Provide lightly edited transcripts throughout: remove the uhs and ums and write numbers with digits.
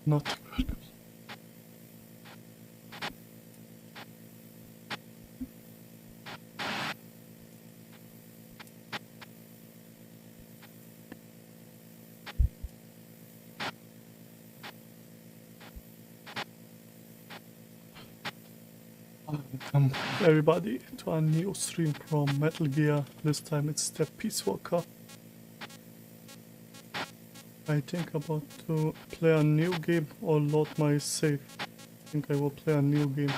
Not good. Welcome everybody to a new stream from Metal Gear. This time it's the Peace Walker. I think about to play a new game or load my save. I think I will play a new game.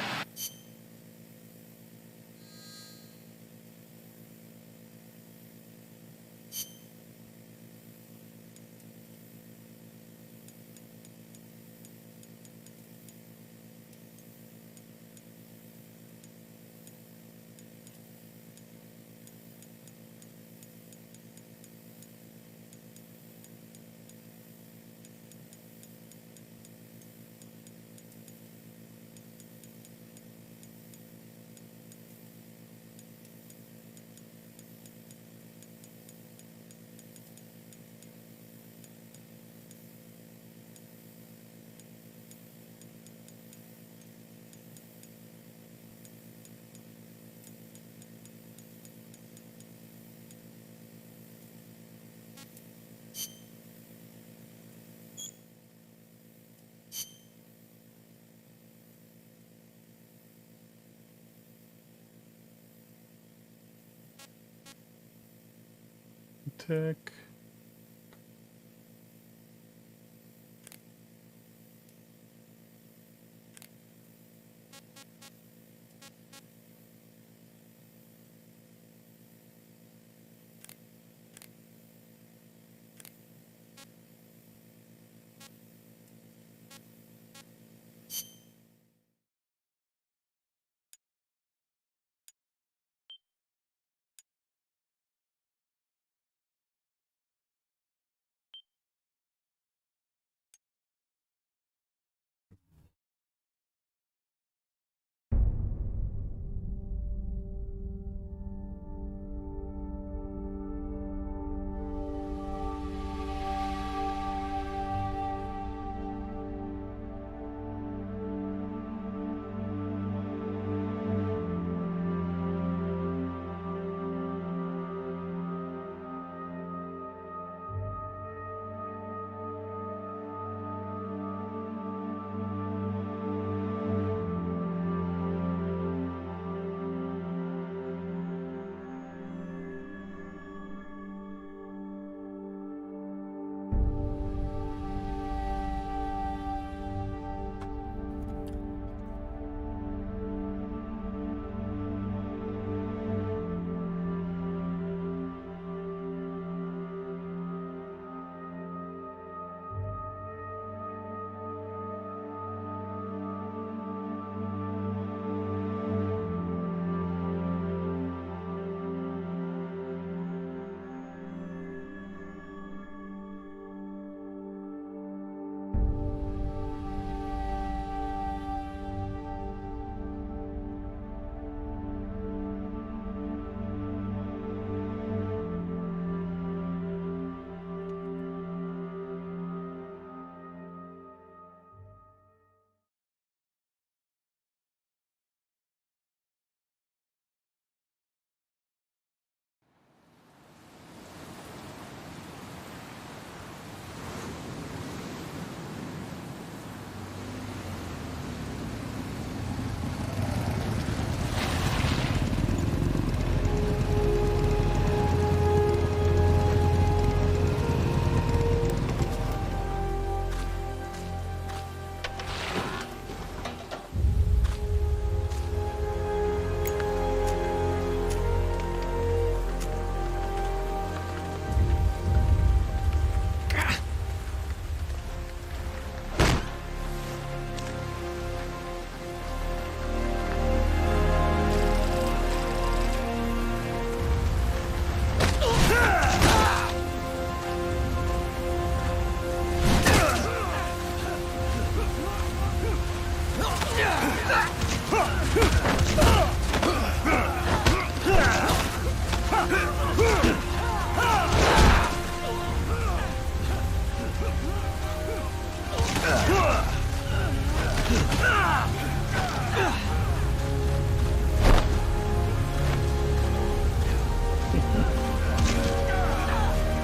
Attack.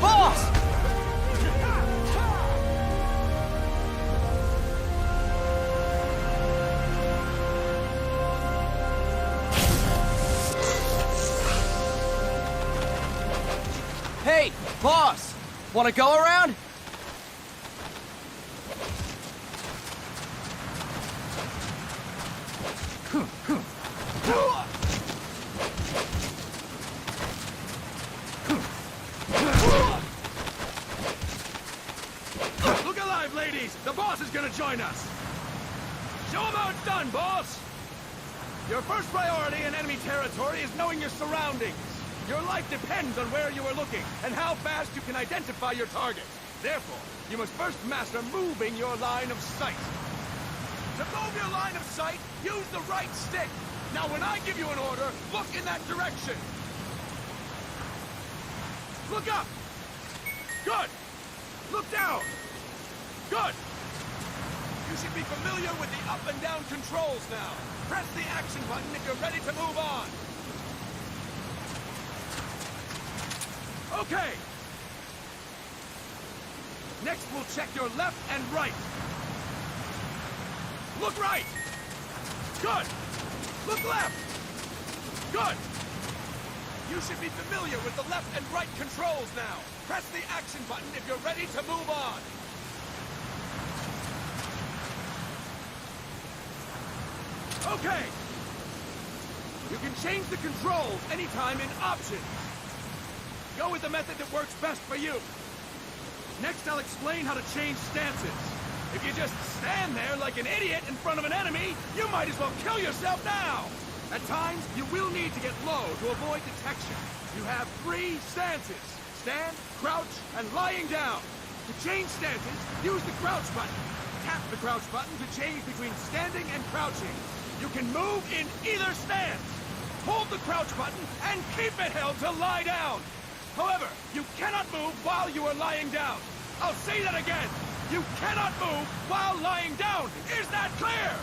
Boss! Hey, boss! Wanna go around? Look alive, ladies! The boss is gonna join us! Show him how it's done, boss! Your first priority in enemy territory is knowing your surroundings. Your life depends on where you are looking and how fast you can identify your target. Therefore, you must first master moving your line of sight. To move your line of sight, use the right stick. Now when I give you an order, look in that direction. Look up! Good! Look down! Good! You should be familiar with the up and down controls now. Press the action button if you're ready to move on. Okay! Next we'll check your left and right. Look right! Good! Look left! Good! You should be familiar with the left and right controls now. Press the action button if you're ready to move on. Okay! You can change the controls anytime in Options. Go with the method that works best for you. Next, I'll explain how to change stances. If you just stand there like an idiot in front of an enemy, you might as well kill yourself now! At times, you will need to get low to avoid detection. You have 3 stances: stand, crouch, and lying down. To change stances, use the crouch button. Tap the crouch button to change between standing and crouching. You can move in either stance. Hold the crouch button and keep it held to lie down. However, you cannot move while you are lying down. I'll say that again. You cannot move while lying down. Is that clear?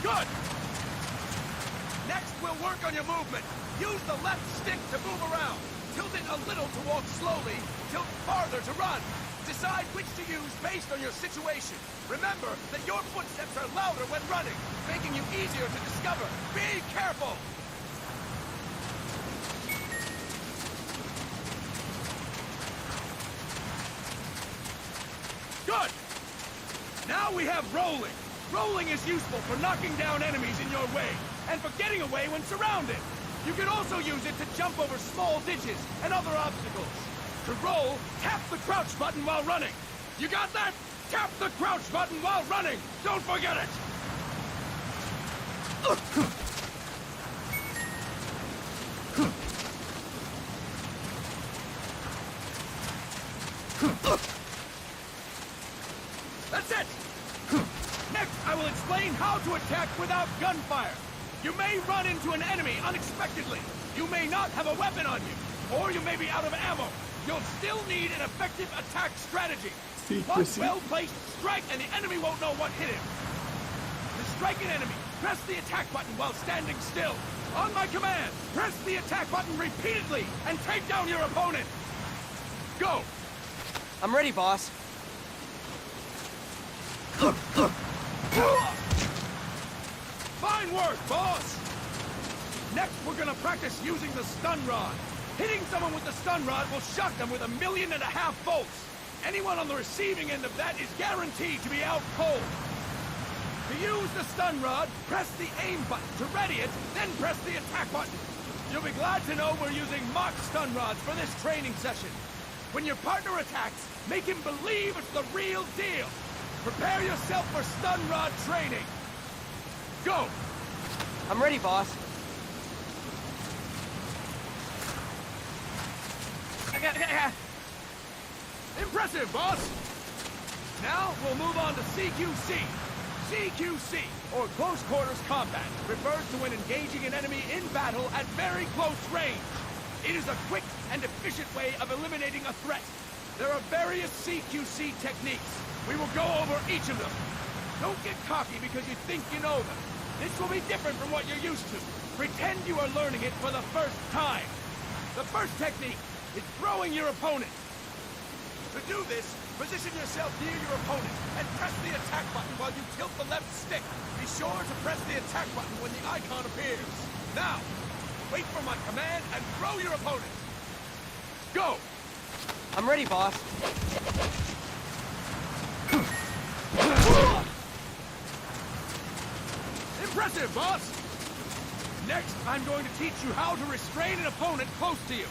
Good! Next, we'll work on your movement. Use the left stick to move around. Tilt it a little to walk slowly. Tilt farther to run. Decide which to use based on your situation. Remember that your footsteps are louder when running, making you easier to discover. Be careful! Good! Now we have rolling. Rolling is useful for knocking down enemies in your way, and for getting away when surrounded. You can also use it to jump over small ditches and other obstacles. To roll, tap the crouch button while running. You got that? Tap the crouch button while running! Don't forget it! That's it! Next, I will explain how to attack without gunfire. You may run into an enemy unexpectedly. You may not have a weapon on you, or you may be out of ammo. You'll still need an effective attack strategy. One well-placed strike and the enemy won't know what hit him. To strike an enemy, press the attack button while standing still. On my command, press the attack button repeatedly and take down your opponent. Go! I'm ready, boss. Fine work, boss! Next, we're gonna practice using the stun rod. Hitting someone with the stun rod will shock them with 1.5 million volts. Anyone on the receiving end of that is guaranteed to be out cold. To use the stun rod, press the aim button to ready it, then press the attack button. You'll be glad to know we're using mock stun rods for this training session. When your partner attacks, make him believe it's the real deal. Prepare yourself for stun rod training. Go! I'm ready, boss. Impressive, boss! Now, we'll move on to CQC. CQC, or Close Quarters Combat, refers to when engaging an enemy in battle at very close range. It is a quick and efficient way of eliminating a threat. There are various CQC techniques. We will go over each of them. Don't get cocky because you think you know them. This will be different from what you're used to. Pretend you are learning it for the first time. The first technique is throwing your opponent. To do this, position yourself near your opponent and press the attack button while you tilt the left stick. Be sure to press the attack button when the icon appears. Now, wait for my command and throw your opponent. Go! I'm ready, boss. Impressive, boss! Next, I'm going to teach you how to restrain an opponent close to you.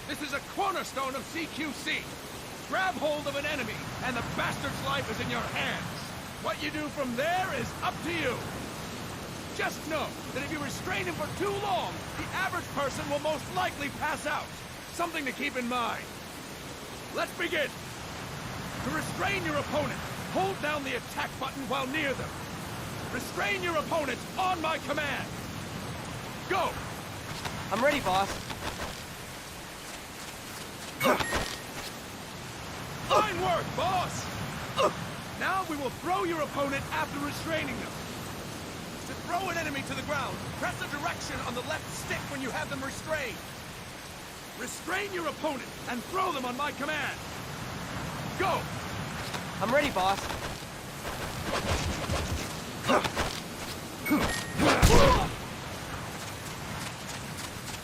This is a cornerstone of CQC. Grab hold of an enemy, and the bastard's life is in your hands. What you do from there is up to you. Just know that if you restrain him for too long, the average person will most likely pass out. Something to keep in mind. Let's begin. To restrain your opponent, hold down the attack button while near them. Restrain your opponent on my command. Go! I'm ready, boss. Fine work, boss! Now we will throw your opponent after restraining them. To throw an enemy to the ground, press a direction on the left stick when you have them restrained. Restrain your opponent and throw them on my command. Go! I'm ready, boss.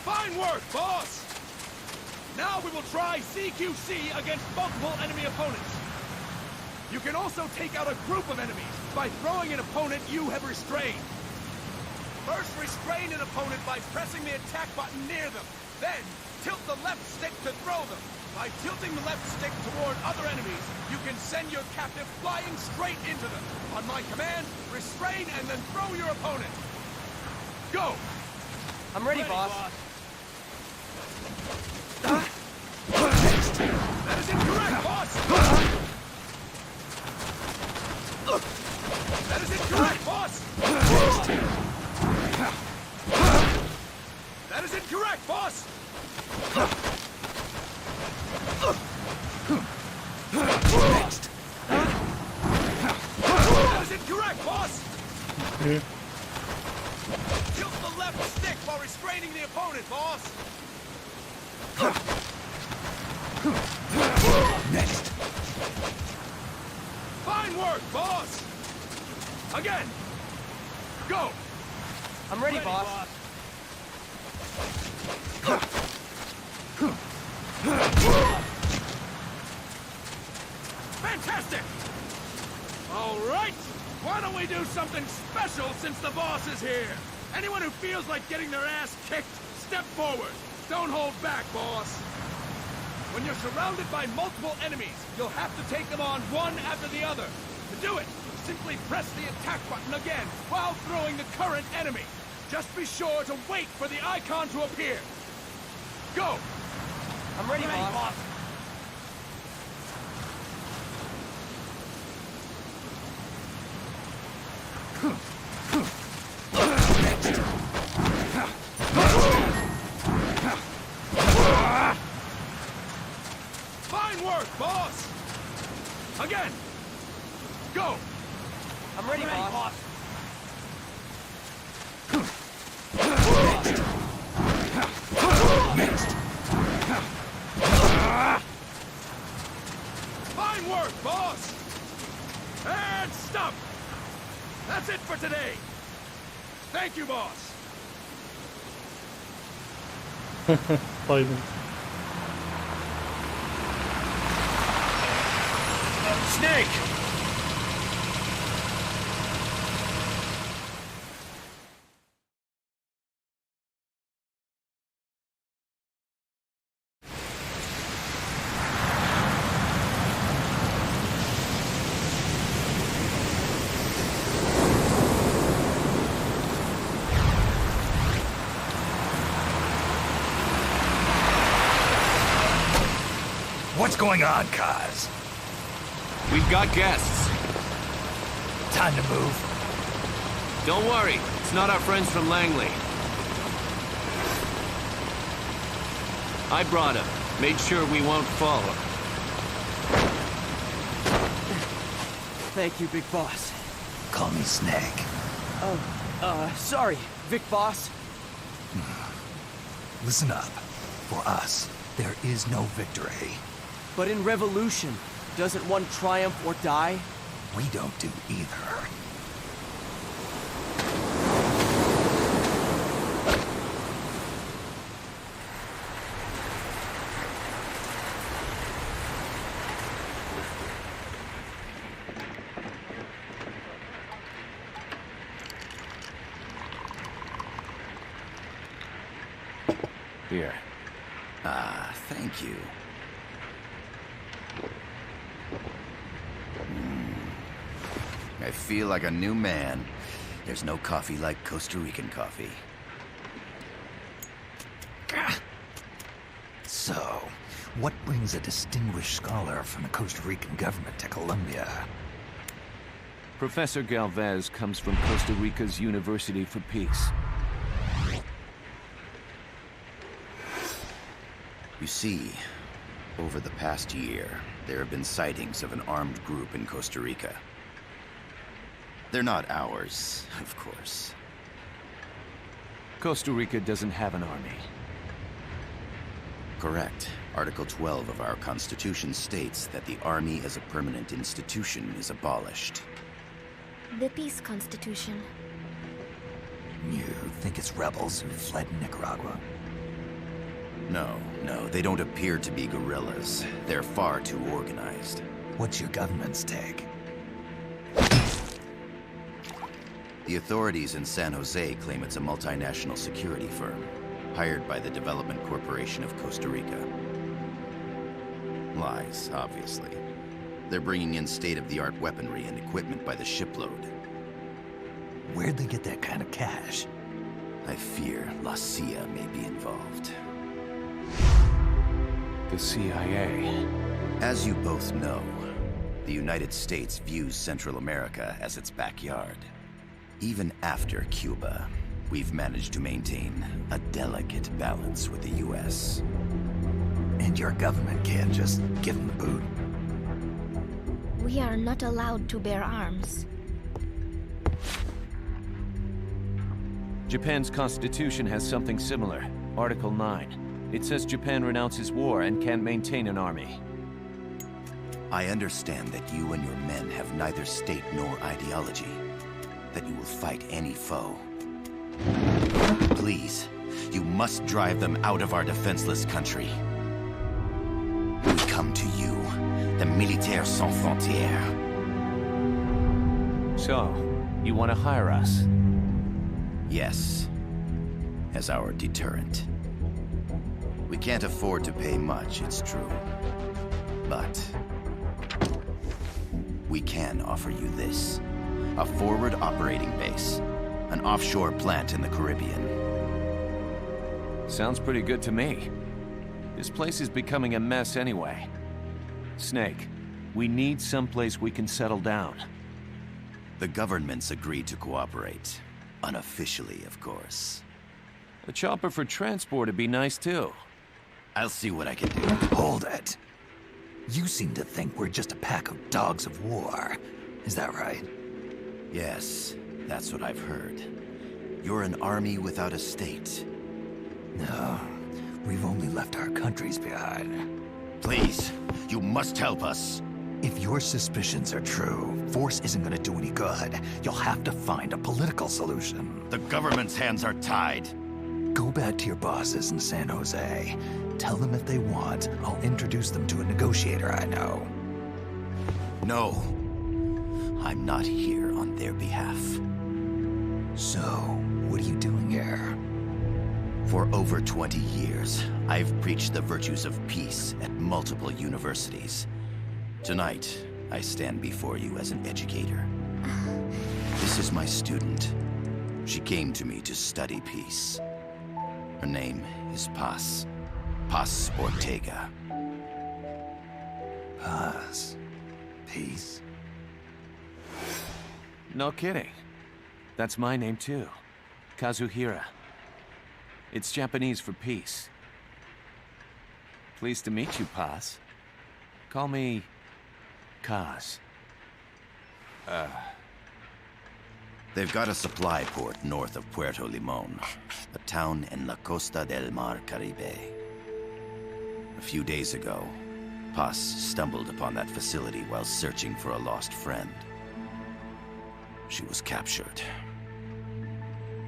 Fine work, boss! Now we will try CQC against multiple enemy opponents. You can also take out a group of enemies by throwing an opponent you have restrained. First, restrain an opponent by pressing the attack button near them. Then, tilt the left stick to throw them. By tilting the left stick toward other enemies, you can send your captive flying straight into them. On my command, restrain and then throw your opponent. Go! I'm ready, boss. That is incorrect, boss! That is incorrect, boss! That is incorrect, boss! Next. That is incorrect, boss! Okay. Tilt the left stick while restraining the opponent, boss! Next. Fine work, boss! Again! Go! I'm ready, boss. Fantastic! All right! Why don't we do something special since the boss is here? Anyone who feels like getting their ass kicked, step forward. Don't hold back, boss. When you're surrounded by multiple enemies, you'll have to take them on one after the other. To do it, simply press the attack button again while throwing the current enemy. Just be sure to wait for the icon to appear. Go! I'm ready, boss. Fine work, boss! Again! Go! I'm ready, boss. Next! Fine work, boss! And stop! That's it for today! Thank you, boss! Biden. Snake! What's going on, Kaz? We've got guests. Time to move. Don't worry, it's not our friends from Langley. I brought him. Made sure we won't fall. Thank you, Big Boss. Call me Snake. Sorry, Vic Boss. Listen up. For us, there is no victory. But in Revolution, doesn't one triumph or die? We don't do either. Here. Ah, thank you. I feel like a new man. There's no coffee like Costa Rican coffee. So, what brings a distinguished scholar from the Costa Rican government to Colombia? Professor Galvez comes from Costa Rica's University for Peace. You see, over the past year, there have been sightings of an armed group in Costa Rica. They're not ours, of course. Costa Rica doesn't have an army. Correct. Article 12 of our Constitution states that the Army as a permanent institution is abolished. The Peace Constitution. You think it's rebels who fled Nicaragua? No, they don't appear to be guerrillas. They're far too organized. What's your government's take? The authorities in San Jose claim it's a multinational security firm, hired by the Development Corporation of Costa Rica. Lies, obviously. They're bringing in state-of-the-art weaponry and equipment by the shipload. Where'd they get that kind of cash? I fear La CIA may be involved. The CIA. As you both know, the United States views Central America as its backyard. Even after Cuba, we've managed to maintain a delicate balance with the US. And your government can't just give them the boot? We are not allowed to bear arms. Japan's constitution has something similar. Article 9. It says Japan renounces war and can't maintain an army. I understand that you and your men have neither state nor ideology. That you will fight any foe. Please, you must drive them out of our defenseless country. We come to you, the Militaires Sans Frontières. So, you want to hire us? Yes, as our deterrent. We can't afford to pay much, it's true. But we can offer you this. A forward operating base. An offshore plant in the Caribbean. Sounds pretty good to me. This place is becoming a mess anyway. Snake, we need someplace we can settle down. The government's agreed to cooperate. Unofficially, of course. A chopper for transport would be nice too. I'll see what I can do. Hold it. You seem to think we're just a pack of dogs of war. Is that right? Yes, that's what I've heard. You're an army without a state. No, we've only left our countries behind. Please, you must help us. If your suspicions are true, force isn't gonna do any good. You'll have to find a political solution. The government's hands are tied. Go back to your bosses in San Jose. Tell them if they want, I'll introduce them to a negotiator I know. No. I'm not here on their behalf. So, what are you doing here? For over 20 years, I've preached the virtues of peace at multiple universities. Tonight, I stand before you as an educator. This is my student. She came to me to study peace. Her name is Paz. Paz Ortega. Paz. Peace. No kidding. That's my name too. Kazuhira. It's Japanese for peace. Pleased to meet you, Paz. Call me... Kaz. They've got a supply port north of Puerto Limon, a town in La Costa del Mar Caribe. A few days ago, Paz stumbled upon that facility while searching for a lost friend. She was captured.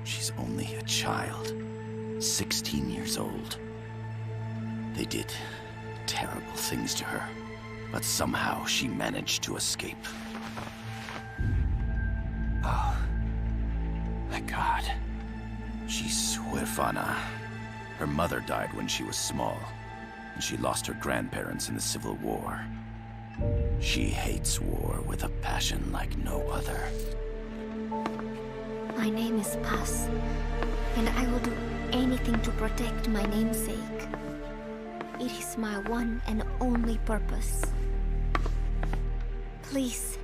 She's only a child, 16 years old. They did terrible things to her, but somehow she managed to escape. Oh, thank God. She's huérfana. Her mother died when she was small, and she lost her grandparents in the Civil War. She hates war with a passion like no other. My name is Paz, and I will do anything to protect my namesake. It is my one and only purpose. Please,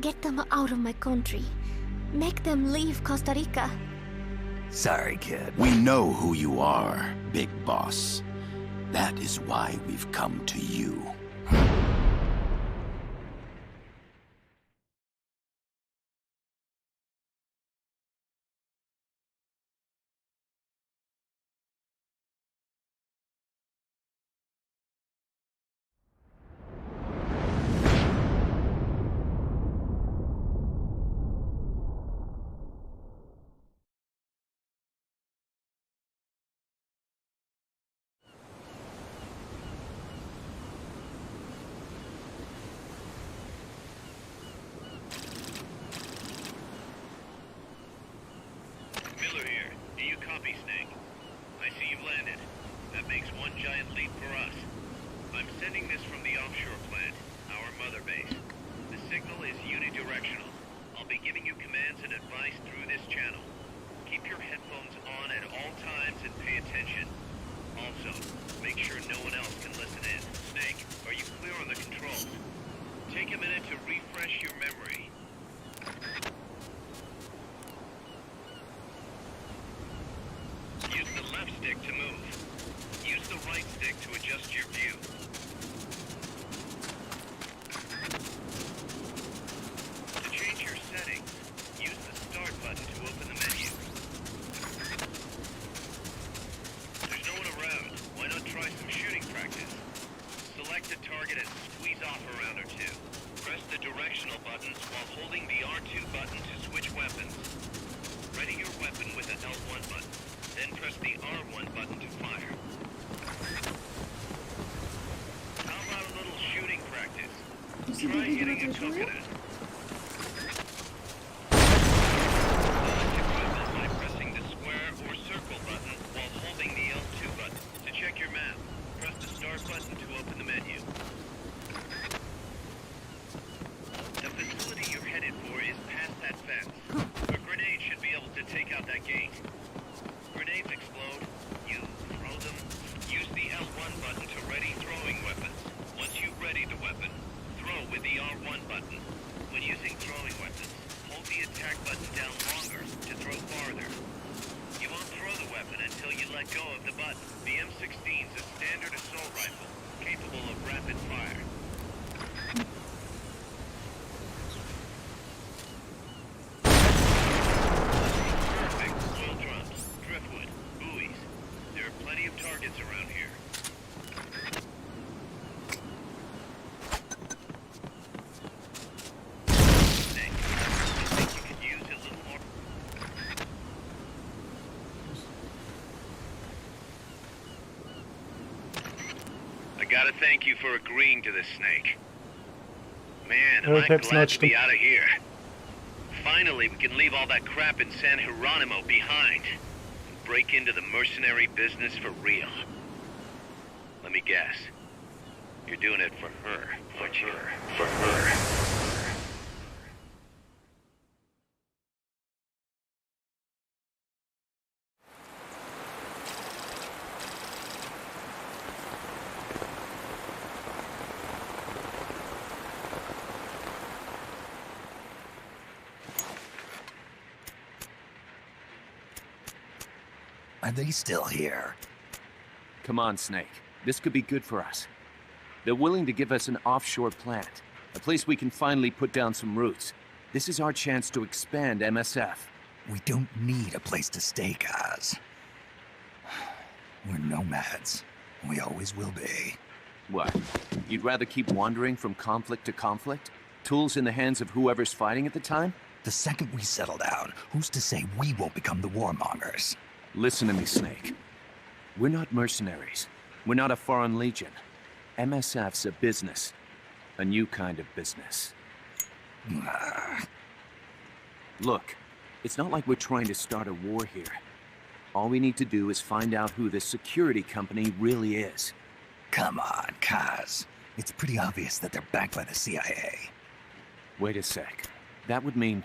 get them out of my country. Make them leave Costa Rica. Sorry, kid. We know who you are, Big Boss. That is why we've come to you. Miller here. Do you copy, Snake? I see you've landed. That makes one giant leap for us. I'm sending this from the offshore plant, our mother base. The signal is unidirectional. I'll be giving you commands and advice through this channel. Keep your headphones on at all times and pay attention. Also, make sure no one else can listen in. Snake, are you clear on the controls? Take a minute to refresh your memory. Use the left stick to move. Use the right stick to adjust your view. To change your settings, use the start button to open the menu. There's no one around. Why not try some shooting practice? Select a target and squeeze off a round or two. Press the directional buttons while holding the R2 button to switch weapons. Ready your weapon with the L1 button. Then press the R1 button to fire. How about a little shooting practice? Try hitting a coconut. Select equipment by pressing the square or circle button while holding the L2 button. To check your map, press the start button to open the menu. The facility you're headed for is past that fence. A grenade should be able to take out that gate. Grenades explode, you throw them. Use the L1 button to ready throwing weapons. Once you ready the weapon, throw with the R1 button. When using throwing weapons, hold the attack button down longer to throw farther. You won't throw the weapon until you let go of the button. The M16's a standard assault rifle, capable of rapid fire. Oil drums, driftwood, buoys. There are plenty of targets around here. Snake, I think you could use a little more. I gotta thank you for agreeing to this, Snake. Man, am I Perhaps glad notched to be him. out of here. Finally, we can leave all that crap in San Geronimo behind. And break into the mercenary business for real. Let me guess. You're doing it for her, aren't you? For her. Are they still here? Come on, Snake. This could be good for us. They're willing to give us an offshore plant, a place we can finally put down some roots. This is our chance to expand MSF. We don't need a place to stay, Kaz. We're nomads. We always will be. What? You'd rather keep wandering from conflict to conflict? Tools in the hands of whoever's fighting at the time? The second we settle down, who's to say we won't become the warmongers? Listen to me, Snake. We're not mercenaries. We're not a foreign legion. MSF's a business. A new kind of business. Look, it's not like we're trying to start a war here. All we need to do is find out who this security company really is. Come on, Kaz. It's pretty obvious that they're backed by the CIA. Wait a sec. That would mean...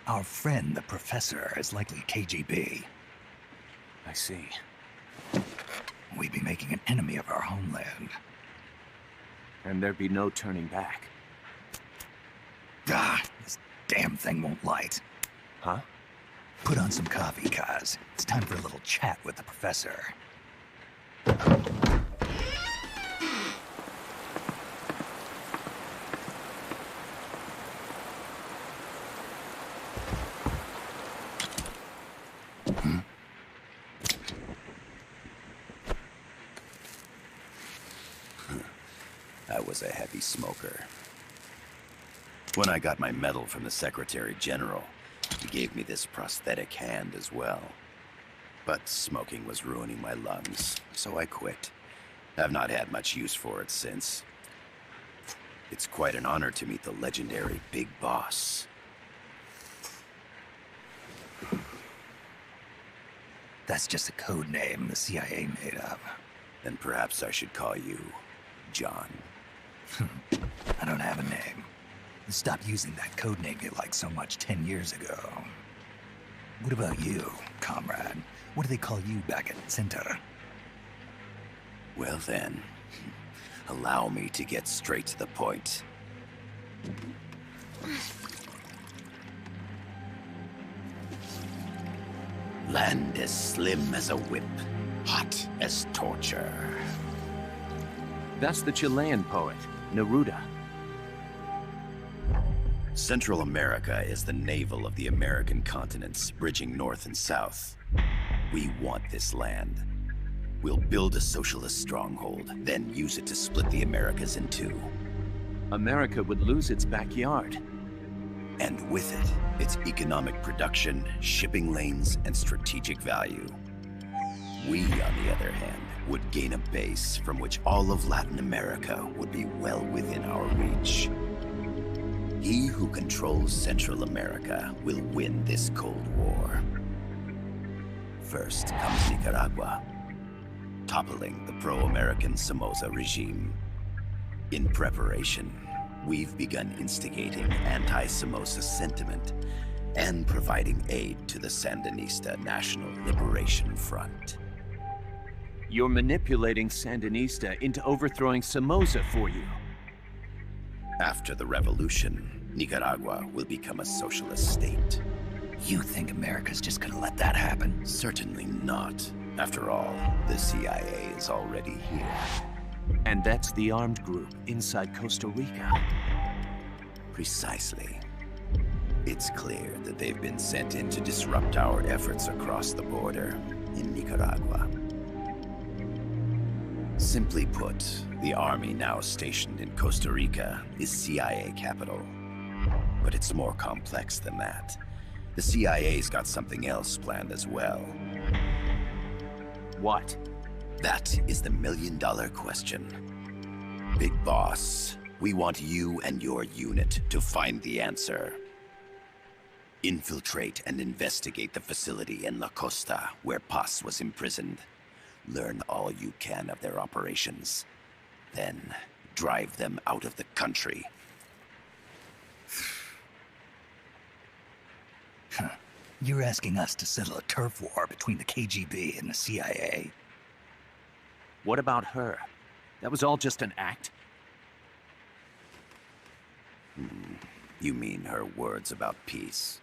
Our friend, the Professor, is likely KGB. I see. We'd be making an enemy of our homeland. And there'd be no turning back. This damn thing won't light. Huh? Put on some coffee, Kaz. It's time for a little chat with the Professor. I was a heavy smoker. When I got my medal from the Secretary General, he gave me this prosthetic hand as well. But smoking was ruining my lungs, so I quit. I've not had much use for it since. It's quite an honor to meet the legendary Big Boss. That's just a code name the CIA made up. Then perhaps I should call you John. I don't have a name. Stop using that code name you liked so much 10 years ago. What about you, comrade? What do they call you back at Center? Well then, allow me to get straight to the point. Land as slim as a whip, hot as torture. That's the Chilean poet, Neruda. Central America is the navel of the American continents, bridging north and south. We want this land. We'll build a socialist stronghold, then use it to split the Americas in two. America would lose its backyard. And with it, its economic production, shipping lanes, and strategic value. We, on the other hand, would gain a base from which all of Latin America would be well within our reach. He who controls Central America will win this Cold War. First comes Nicaragua, toppling the pro-American Somoza regime. In preparation, we've begun instigating anti-Somoza sentiment and providing aid to the Sandinista National Liberation Front. You're manipulating Sandinista into overthrowing Somoza for you. After the revolution, Nicaragua will become a socialist state. You think America's just gonna let that happen? Certainly not. After all, the CIA is already here. And that's the armed group inside Costa Rica. Precisely. It's clear that they've been sent in to disrupt our efforts across the border in Nicaragua. Simply put, the army now stationed in Costa Rica is CIA capital. But it's more complex than that. The CIA's got something else planned as well. What? That is the million-dollar question. Big Boss, we want you and your unit to find the answer. Infiltrate and investigate the facility in La Costa, where Paz was imprisoned. Learn all you can of their operations. Then, drive them out of the country. You're asking us to settle a turf war between the KGB and the CIA? What about her? That was all just an act? You mean her words about peace?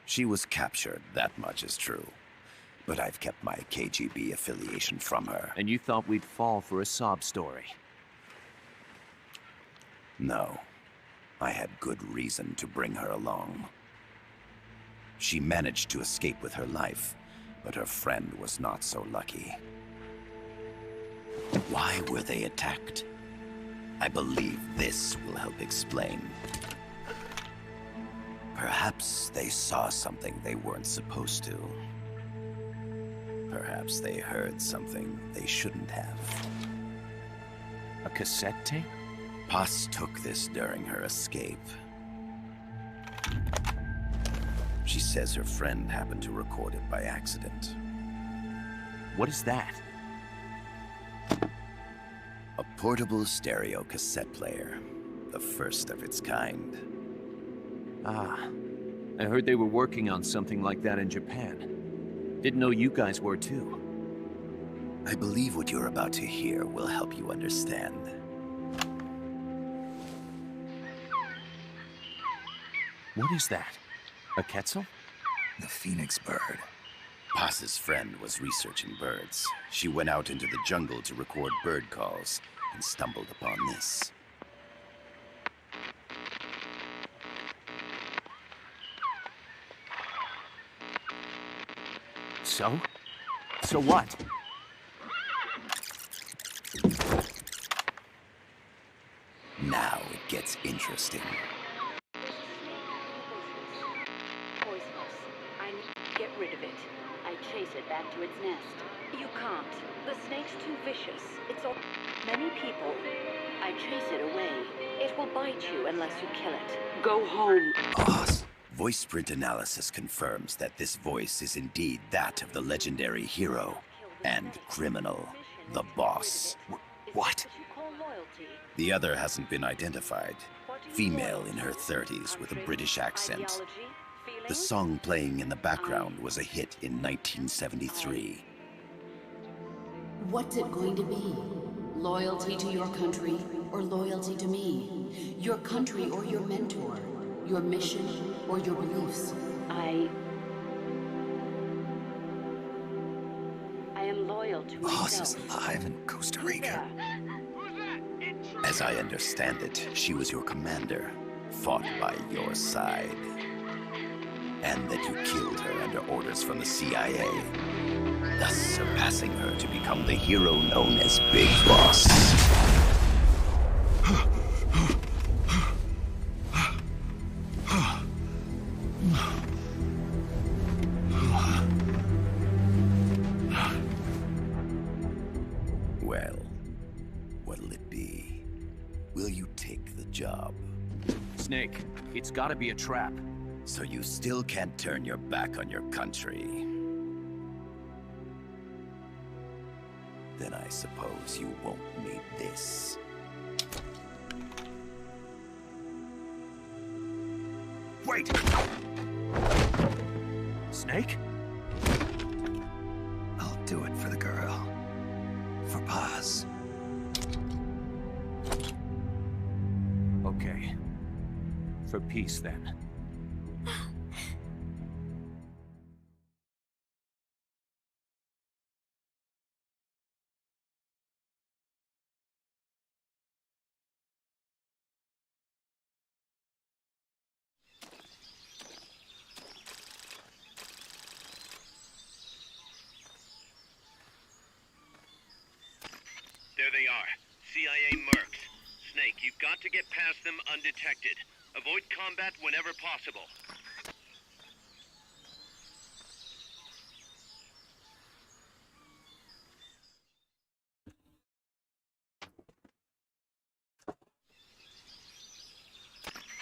She was captured, that much is true. But I've kept my KGB affiliation from her. And you thought we'd fall for a sob story? No. I had good reason to bring her along. She managed to escape with her life, but her friend was not so lucky. Why were they attacked? I believe this will help explain. Perhaps they saw something they weren't supposed to. Perhaps they heard something they shouldn't have. A cassette tape? Paz took this during her escape. She says her friend happened to record it by accident. What is that? A portable stereo cassette player. The first of its kind. Ah, I heard they were working on something like that in Japan. Didn't know you guys were too. I believe what you're about to hear will help you understand. What is that? A Quetzal? The phoenix bird. Paz's friend was researching birds. She went out into the jungle to record bird calls and stumbled upon this. So? So what? Now it gets interesting. Poisonous. I need to get rid of it. I chase it back to its nest. You can't. The snake's too vicious. It's all... Many people. I chase it away. It will bite you unless you kill it. Go home. Paz. Voice print analysis confirms that this voice is indeed that of the legendary hero and criminal, the boss. What? The other hasn't been identified. Female in her 30s with a British accent. The song playing in the background was a hit in 1973. What's it going to be? Loyalty to your country or loyalty to me? Your country or your mentor? Your mission or your beliefs? I am loyal to myself. Paz is alive in Costa Rica. As I understand it, she was your commander, fought by your side. And that you killed her under orders from the CIA, thus surpassing her to become the hero known as Big Boss. Well, what'll it be? Will you take the job? Snake, it's gotta be a trap. So you still can't turn your back on your country? Then I suppose you won't need this. Wait! Snake? I'll do it for the girl. For Paz. Okay. For peace, then. There they are. CIA mercs. Snake, you've got to get past them undetected. Avoid combat whenever possible.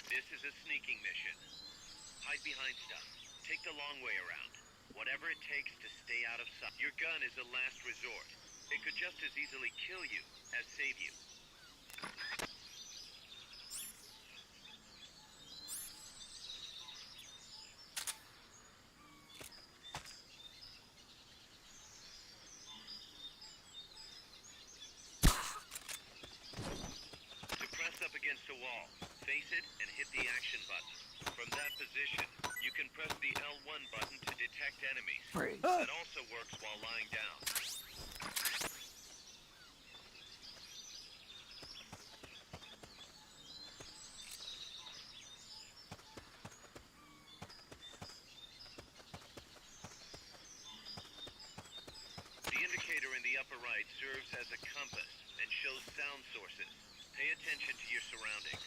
This is a sneaking mission. Hide behind stuff. Take the long way around. Whatever it takes to stay out of sight. Your gun is a last resort. It could just as easily kill you as save you. To press up against a wall, face it and hit the action button. From that position, you can press the L1 button to detect enemies. Freeze. That also works while lying down. The indicator in the upper right serves as a compass and shows sound sources. Pay attention to your surroundings.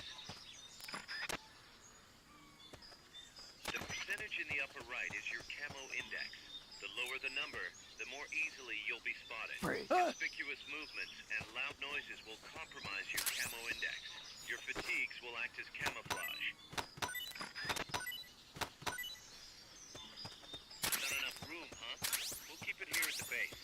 The percentage in the upper right is your camo index. The lower the number, the more easily you'll be spotted. Conspicuous movements and loud noises will compromise your camo index. Your fatigues will act as camouflage. Not enough room, huh? We'll keep it here at the base.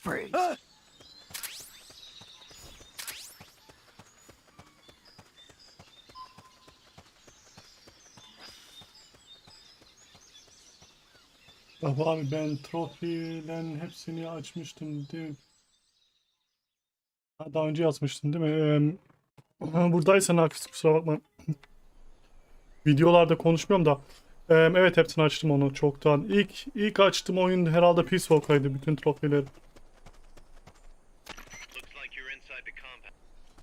Freeze. Baba abi ben trofilerin hepsini açmıştım değil mi? Ha, daha önce yazmıştım değil mi? Buradaysan Hafiz kusura bakma. Videolarda konuşmuyorum da. Evet hepsini açtım onu çoktan. İlk açtığım oyun herhalde Peace Walker'ydı bütün trofileri. Looks like you're inside the compound.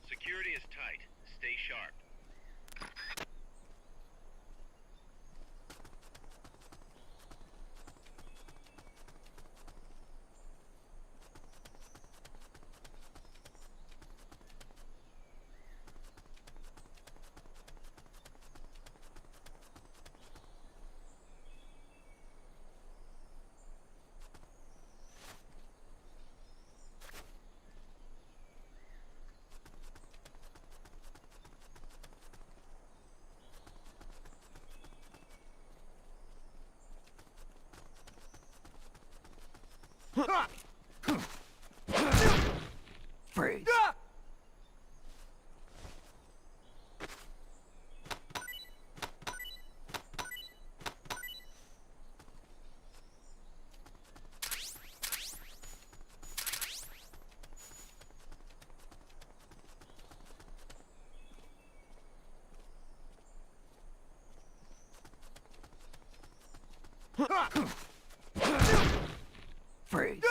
Security is tight. Stay sharp. Freeze. Freeze.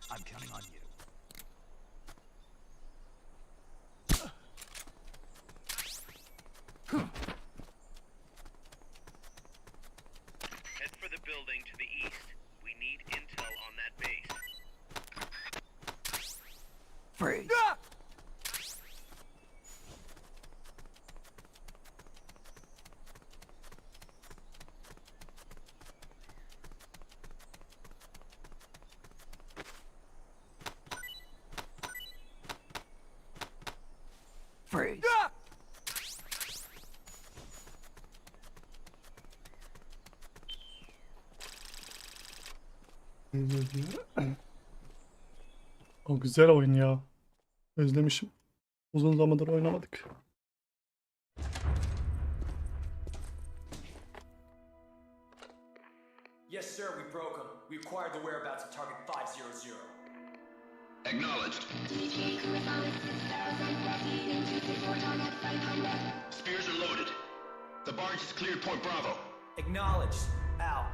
I'm counting on you. Head for the building to the east. We need intel on that base. Freeze. Freeze. O güzel oyun ya. Özlemişim. Uzun zamandır oynamadık. Yes, sir, we broke them. We acquired the whereabouts of target 500. Acknowledged. Spears are loaded. The barge has cleared Point Bravo. Acknowledged. Out.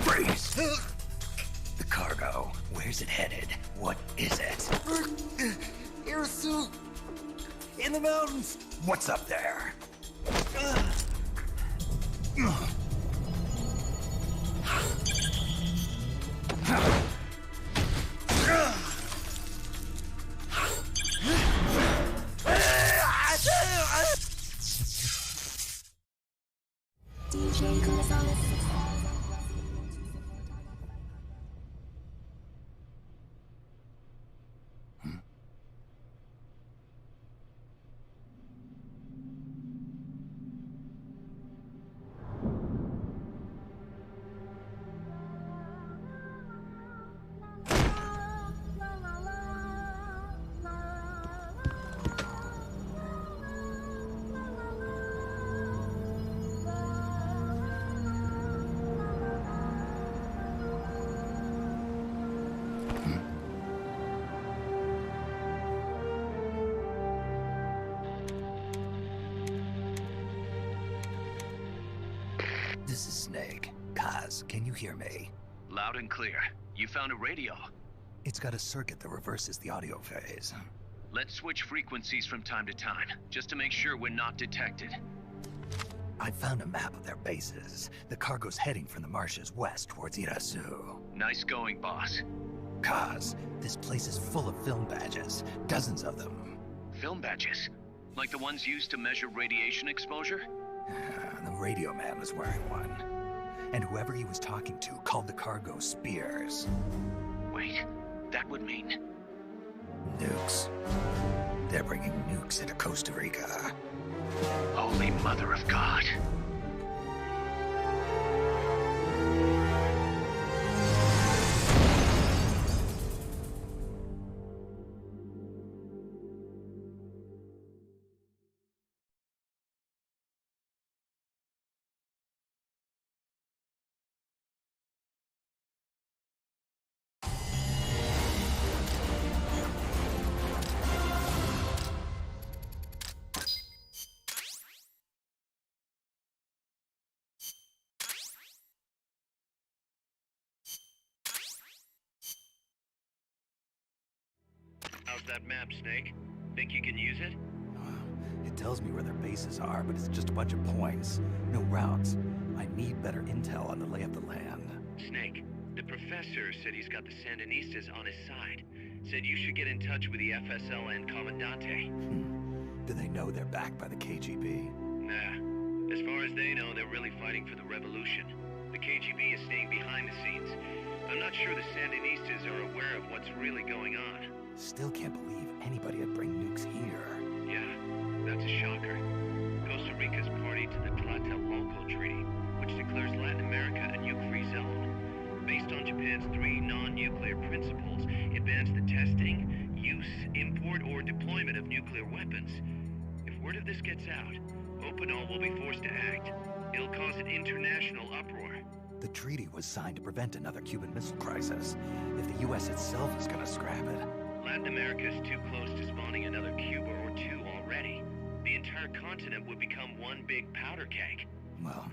Freeze! The cargo. Where's it headed? What is it? Irasu! In the mountains! What's up there? DJ Gonzalez. This is Snake. Kaz, can you hear me? Loud and clear. You found a radio. It's got a circuit that reverses the audio phase. Let's switch frequencies from time to time, just to make sure we're not detected. I found a map of their bases. The cargo's heading from the marshes west towards Irasu. Nice going, boss. Kaz, this place is full of film badges. Dozens of them. Film badges? Like the ones used to measure radiation exposure? The radio man was wearing one. And whoever he was talking to called the cargo Spears. Wait, that would mean... Nukes. They're bringing nukes into Costa Rica. Holy Mother of God. How's that map, Snake? Think you can use it? It tells me where their bases are, but it's just a bunch of points. No routes. I need better intel on the lay of the land. Snake, the professor said he's got the Sandinistas on his side. Said you should get in touch with the FSL and Comandante. Do they know they're backed by the KGB? Nah. As far as they know, they're really fighting for the revolution. The KGB is staying behind the scenes. I'm not sure the Sandinistas are aware of what's really going on. Still can't believe anybody would bring nukes here. Yeah, that's a shocker. Costa Rica's party to the Tlatelolco Treaty, which declares Latin America a nuke-free zone. Based on Japan's 3 non-nuclear principles, it bans the testing, use, import, or deployment of nuclear weapons. If word of this gets out, Opinol will be forced to act. It'll cause an international uproar. The treaty was signed to prevent another Cuban Missile Crisis. If the U.S. itself is gonna scrap it... Latin America is too close to spawning another Cuba or two already. The entire continent would become one big powder keg. Well,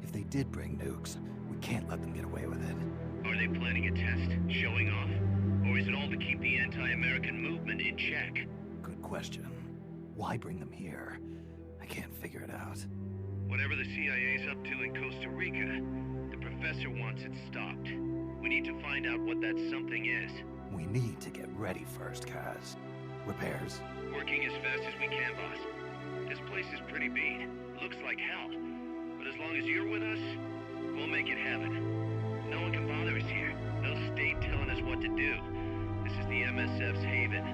if they did bring nukes, we can't let them get away with it. Are they planning a test, showing off? Or is it all to keep the anti-American movement in check? Good question. Why bring them here? I can't figure it out. Whatever the CIA's up to in Costa Rica, the professor wants it stopped. We need to find out what that something is. We need to get ready first, Kaz. Repairs? Working as fast as we can, boss. This place is pretty beat. Looks like hell. But as long as you're with us, we'll make it heaven. No one can bother us here. No state telling us what to do. This is the MSF's haven,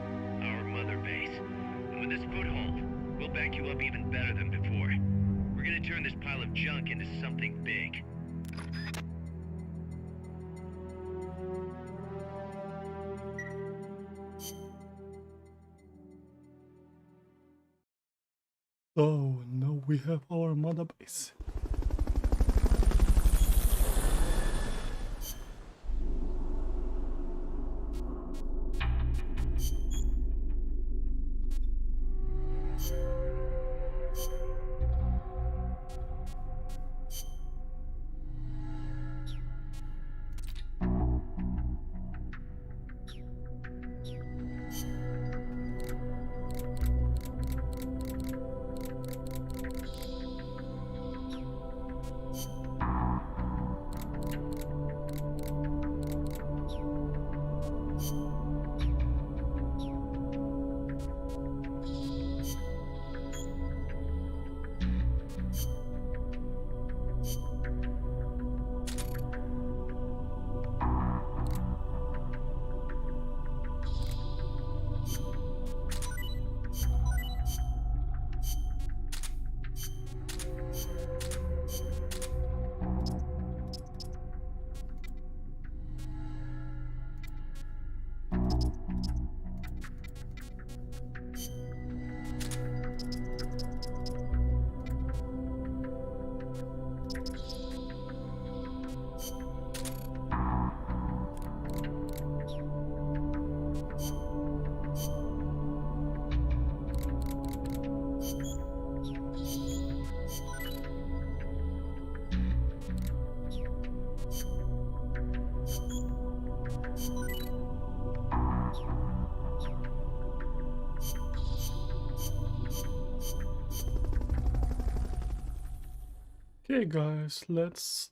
our mother base. And with this foothold, we'll back you up even better than before. We're gonna turn this pile of junk into something big. Oh no, we have our mother base. Okay, guys, let's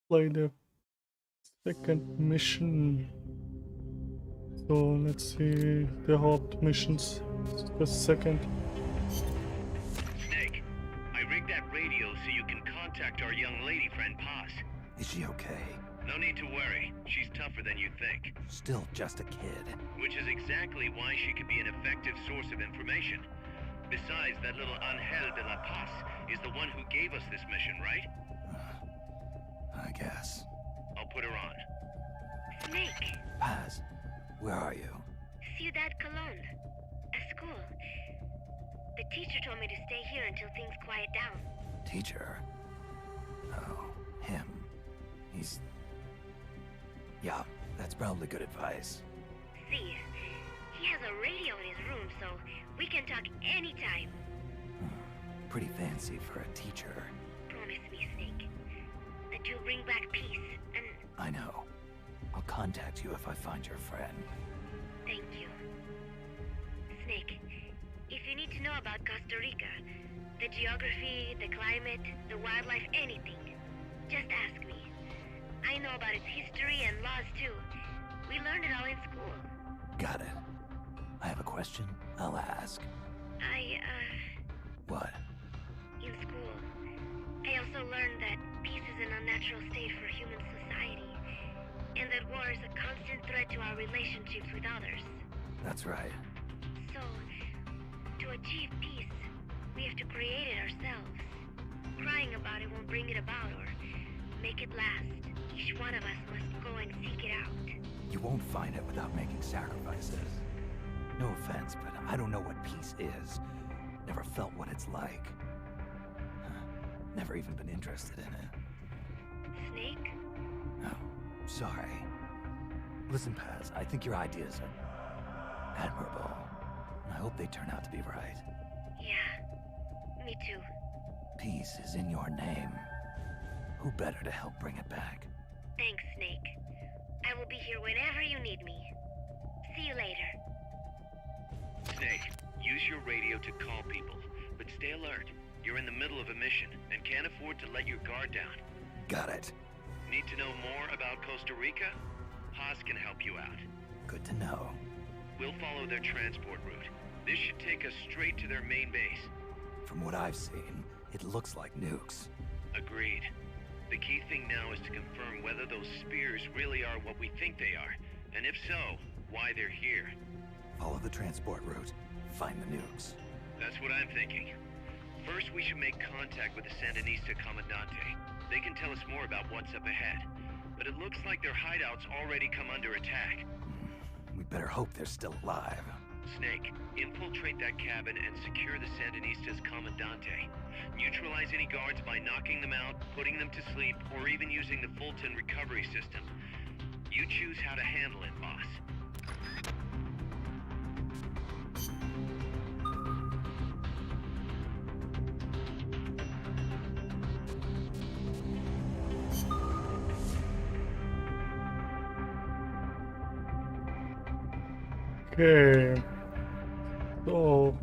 play the second mission. So let's see the hub missions. The second. Snake, I rigged that radio so you can contact our young lady friend Paz. Is she okay? No need to worry. She's tougher than you think. Still just a kid. Which is exactly why she could be an effective source of information. Besides, that little Angel de la Paz is the one who gave us this mission, right? I guess. I'll put her on. Snake, Paz, where are you? Ciudad Colon. A school. The teacher told me to stay here until things quiet down. Teacher? Oh, him. He's... Yeah, that's probably good advice. See, he has a radio in his room, so we can talk anytime. Pretty fancy for a teacher. Promise me, Snake, that you'll bring back peace, and I know. I'll contact you if I find your friend. thank you. Snake, if you need to know about Costa Rica, the geography, the climate, the wildlife, anything, just ask me. I know about its history and laws too. We learned it all in school. Got it. I have a question. I'll ask. What? In school, I also learned that peace is an unnatural state for human society, and that war is a constant threat to our relationships with others. That's right. So, to achieve peace, we have to create it ourselves. Crying about it won't bring it about or make it last. Each one of us must go and seek it out. You won't find it without making sacrifices. No offense, but I don't know what peace is. Never felt what it's like. Never even been interested in it. Snake? Oh, sorry. Listen, Paz, I think your ideas are admirable. I hope they turn out to be right. Yeah, me too. Peace is in your name. Who better to help bring it back? Thanks, Snake. I will be here whenever you need me. See you later. Snake, use your radio to call people, but stay alert. You're in the middle of a mission and can't afford to let your guard down. Got it. Need to know more about Costa Rica? Paz can help you out. Good to know. We'll follow their transport route. This should take us straight to their main base. From what I've seen, it looks like nukes. Agreed. The key thing now is to confirm whether those spears really are what we think they are, and if so, why they're here. Follow the transport route. Find the nukes. That's what I'm thinking. First, we should make contact with the Sandinista Comandante. They can tell us more about what's up ahead. But it looks like their hideout's already come under attack. We better hope they're still alive. Snake, infiltrate that cabin and secure the Sandinista's Comandante. Neutralize any guards by knocking them out, putting them to sleep, or even using the Fulton recovery system. You choose how to handle it, boss. Okay. So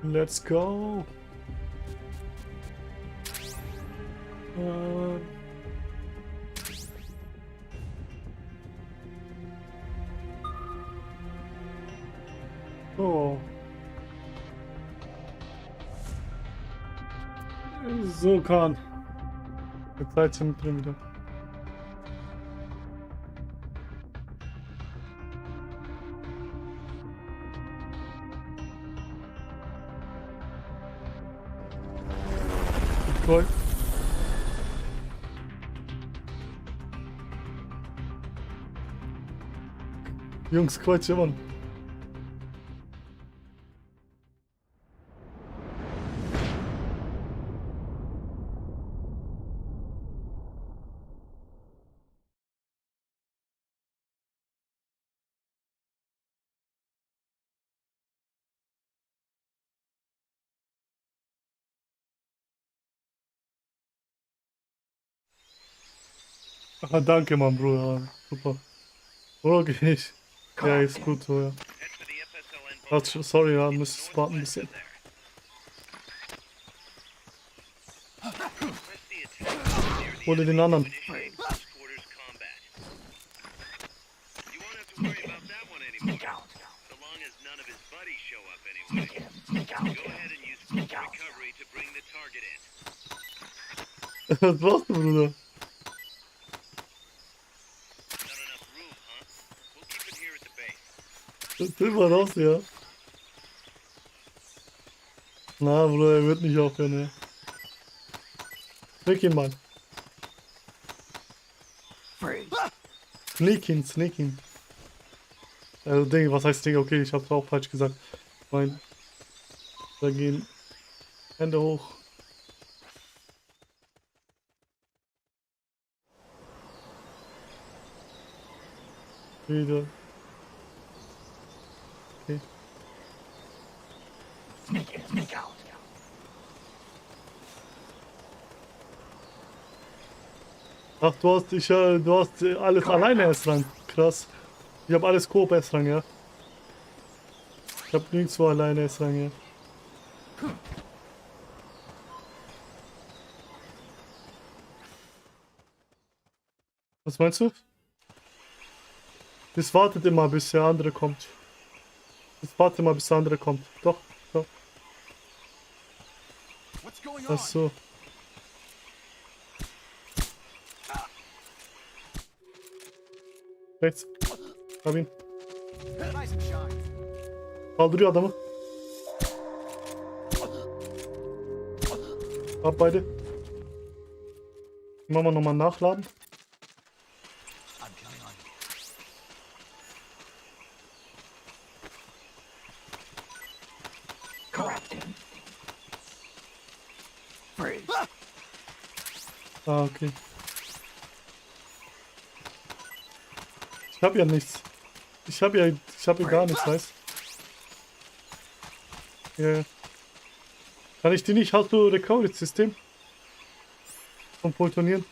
let's go. Oh. So, Kahn. Jetzt seid ihr mit drin wieder. Cool. Jungs, Quatsch, Mann. Ah, danke, Mann, Bruder. Super. Okay. Ja, ist gut so, ja. Sorry, ja, müsst warten ein bisschen. Hole den anderen. Was brauchst du, Bruder? Film mal raus, ja. Na, Bruder, er wird nicht aufhören, ne? Sneak ihn mal. Sneak ihn. Also, Ding, was heißt Ding? Okay, ich hab's auch falsch gesagt. Mein. Da gehen Hände hoch. Wieder. Okay. Sneak out. Ach, du hast alles alleine S-Rang. Krass. Ich habe alles Coop S-Rang, ja. Ich habe nirgendwo alleine S-Rang, ja. Was meinst du? Das wartet immer, bis der andere kommt. Jetzt warte mal, bis der andere kommt. Doch. Ach so. Rechts. Hab ihn. Kaldırıyor adamı. Hab beide. Machen wir nochmal nachladen. Ah, okay. Ich hab ja nichts. Ich hab ja gar nichts, weißt du? Ja. Kann ich die nicht? Hast du Recovery-System? Vom Poltonieren?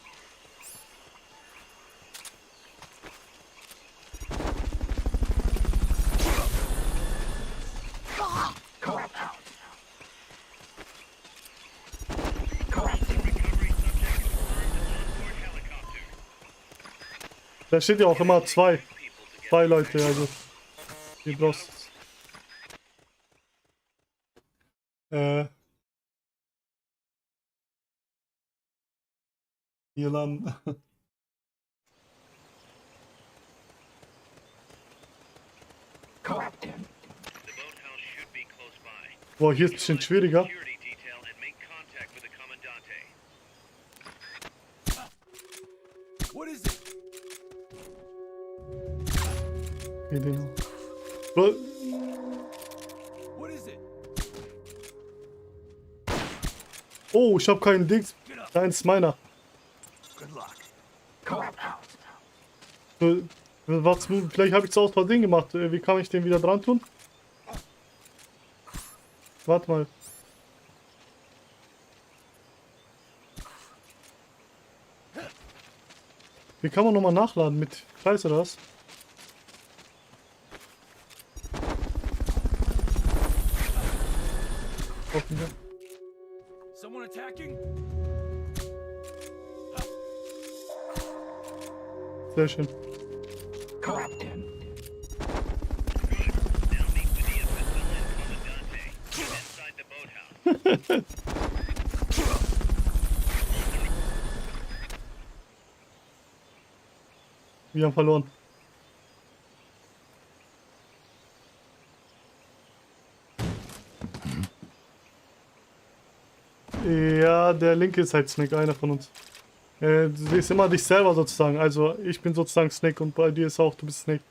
Da steht ja auch immer zwei Leute, also die brauchst Yılan. Boah, hier ist ein bisschen schwieriger. Oh, ich hab keinen Dings. Deins ist meiner. Was, vielleicht habe ich es aus Versehen gemacht. Wie kann ich den wieder dran tun? Warte mal. Wie kann man nochmal nachladen? Mit Kreis oder was? Someone attacking? Sehr schön. Wir haben verloren. Ja, der linke ist halt Snake, einer von uns. Du siehst immer dich selber sozusagen. Also ich bin sozusagen Snake und bei dir ist auch, du bist Snake.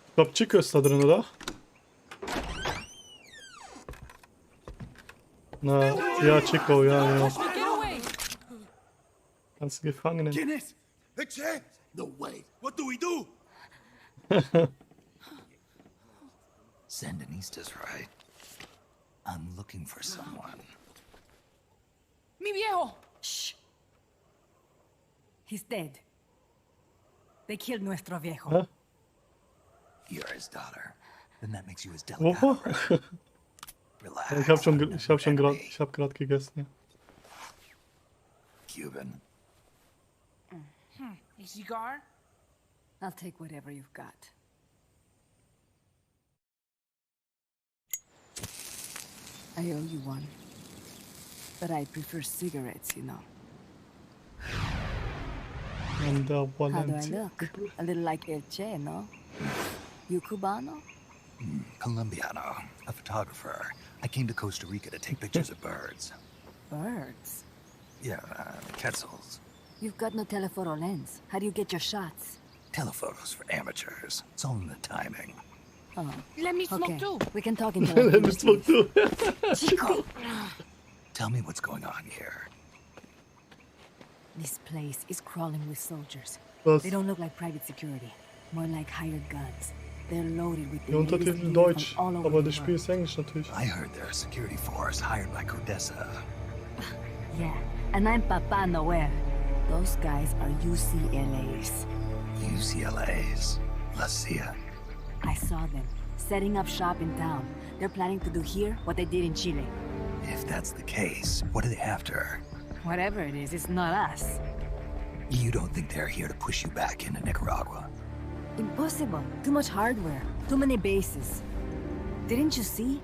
Ich glaube, Chico ist da drin, oder? Na, ja, Chico, ja. Ganzen Gefangenen. Guinness! The chance! No way! What do we do? Sandinista's right. I'm looking for someone. Mi viejo! Shh! He's dead. They killed nuestro viejo. Huh? You're his daughter. Then that makes you his Wo? delegate. Relax. Ich hab grad gegessen. Ja. Cuban. A cigar? I'll take whatever you've got. I owe you one. But I prefer cigarettes, you know. And How do I look? A little like El Che, no? You Cubano? Colombiano. A photographer. I came to Costa Rica to take pictures of birds. Birds? Yeah, quetzals. You've got no telephoto lens. How do you get your shots? Telephotos for amateurs. It's all in the timing. Oh. Let me smoke Okay. too. We can talk until Let me smoke too. Chico! Tell me what's going on here. This place is crawling with soldiers. Was? They don't look like private security. More like hired guns. They're loaded with the Die latest Untertitel gear Deutsch, from all over aber the das Spiel world. ist Englisch natürlich. I heard they're a security force hired by Codessa. Yeah, and I'm Papa Noel. Those guys are UCLA's. UCLA's. La CIA. I saw them, setting up shop in town. They're planning to do here what they did in Chile. If that's the case, what are they after? Whatever it is, it's not us. You don't think they're here to push you back into Nicaragua? Impossible. Too much hardware. Too many bases. Didn't you see?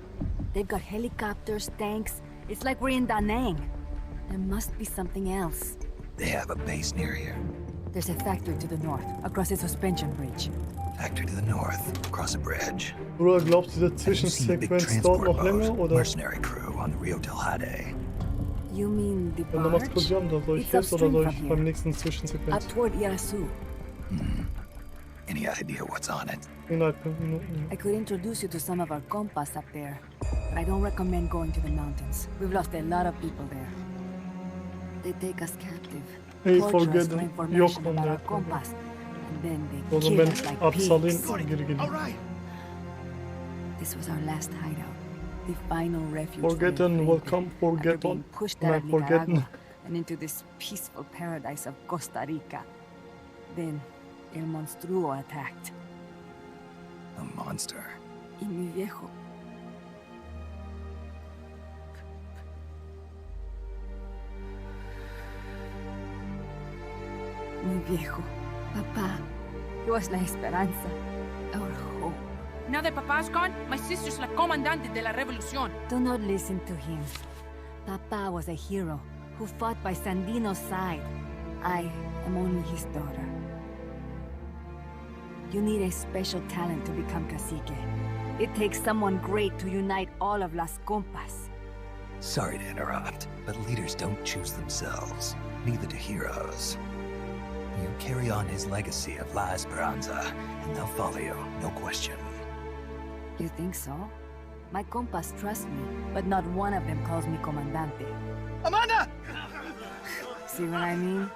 They've got helicopters, tanks. It's like we're in Da Nang. There must be something else. They have a base near here. There's a factory to the north, across the suspension bridge. Factory to the north, across a bridge. Bruder, glaubst du, diese Have you seen the big Zwischensequenz dauert transport noch länger, boat, oder? mercenary crew on the Rio Del Jade? You mean the Wenn du was barge? kurz da soll ich It's jetzt oder upstream soll from ich here. beim nächsten Up Zwischensequenz? toward Irasu. Any idea what's on it? Innerhalb 5 Minuten. I could introduce you to some of our compas up there, but I don't recommend going to the mountains. We've lost a lot of people there. They take us captive, Hey, torture us forget for yok information about our onda. compas, and then O they zaman kill ben us like apsalayım, pigs. geri geleyim. This was our last hideout, the final refuge. Forgotten for will the come after forget being on. pushed When out I of forgotten. Nicaragua and into this peaceful paradise of Costa Rica. Then El Monstruo attacked. A monster. Y mi viejo. Mi viejo. Papá. He was la esperanza. Our hope. Now that Papa's gone, my sister's la comandante de la revolución. Do not listen to him. Papa was a hero who fought by Sandino's side. I am only his daughter. You need a special talent to become cacique. It takes someone great to unite all of Las Compas. Sorry to interrupt, but leaders don't choose themselves. Neither do heroes. You carry on his legacy of La Esperanza, and they'll follow you, no question. You think so? My compas trust me, but not one of them calls me comandante. Amanda! See what I mean?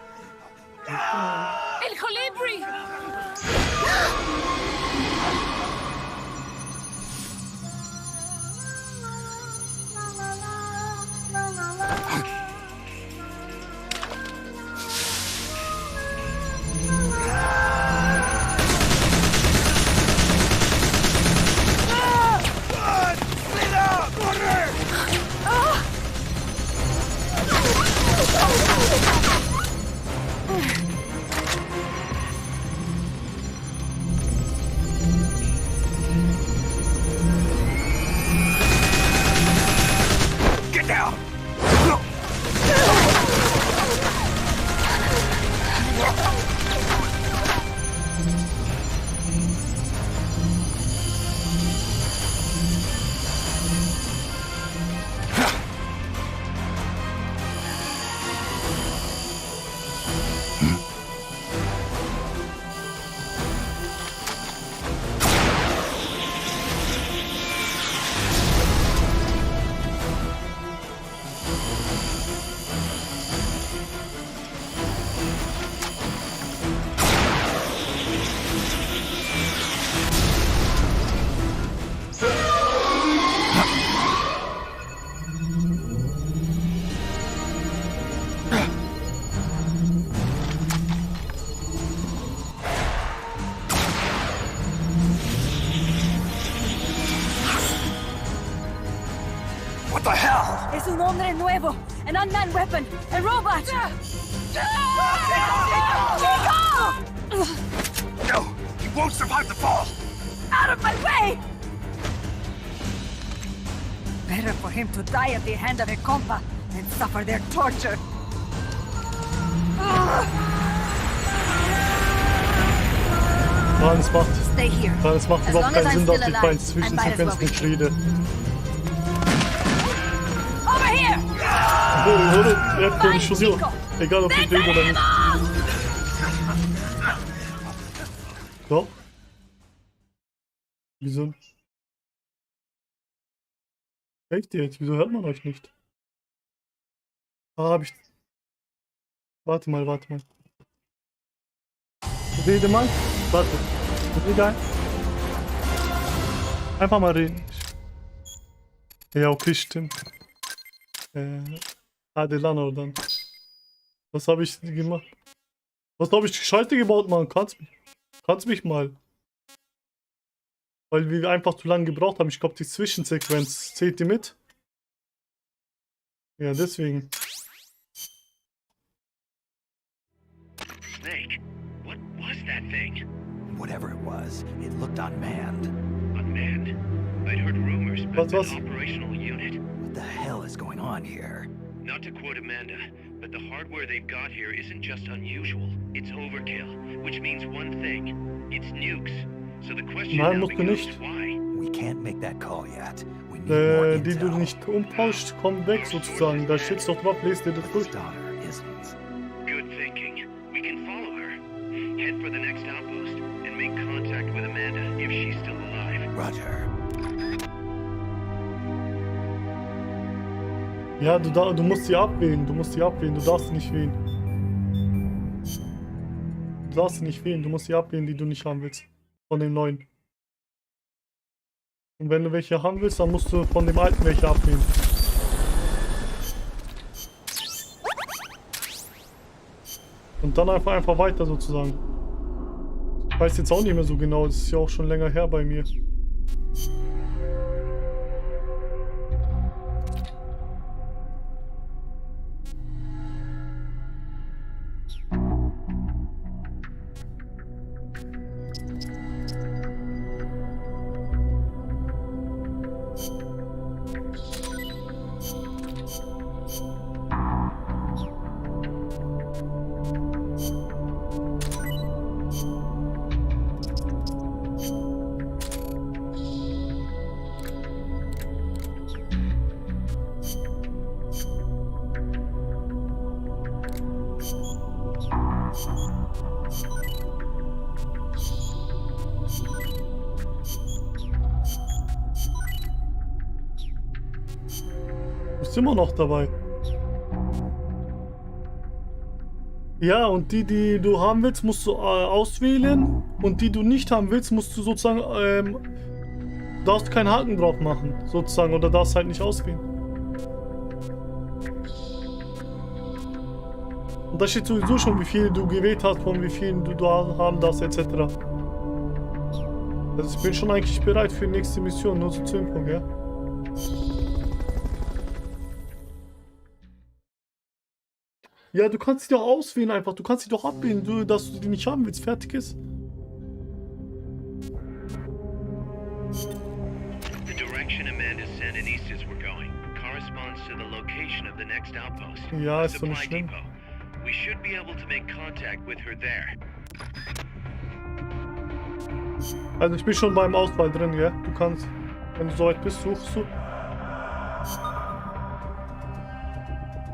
El Colibri! Hombre Nuevo, an unmanned weapon, a robot! No! He won't survive the fall! Out of my way! Better for him to die at the hand of a compa than suffer their torture. Nein, es macht As überhaupt long as keinen I'm Sinn, dass still ich bei alive, den I might as well Zwischensequenzen nicht rede. Over here! Er hat keine Chaussure. Egal ob ich lebe oder nicht. Doch. Wieso? Echt jetzt? Wieso hört man euch nicht? Ah, hab ich... Warte mal. Rede mal. Warte. Egal. Einfach mal reden. Ja, okay, stimmt. Hadi lan oradan. Was habe ich gemacht? Was habe ich Scheiße gebaut, Mann? Kannst mich mal. Weil wir einfach zu lange gebraucht haben. Ich glaube, die Zwischensequenz zählt die mit. Ja, deswegen. Snake, what was that thing? Whatever it was, it looked unmanned. Unmanned? I'd heard rumors, but Was? an operational unit. What the hell is going on here? Not to quote Amanda, but the hardware they've got here isn't just unusual. It's overkill, which means one thing. It's nukes. So the question Nein, now musst du becomes nicht. why? We can't make that call yet. We need more Die du intel. nicht umtauscht, kommen weg sozusagen. Da steht's doch drauf, lest dir das durch. Good thinking. We can follow her. Head for the next outpost and make contact with Amanda if she's still alive. Roger. Ja, du musst sie abwählen. Du darfst sie nicht wählen. Du musst sie abwählen, die du nicht haben willst. Von dem neuen. Und wenn du welche haben willst, dann musst du von dem alten welche abwählen. Und dann einfach weiter sozusagen. Ich weiß jetzt auch nicht mehr so genau, das ist ja auch schon länger her bei mir. Du bist immer noch dabei. Ja, und die du haben willst, musst du auswählen. Und die du nicht haben willst, musst du sozusagen, darfst keinen Haken drauf machen, sozusagen. Oder darfst halt nicht auswählen. Und da steht sowieso schon, wie viel du gewählt hast, von wie vielen du haben darfst, etc. Also ich bin schon eigentlich bereit für die nächste Mission, nur so zur Info, ja? Ja, du kannst sie doch auswählen einfach. Du kannst sie doch abwählen, dass du die nicht haben willst. Fertig ist. The direction Amanda's Sandinistas were going corresponds to the location of the next outpost. Ja, a ist doch nicht supply schlimm. depot. We should be able to make contact with her there. Also ich bin schon beim Auswahl drin, ja? Du kannst, wenn du soweit bist, suchst du.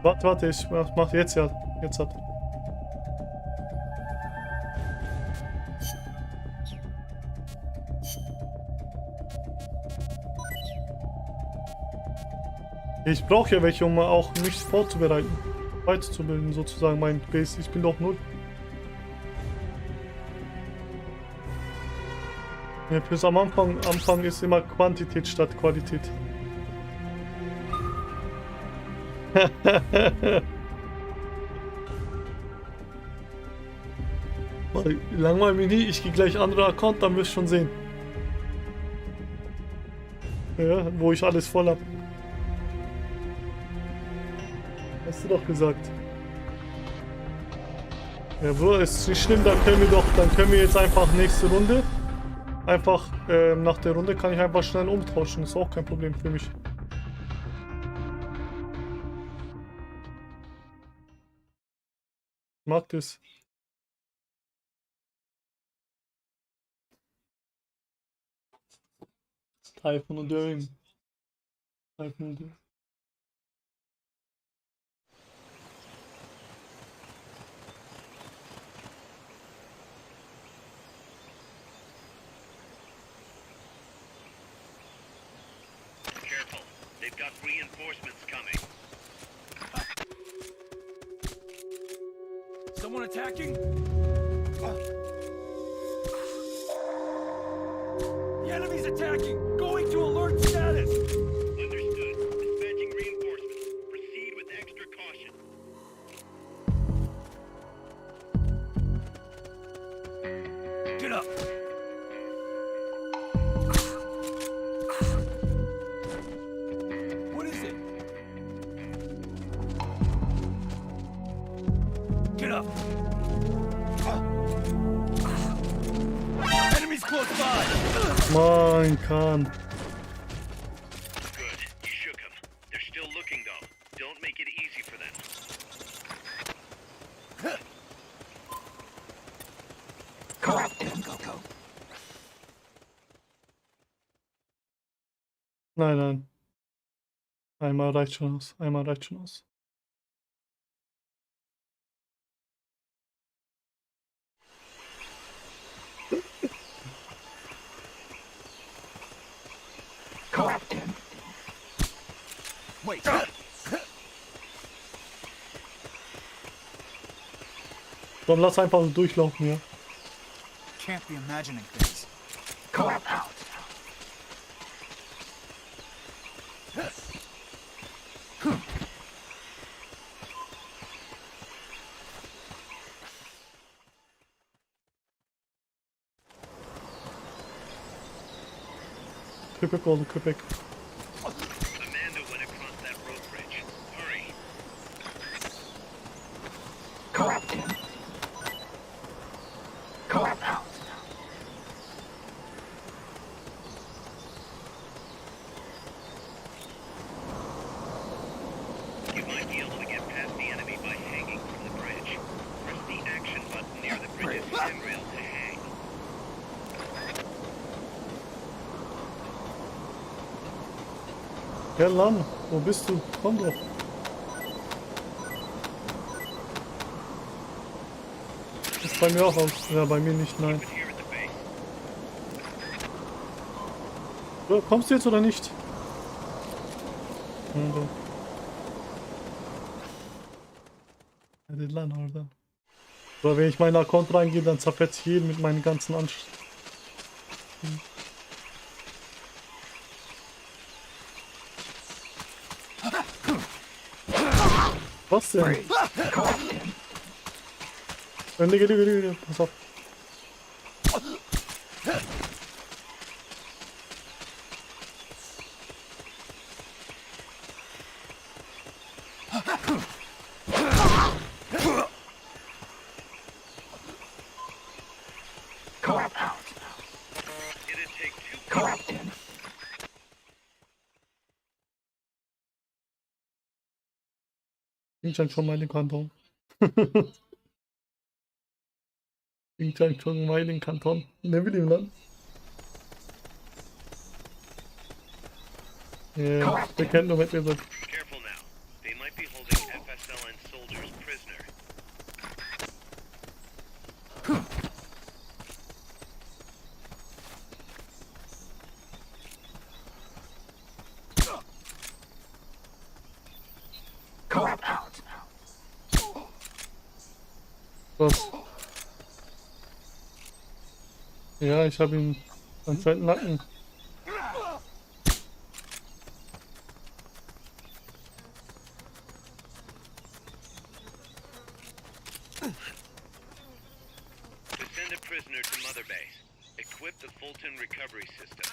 Warte, ich mach jetzt ja. Jetzt hat. Ich brauche ja welche, um auch mich vorzubereiten. Weiterzubilden, sozusagen mein Base. Ich bin doch null. Ja, fürs am Anfang ist immer Quantität statt Qualität. Langweil mich nie, ich gehe gleich anderer Account, dann wirst du schon sehen. Ja, wo ich alles voll hab. hast du doch gesagt. Ja, Bro, ist nicht schlimm, dann können wir jetzt einfach nächste Runde. Einfach nach der Runde kann ich einfach schnell umtauschen, ist auch kein Problem für mich. Ich mag das. Typhoon und Döring. Typhoon und Döring. Careful. They've got reinforcements coming. Someone attacking? The enemy's attacking! Going to alert status! Understood. Dispatching reinforcements. Proceed with extra caution. Get up! What is it? Get up! Enemies close by! Mein Kahn. Good. You shook them. They're still looking, though. Don't make it easy for them. Nein, nein. Einmal reicht schon aus. Einmal reicht schon aus. Wait! Komm, lass einfach so durchlaufen, ja. Can't be imagining things. Go out. Köpek oldu köpek. Amanda went across that road bridge. Hurry. You might be able to get past the enemy by hanging from the bridge. Press the action button near the bridge's handrail to hang. Gel lan, wo bist du? Komm doch. Ist bei mir auch aus. Ja, bei mir nicht, nein. Here at the base. So, kommst du jetzt oder nicht? Orada. Hadi lan orada. So, wenn ich meinen Account reingehe, dann zerfetze ich jeden mit meinen ganzen Anschlüssen. Was denn? Önde geliyor. Pass auf. It'd take two. Bincan çok mailin kanton. Bincan çok mailin kanton. Ne bileyim lan. Der kennt nur mit mir so. Careful now. They might be holding FSLN soldiers prisoner. Was? Ja, ich habe ihn anscheinend Nacken. To send a prisoner to Mother Base, equip the Fulton recovery system.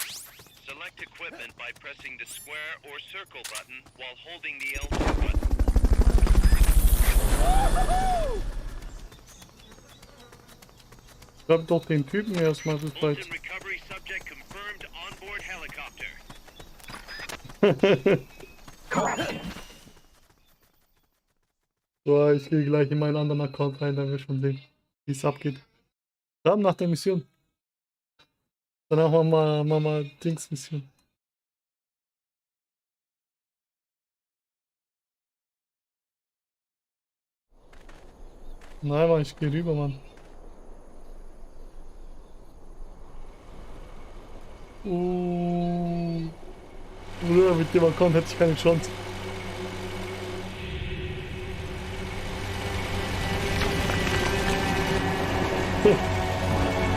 Select equipment by pressing the square or circle button while holding the L2 button. Schreib doch den Typen erstmal so weit. Fulton recovery subject confirmed onboard helicopter. So, ich gehe gleich in meinen anderen Account rein, dann wir schon sehen, wie es abgeht. Dann nach der Mission. Danach machen wir mal Dings-Mission. Nein, Mann, ich gehe rüber, Mann. Bruder, mit dem Account hätte ich keine Chance.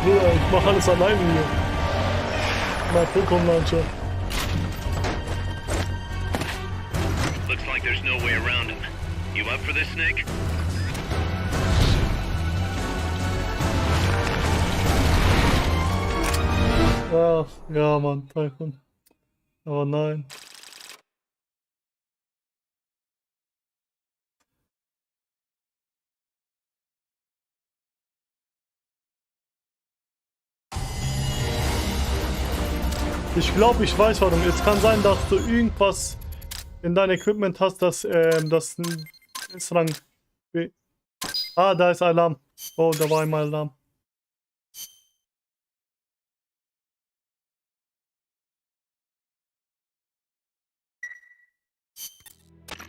Bruder, ich mach alles alleine hier. Mein Pokémon Launcher. Looks like there's no way around him. You up for this, Snake? Ach, ja, Mann, Typhon. Aber nein. Ich glaube, ich weiß warum. Es kann sein, dass du irgendwas in deinem Equipment hast, das S-Rang. Ah, da ist Alarm. Oh, da war einmal Alarm.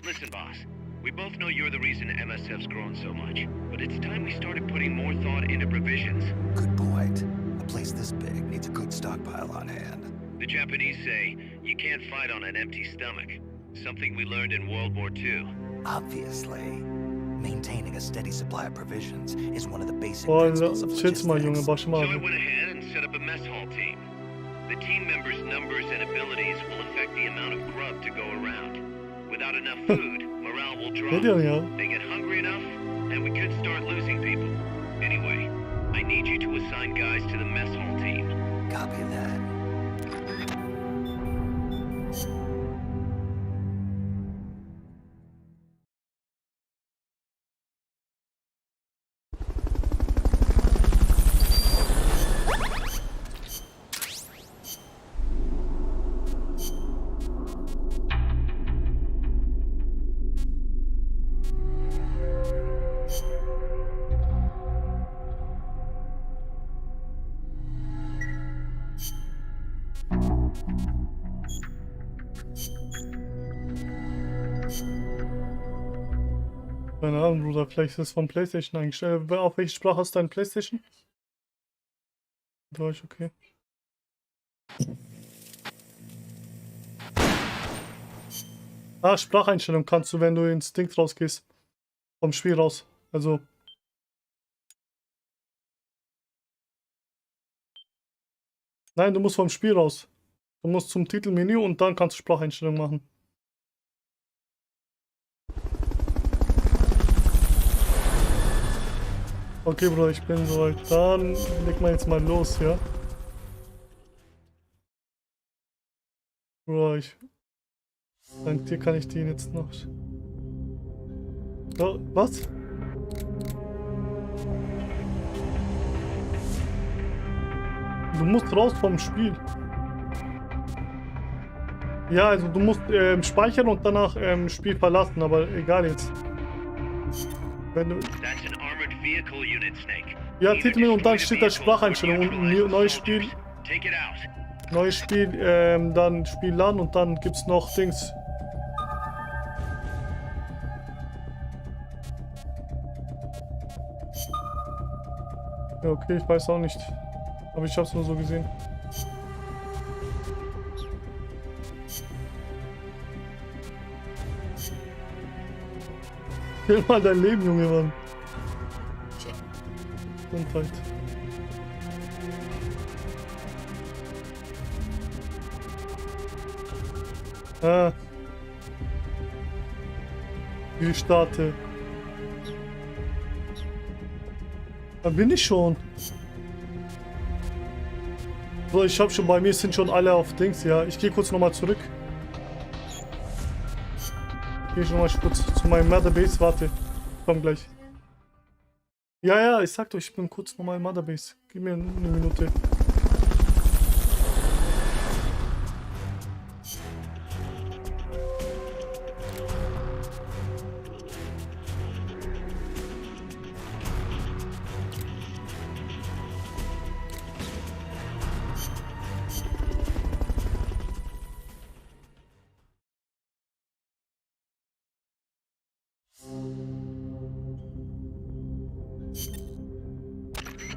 Listen, boss. We both know you're the reason MSF's grown so much, but it's time we started putting more thought into provisions. Good point. A place this big needs a good stockpile on hand. The Japanese say you can't fight on an empty stomach. Something we learned in World War II. Obviously. Maintaining a steady supply of provisions is one of the basic Oh, principles of shit's mal, Junge, logistics. wasch mal. So I went ahead and set up a mess hall team. The team members' numbers and abilities will affect the amount of grub to go around. Without enough food, morale will drop. They get hungry enough, and we could start losing people. Anyway, I need you to assign guys to the mess hall team. Copy that. Keine Ahnung, Bruder, vielleicht ist es von PlayStation eingestellt. Auf welche Sprache hast du dein PlayStation? Deutsch, okay. Ah, Spracheinstellung kannst du, wenn du ins Ding rausgehst. Vom Spiel raus. Also. Nein, du musst vom Spiel raus. Du musst zum Titelmenü und dann kannst du Spracheinstellung machen. Okay, Bruder, ich bin soweit. Dann leg mal jetzt mal los, ja? Bruder, dank dir kann ich den jetzt noch. So, was? Du musst raus vom Spiel. Ja, also du musst speichern und danach Spiel verlassen, aber egal jetzt. Wenn du... Ja, Titel und dann steht da Spracheinstellung und neues Spiel. Neues Spiel, dann Spiel LAN und dann gibt's noch Dings. Ja, okay, ich weiß auch nicht. Aber ich hab's nur so gesehen. Kill mal dein Leben, Junge, Mann. Gesundheit. Ah. Ich starte. Da bin ich schon. So, ich hab schon, bei mir sind schon alle auf Dings, ja. Ich gehe kurz nochmal zurück. Ich gehe schon mal kurz zu meinem Motherbase, warte. komm gleich. Ja, ja, ich sag doch, ich bin kurz nochmal im Motherbase. Gib mir eine Minute.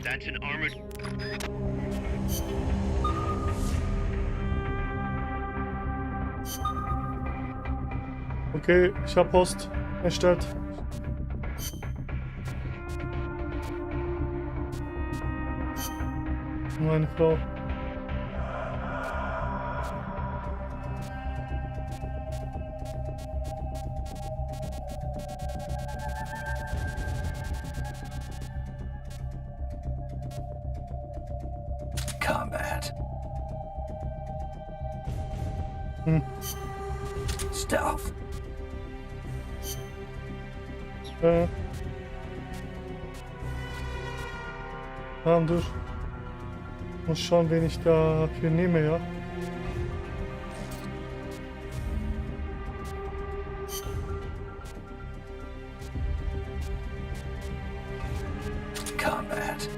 That's an armored... Okay, ich hab Post erstellt. Meine Frau. Combat. Stealth. Tamamdır. Muss schauen, wen ich dafür nehme, ja. Combat.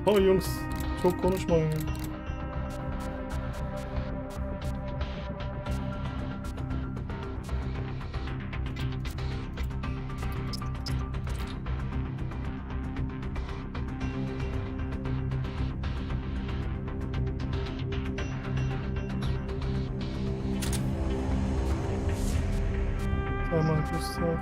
Oh Jungs, çok konuşmayın ya. Tamam, Gustav.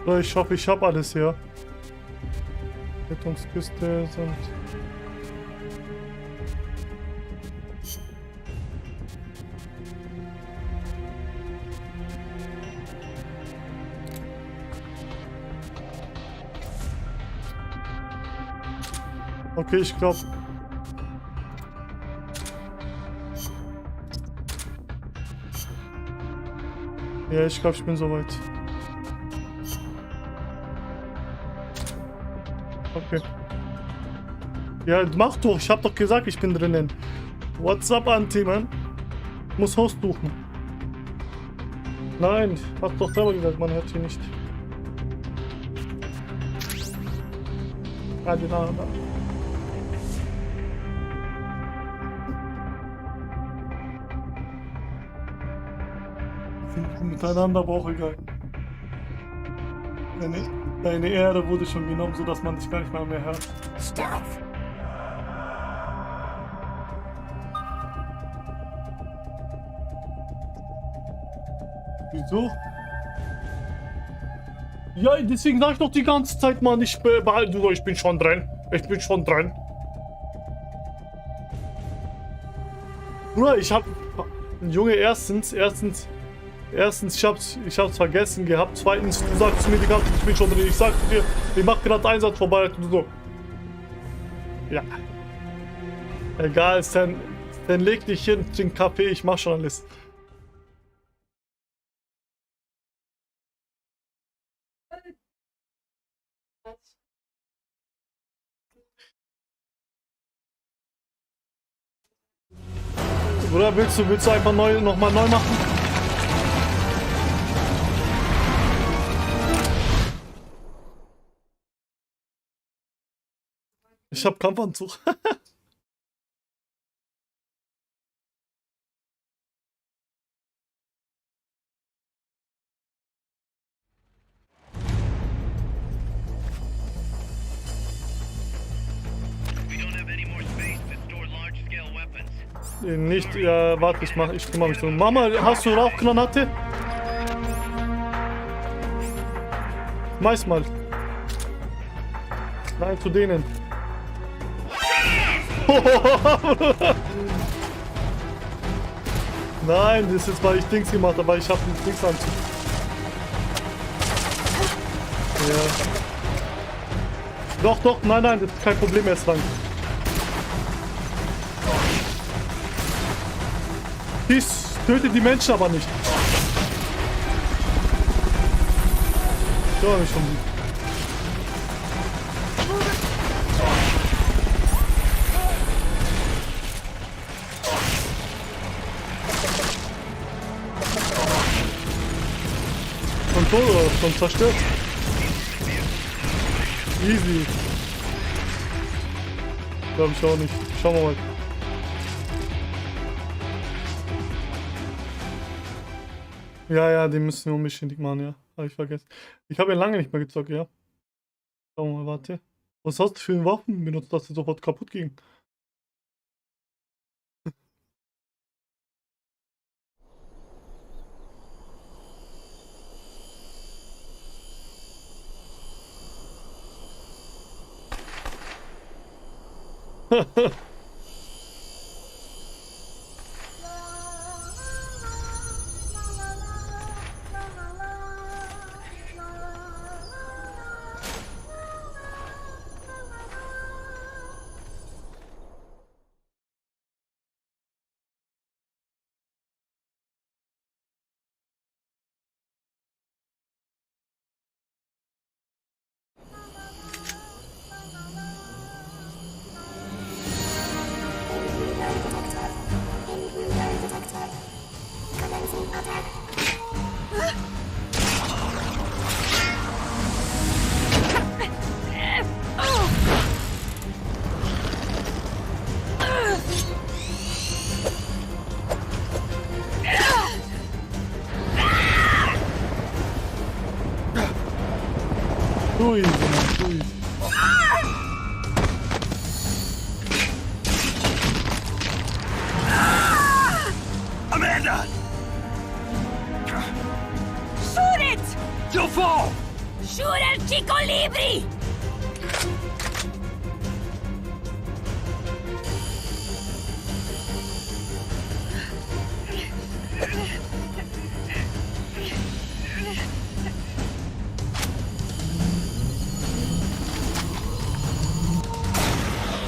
So, ich hoffe, ich habe alles hier. Rettungskiste sind... Okay, ich glaube... Ja, ich glaube, ich bin soweit. Okay. Ja, mach doch. Ich hab doch gesagt, ich bin drinnen. What's up, Anti, man? Muss Host suchen. Nein, hast doch selber gesagt, man hört sie nicht. Ah, genau, da. Miteinander brauche egal. Deine Erde wurde schon genommen, sodass man dich gar nicht mal mehr hört. Stealth. Wieso? Ja, deswegen sag ich doch die ganze Zeit, Mann, ich behalte so, ich bin schon drin. Ich bin schon drin. Nur, ich hab... Junge, erstens, ich hab's vergessen gehabt. Zweitens, du sagst mir die ganze Zeit, ich bin schon drin. Ich sag dir, ich mach gerade Einsatz vorbei und so. Ja. Egal, dann leg dich hin, trink Kaffee, ich mach schon alles. Oder willst du einfach nochmal neu machen? Ich hab Kampfanzug. Nicht, ja, warte, ich kümmere mich drum. Mama, hast du Rauchgranate? Schmeiß mal. Nein, zu denen. Nein, das ist, weil ich Dings gemacht habe, weil ich habe einen Dingsanzug. Ja. Doch, nein, das ist kein Problem erst lang. Dies tötet die Menschen aber nicht. Ja, mich schon. Controller schon zerstört. Easy. Glaube ich auch nicht. Schauen wir mal. Ja, die müssen wir unbedingt machen, ja. Habe ich vergessen. Ich habe ja lange nicht mehr gezockt, ja. Schauen wir mal, warte. Was hast du für Waffen benutzt, dass sie sofort kaputt gingen? Ui. Amanda! Shoot it! You'll fall! Shoot El Chico Libri!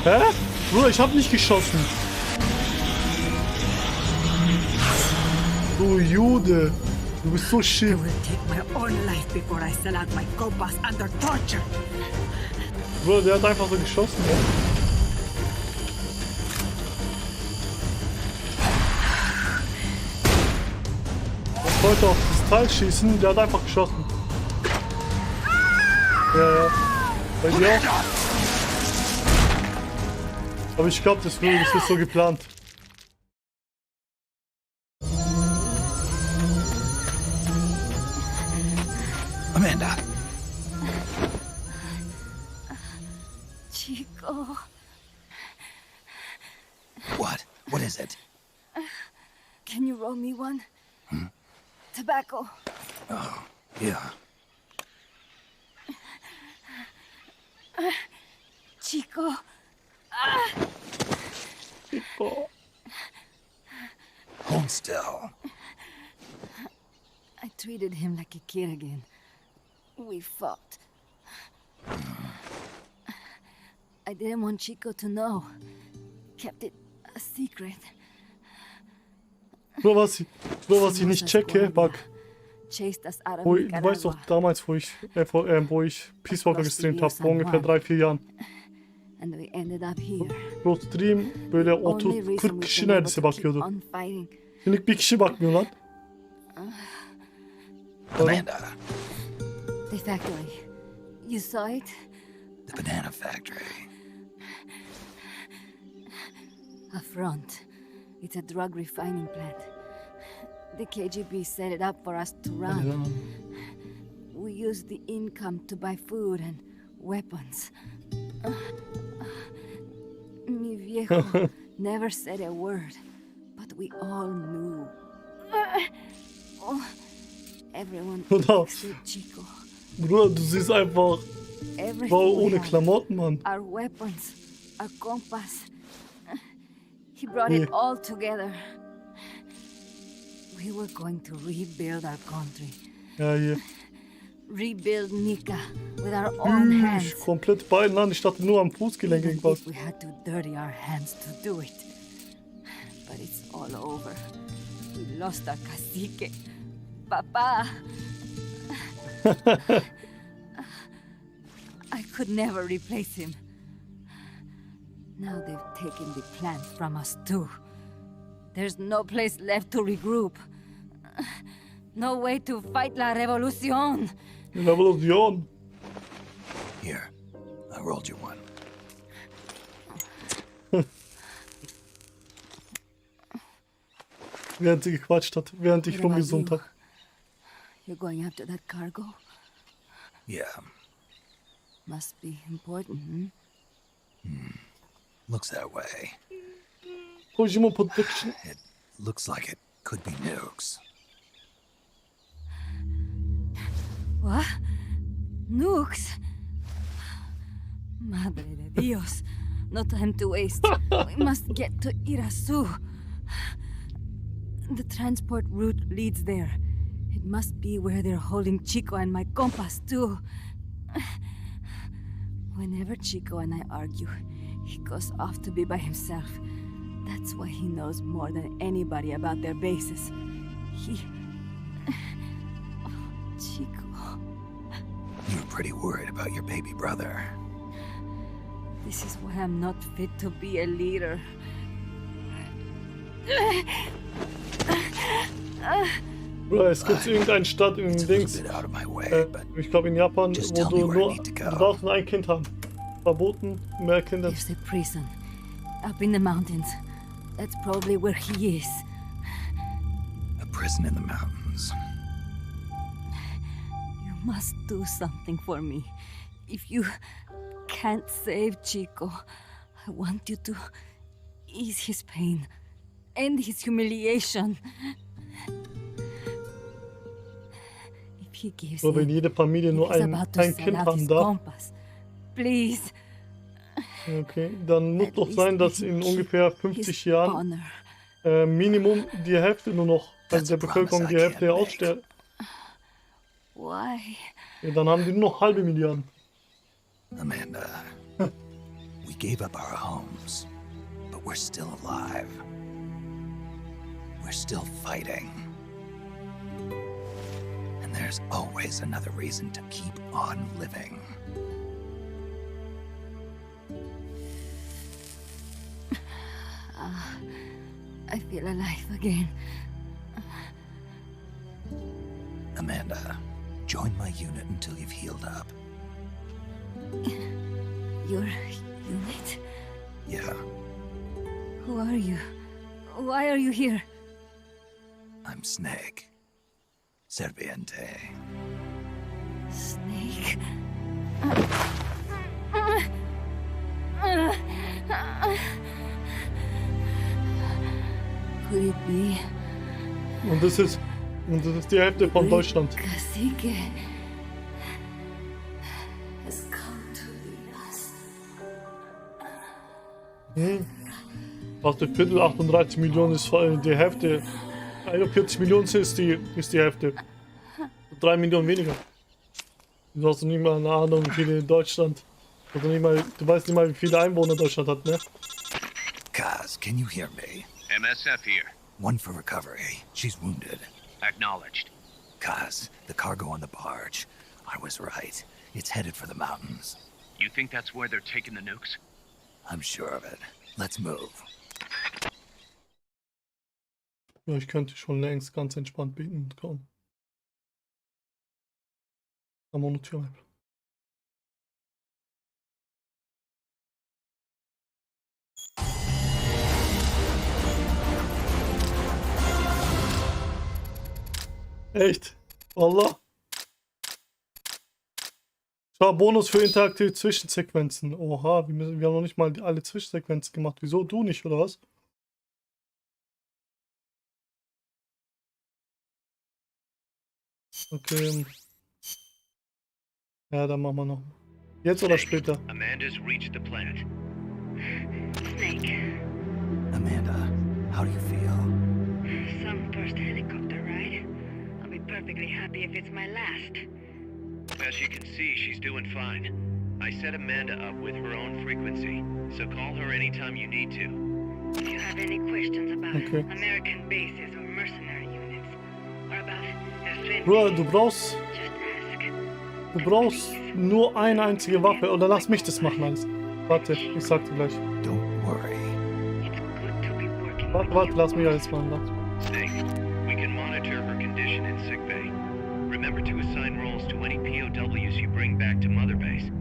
Hä? Bruder, ich hab nicht geschossen. Du Jude. Du bist so shit. I will take my own life before I sell out my copas under torture. Bruder, der hat einfach so geschossen, ja. Ich wollte auf das Teil schießen, der hat einfach geschossen. Ja. Bei dir auch? Aber ich glaube, das ist so geplant. Amanda. Chico. What? What is it? Can you roll me one? Tobacco. Oh, yeah. Chico. Chico. Hold still. I treated him like a kid again. We fought. I didn't want Chico to know. Kept it a secret. Nur was ich nicht checke, Bug. Chased us out of Du Nicaragua. weißt doch damals, wo ich Peace Walker gestreamt habe, vor ungefähr 3-4 Jahren. and we ended up here. Pro stream böyle Only reason 30-40 we've kişi been able neredeyse to keep bakıyordu. on fighting. Şimdi bir kişi bakmıyor lan. Amanda, The factory. You saw it? the banana factory. A front. It's a drug refining plant. The KGB set it up for us to run. We used the income to buy food and weapons. Mi viejo never said a word, but we all knew. Everyone Bruder. except Chico. Bruder, du siehst einfach Everything Frau we ohne had. Klamotten, Mann. Our weapons, our compass. He brought it all together. We were going to rebuild our country. Ja, hier. Rebuild Nika with our own hands. Komplett Bein, Mann. Ich dachte nur am Fußgelenk Even irgendwas. if we had to dirty our hands to do it. But it's all over. We lost our cacique. Papa. I could never replace him. Now they've taken the plant from us too. There's no place left to regroup. No way to fight la revolución. Revolution. Here, I rolled you one. Während sie gequatscht hat, während ich What about rumgesund you? habe. You're going after that cargo? Yeah, Must be important, looks that way. Kojima Production. It looks like it could be nukes. What? Nukes? Madre de Dios. No time to waste. We must get to Irasu. The transport route leads there. It must be where they're holding Chico and my compas, too. Whenever Chico and I argue, he goes off to be by himself. That's why he knows more than anybody about their bases. Chico. You're pretty worried about your baby brother. This is why I'm not fit to be a leader. Bruder, es gibt irgendeine Stadt in Dings. Ich glaube in Japan, wo du darfst nur ein Kind haben. Verboten, mehr Kinder. There's a prison up in the mountains. That's probably where he is. A prison in the mountains. You must do something for me. If you can't save Chico, I want you to ease his pain, end his humiliation. If he gives So, wenn in, jede Familie nur if he's ein about to sell Kind out haben his darf. compass, please. Okay, dann muss doch sein, dass in ungefähr 50 Jahren Minimum die Hälfte nur noch, also der Bevölkerung die Hälfte aussterben. Why? Ja, dann haben die nur noch halbe Milliarden. Amanda, we gave up our homes, but we're still alive. We're still fighting. And there's always another reason to keep on living. I feel alive again. Amanda, join my unit until you've healed up. Your unit? Yeah, Who are you? Why are you here? I'm Snake. Serviente. Snake? Could it be Und das ist die Hälfte von Deutschland. Cacique has come to lead us? Fast ein Viertel, 38 Millionen ist die Hälfte. 41 Millionen ist die Hälfte. 3 Millionen weniger. Du hast nicht mal eine Ahnung, wie viele in Deutschland. Also nicht mal, du weißt nicht mal, wie viele Einwohner Deutschland hat, ne? Kaz, can you hear me? MSF here. One for recovery. She's wounded. Acknowledged. Kaz, the cargo on the barge. I was right. It's headed for the mountains. You think that's where they're taking the nukes? I'm sure of it. Let's move. Ja, ich könnte schon längst ganz entspannt beten. Komm. Am ohne Tür. Echt? Wallah. Schau, Bonus für interaktive Zwischensequenzen. Oha, wir haben noch nicht mal alle Zwischensequenzen gemacht. Wieso? Du nicht, oder was? Okay. Ja, dann machen wir noch. Jetzt oder später? Amanda's reached the plant. Snake, Amanda, how do you feel? some first helicopter ride. I'll be perfectly happy if it's my last. As you can see, she's doing fine. I set Amanda up with her own frequency, so call her anytime you need to. If you have any questions about Okay. American bases or mercenary units, or about FNB, Bruder, du brauchst just ask. nur eine einzige Waffe. Oder lass mich das machen alles. Warte, ich sag dir gleich. Don't worry. It's good to be working Warte, with warte, you. lass mich alles machen. Warte. Snake, we can monitor her condition in sickbay. Remember to assign roles to any POWs you bring back to Mother Base.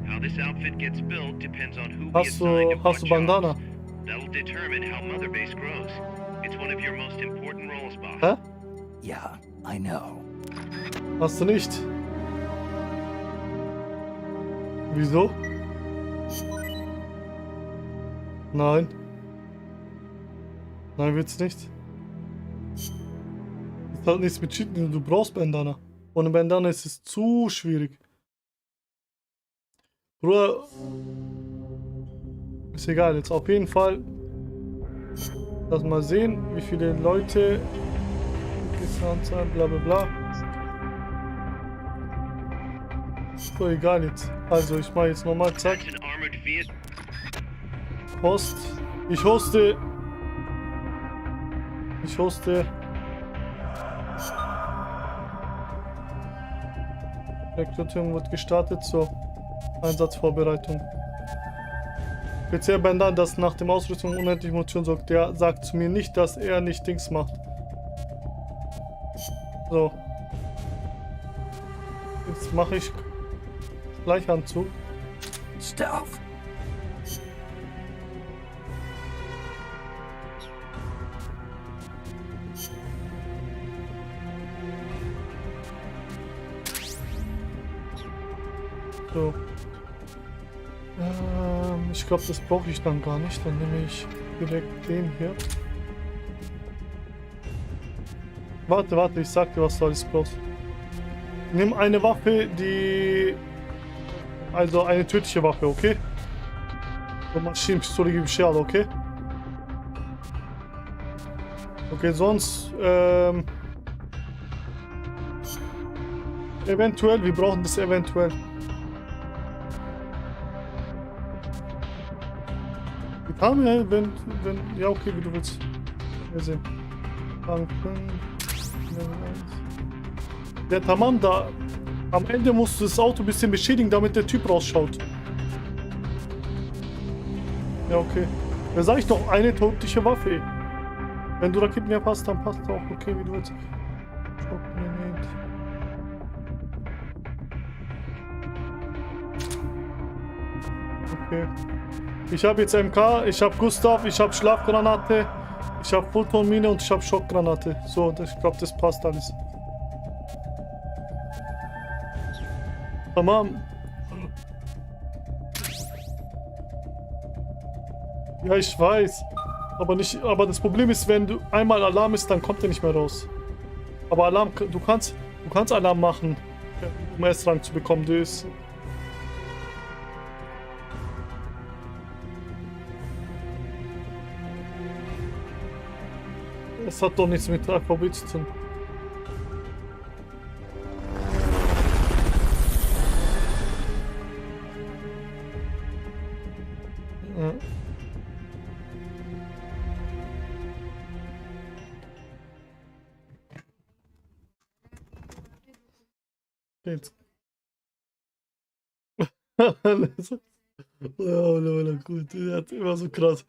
How this outfit gets built depends on who we Hast assign to du what Bandana? jobs. That'll determine how Mother Base grows. It's one of your most important roles, boss. Hä? Yeah, I know. Hast du nicht? Wieso? Nein. Nein, wird's nicht. Das hat nichts mit Cheaten, du brauchst Bandana. Ohne Bandana ist es zu schwierig. Bruder. Ist egal, jetzt auf jeden Fall. Lass mal sehen, wie viele Leute. Anzahl, bla bla bla. Ist doch egal jetzt. Also ich mache jetzt nochmal, zack. That's an armored vehicle. Host. Ich hoste. Ich hoste. Rekrutierung wird gestartet. So. Einsatzvorbereitung. Speziell Bandana, das nach dem Ausrüstung unendlich Munition sorgt. Der sagt zu mir nicht, dass er nicht Dings macht. So. Jetzt mache ich Gleichanzug. Stealth. So. Ich glaube, das brauche ich dann gar nicht. Dann nehme ich direkt den hier. Warte, ich sag dir, was du alles brauchst. Nimm eine Waffe, die... Also eine tödliche Waffe, okay? So Maschinenpistole gebe ich dir alle, okay? Okay, sonst... Eventuell, wir brauchen das eventuell. Wir haben ja, wenn... Ja, okay, wie du willst. Wir sehen. Tanken... Der Tamam da. Am Ende musst du das Auto ein bisschen beschädigen, damit der Typ rausschaut. Ja, okay. Da sag ich doch, eine tödliche Waffe. Wenn du Raketenwerfer hast, dann passt auch. Okay, wie du willst. Okay. Ich habe jetzt MK, ich habe Gustav, ich habe Schlafgranate, ich habe Photonmine und ich habe Schockgranate. So, ich glaube, das passt alles. Tamam. Ja, ich weiß. Aber das Problem ist, wenn du einmal Alarm ist, dann kommt er nicht mehr raus. Aber Alarm, du kannst Alarm machen, um S-Rang zu bekommen. Das hat doch nichts mit AVB zu tun. Ja. Jetzt. Ja, gut. Der hat immer so krass.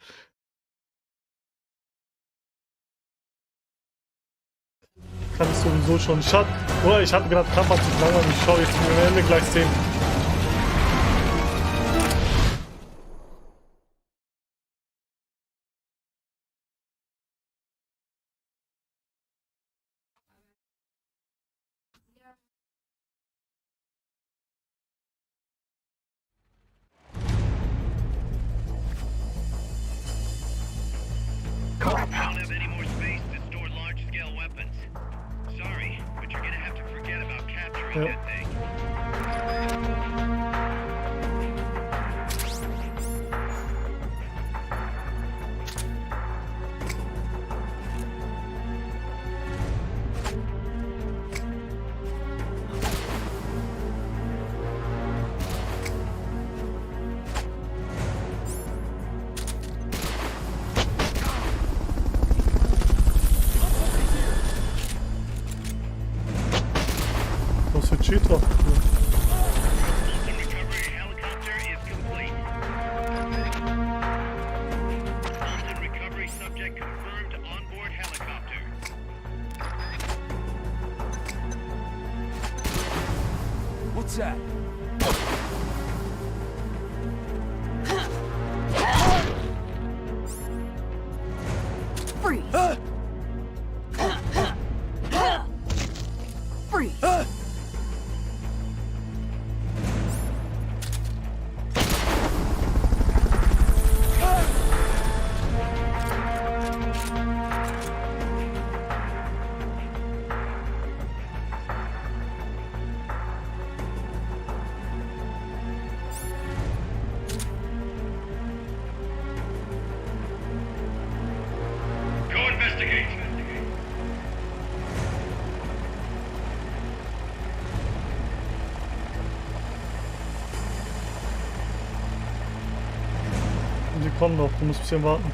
Kann ich sowieso schon. Ich hatte gerade Kapazität langweilig. Ich schaue jetzt am Ende gleich sehen. Don't have any more space to store large-scale weapons. Sorry, but you're gonna have to forget about capturing that thing. Was für Cheater. What's that? Freeze! Freeze! Go investigate. Die kommen noch, du musst ein bisschen warten.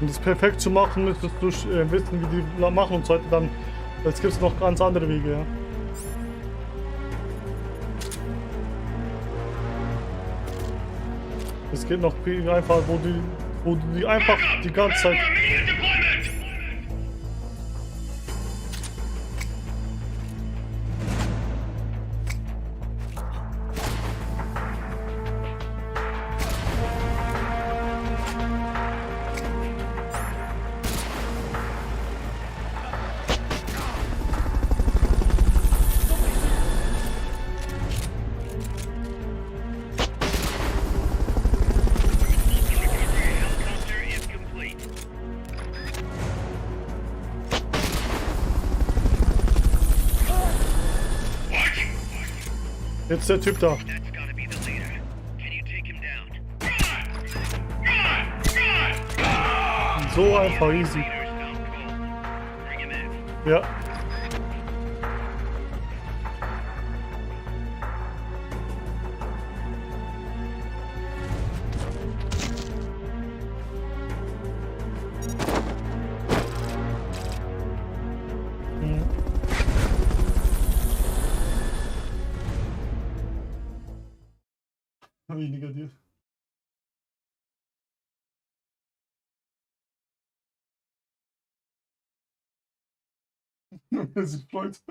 Um das perfekt zu machen, müsstest du wissen, wie die machen und so weiter. Dann, jetzt gibt es noch ganz andere Wege, ja. Es geht noch viel einfach, wo du die einfach die ganze Zeit. Jetzt der Typ da. So einfach easy. Ja. Weniger dir. Er sich freut.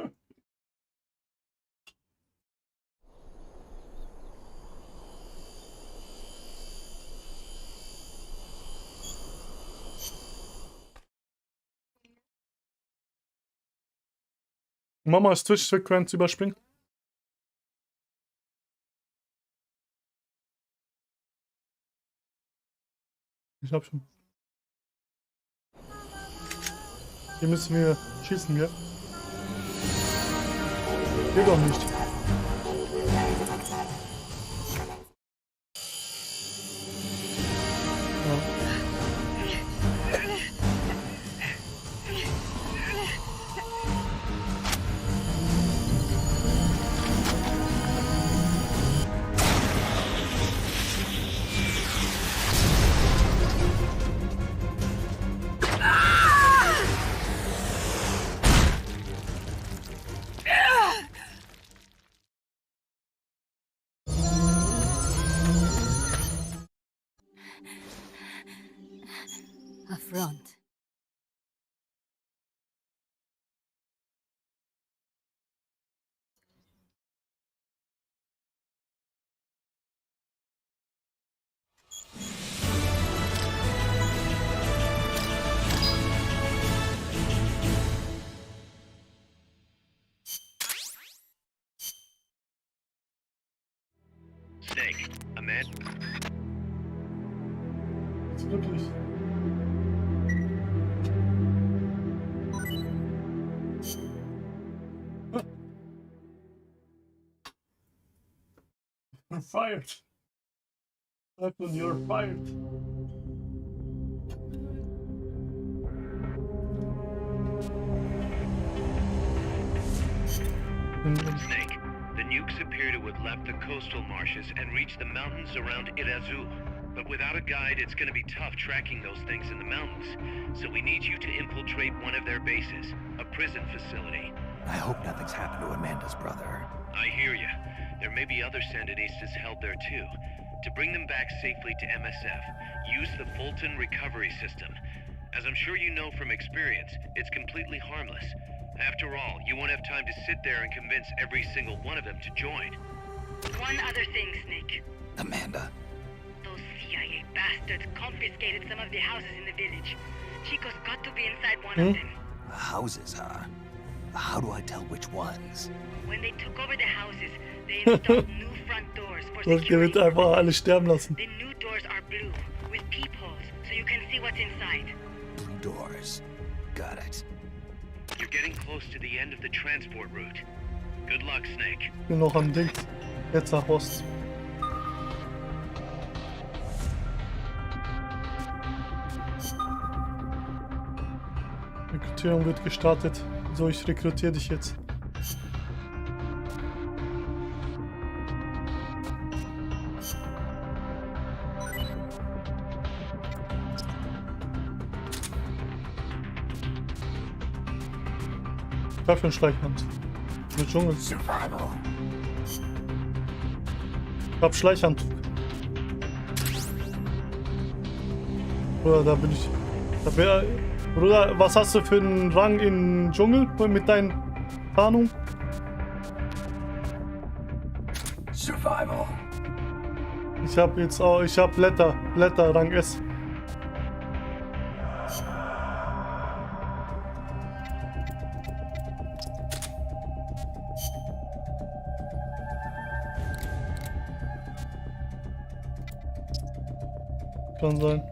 Mama ist Twitch-Sequenz überspringen. Ich hab schon. Hier müssen wir schießen, gell? Geht doch nicht. affront. Snake, Ahmed? Jetzt wirklich. You're fired. Apple, you're fired. Snake, the nukes appear to have left the coastal marshes and reached the mountains around Irazu. But without a guide, it's gonna be tough tracking those things in the mountains. So we need you to infiltrate one of their bases, a prison facility. I hope nothing's happened to Amanda's brother. I hear ya. There may be other Sandinistas held there too. To bring them back safely to MSF, use the Fulton recovery system. As I'm sure you know from experience, it's completely harmless. After all, you won't have time to sit there and convince every single one of them to join. One other thing, Snake. Amanda. Those CIA bastards confiscated some of the houses in the village. Chico's got to be inside one of them. Houses, huh? How do I tell which ones? When they took over the houses, they installed new front doors for Das security. wird einfach alle sterben lassen. The new doors are blue, with peepholes, so you can see what's inside. Blue doors. Got it. You're getting close to the end of the transport route. Good luck, Snake. Ich bin noch am Ding. Jetzt nach Ost. Rekrutierung wird gestartet. So, ich rekrutiere dich jetzt. Dafür ein Schleichhand. Mit Dschungel. Ich hab Schleichhandzug. Bruder, da bin ich. Bruder, was hast du für einen Rang in Dschungel mit deinen Tarnung? Survival. Ich hab jetzt auch, ich hab Blätter, Rang S. Kann sein.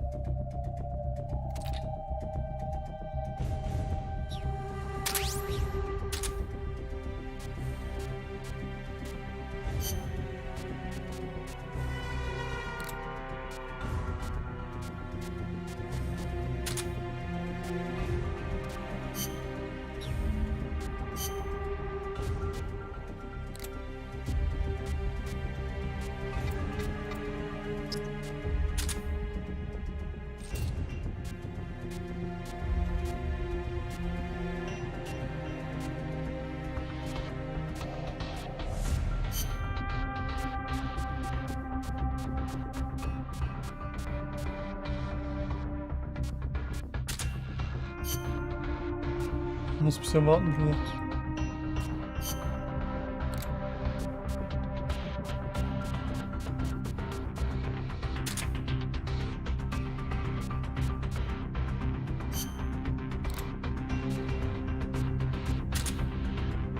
Ich muss ein bisschen warten, Bruder.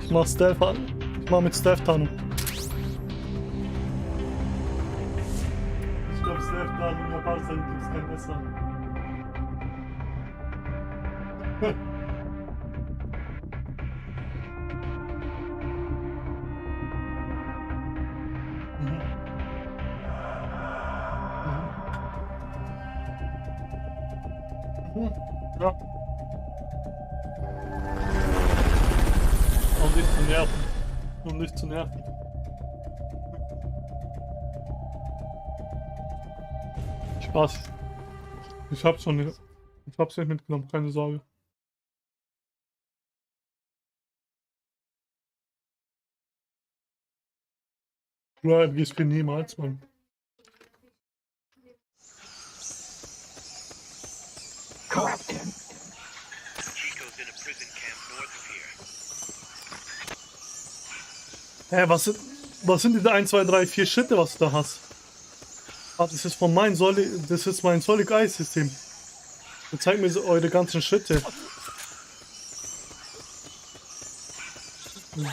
Ich mach Stealth an. Ich mach mit Stealth-Tarnung. Ich glaube, Stealth-Tarnung auf Abstand ist kein besser. Ja. Um dich zu nerven. Um dich zu nerven. Spaß. Ich hab's schon nicht. Ich hab's nicht mitgenommen, keine Sorge. Ja, GSP niemals, Mann. Chico's in a prison camp north of here. Hä, was sind diese 1, 2, 3, 4 Schritte, was du da hast? Ah, das ist von mein Solid Ice System. Und zeigt mir so eure ganzen Schritte. Und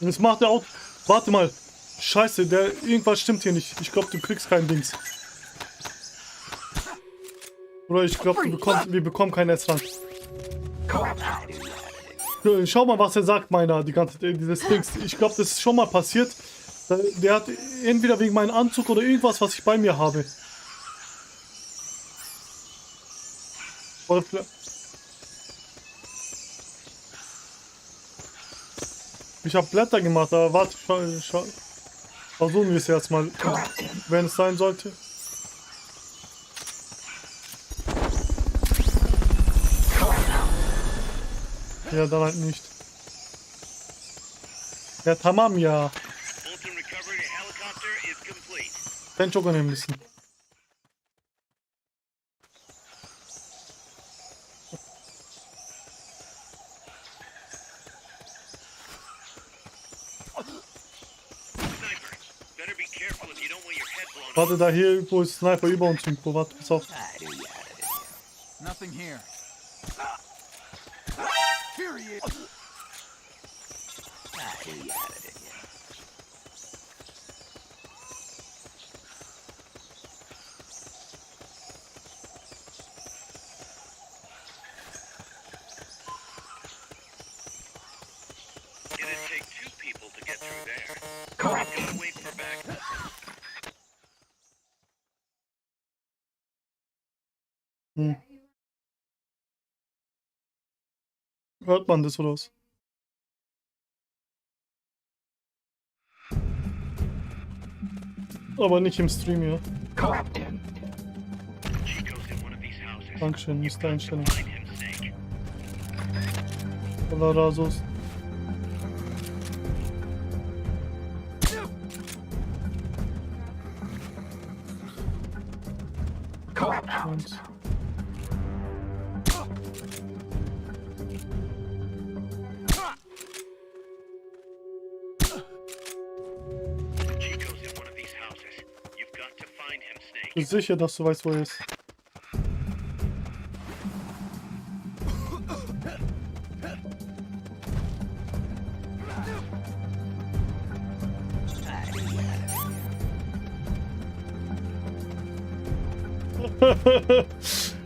das macht er auch. Warte mal. Scheiße, irgendwas stimmt hier nicht. Ich glaube, du kriegst kein Dings. Oder ich glaube, wir bekommen keinen S-Rang. Schau mal, was er sagt, meiner, dieses Dings. Ich glaube, das ist schon mal passiert. Der hat entweder wegen meinem Anzug oder irgendwas, was ich bei mir habe. Oder ich habe Blätter gemacht, aber warte, schau. Versuchen wir es jetzt mal, wenn es sein sollte. Ja, dann halt nicht. Ja, tamam ya. Ben çok önemlisin. Warte, da hier irgendwo ist Sniper über uns irgendwo. Warte, pass auf. Nothing here. Here he is. It'd take 2 people to get through there. Gotta wait for backup. Hört man das oder was? Aber nicht im Stream, ja. Dankeschön, nächste Einstellung. Allah razı olsun. Und ich bin sicher, dass du weißt, wo er ist.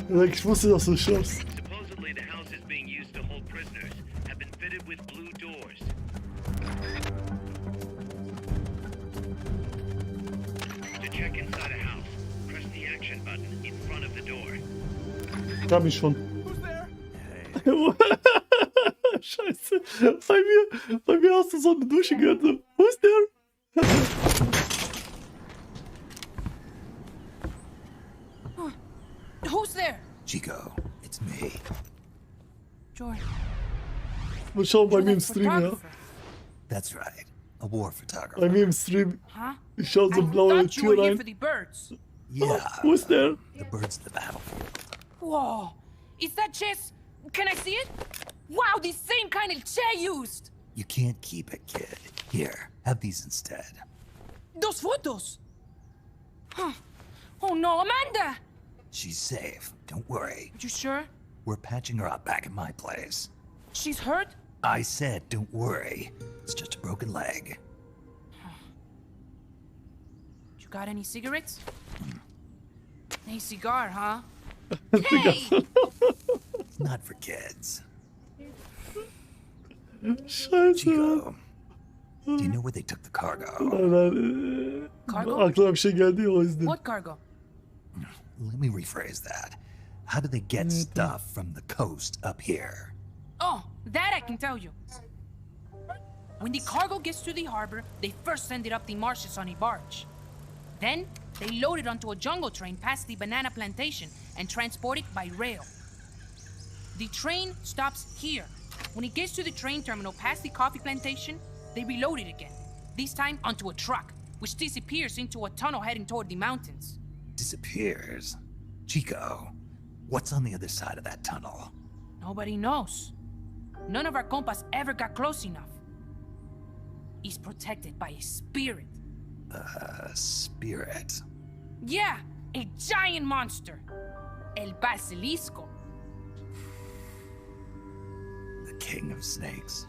Ich wusste, dass du es schaffst. Supposedly the houses being used to hold prisoners have been fitted with blue doors. To check inside a house, press the action button in front of the door. Ich hab mich schon. Scheiße. Bei mir hast du so eine Dusche gehört. So. Who's there? Who's there? Chico, it's me. Jordan. Mal schauen bei mir im Stream, ja. That's right. A war photographer. Bei mir im Stream. Huh? Ich schau so blaue Thought you were Tür here rein. for the birds. Yeah. Who's there? The bird's the battlefield. Whoa. Is that chess? Can I see it? Wow, the same kind of chair used. You can't keep it, kid. Here, have these instead. Those photos. Huh. Oh no, Amanda. She's safe. Don't worry. You sure? We're patching her up back at my place. She's hurt? I said, don't worry. It's just a broken leg. You got any cigarettes? Hey, cigar, huh? Hey! It's not for kids. Scheiße. Chico, do you know where they took the cargo? Cargo? Aklıma bir şey geldi o yüzden. What cargo? Let me rephrase that. How do they get stuff from the coast up here? Oh, that I can tell you. When the cargo gets to the harbor, they first send it up the marshes on a barge. Then, they load it onto a jungle train past the banana plantation and transport it by rail. The train stops here. When it gets to the train terminal past the coffee plantation, they reload it again. This time onto a truck, which disappears into a tunnel heading toward the mountains. Disappears? Chico, what's on the other side of that tunnel? Nobody knows. None of our compas ever got close enough. He's protected by a spirit. A spirit? Yeah, a giant monster. El Basilisco. The king of snakes.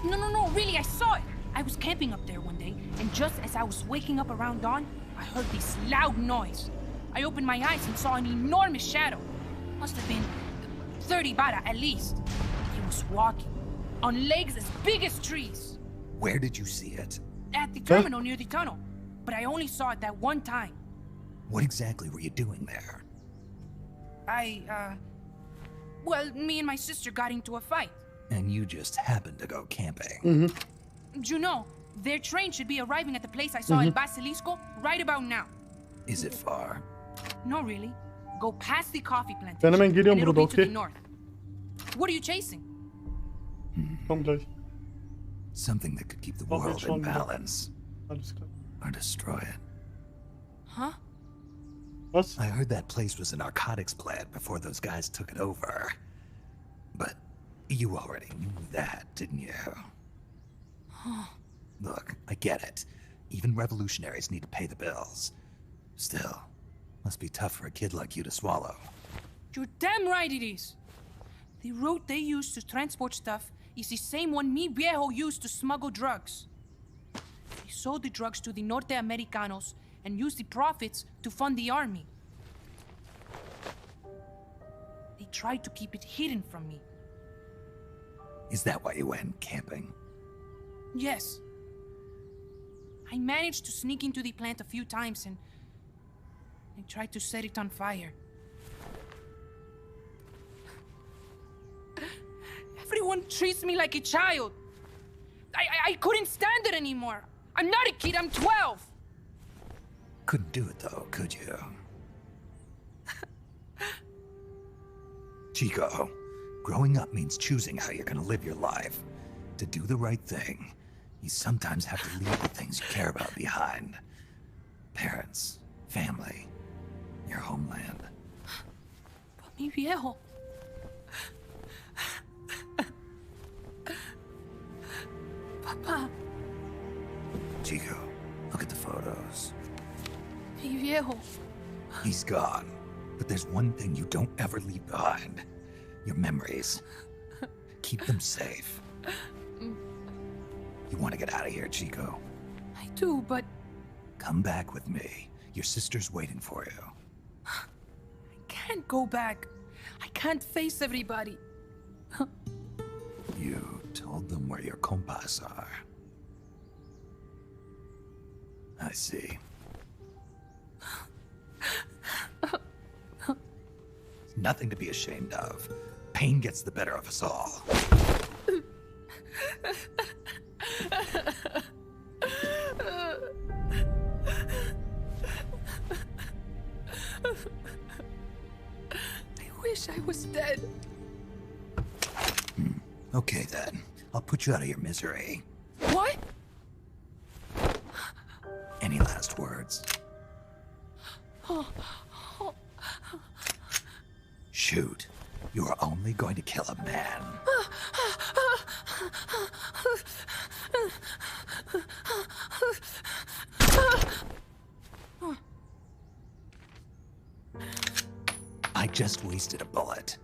No, really, I saw it. I was camping up there one day, and just as I was waking up around dawn, I heard this loud noise. I opened my eyes and saw an enormous shadow. Must have been 30 bara at least. He was walking, on legs as big as trees. Where did you see it? At the terminal near the tunnel, but I only saw it that one time. What exactly were you doing there? Well, me and my sister got into a fight. And you just happened to go camping. Mhm. You know, their train should be arriving at the place I saw El Basilisco right about now. Is it far? No, really. Go past the coffee plantation, Ben hemen geliyorum and it'll burada, be to the okey? north. What are you chasing? Komm gleich. Something that could keep the Oh, world it's schon in wieder. balance. Alles klar. Or destroy it. Huh? Was? I heard that place was a narcotics plant before those guys took it over. But you already knew that, didn't you? Look, I get it. Even revolutionaries need to pay the bills. Still, must be tough for a kid like you to swallow. You're damn right it is. The route they use to transport stuff is the same one mi viejo used to smuggle drugs. He sold the drugs to the Norte Americanos and used the profits to fund the army. They tried to keep it hidden from me. Is that why you went camping? Yes. I managed to sneak into the plant a few times and they tried to set it on fire. Everyone treats me like a child. I couldn't stand it anymore. I'm not a kid, I'm 12. Couldn't do it though, could you? Chico, growing up means choosing how you're gonna live your life. To do the right thing, you sometimes have to leave the things you care about behind. Parents, family, your homeland. But mi viejo. Papa, Chico, look at the photos. mi viejo. He's gone, but there's one thing you don't ever leave behind. Your memories. Keep them safe. You want to get out of here, Chico? I do, but Come back with me. Your sister's waiting for you. I can't go back. I can't face everybody. You told them where your compas are. I see. Nothing to be ashamed of. Pain gets the better of us all. I wish I was dead. Okay then. I'll put you out of your misery. What? Any last words? Shoot. You are only going to kill a man. I just wasted a bullet.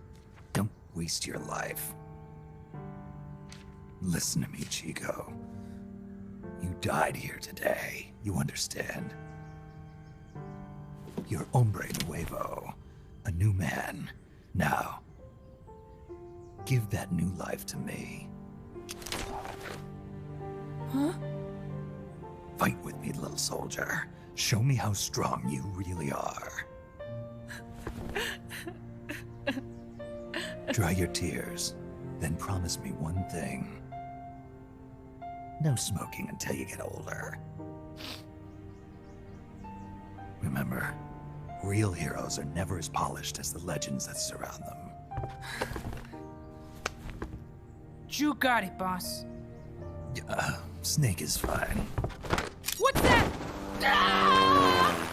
Don't waste your life. Listen to me, Chico. You died here today. You understand? You're hombre nuevo. A new man. Now, give that new life to me. Huh? Fight with me, little soldier. Show me how strong you really are. Dry your tears, then promise me one thing. No smoking until you get older. Remember, real heroes are never as polished as the legends that surround them. You got it, boss. Snake is fine. What's that? Ah!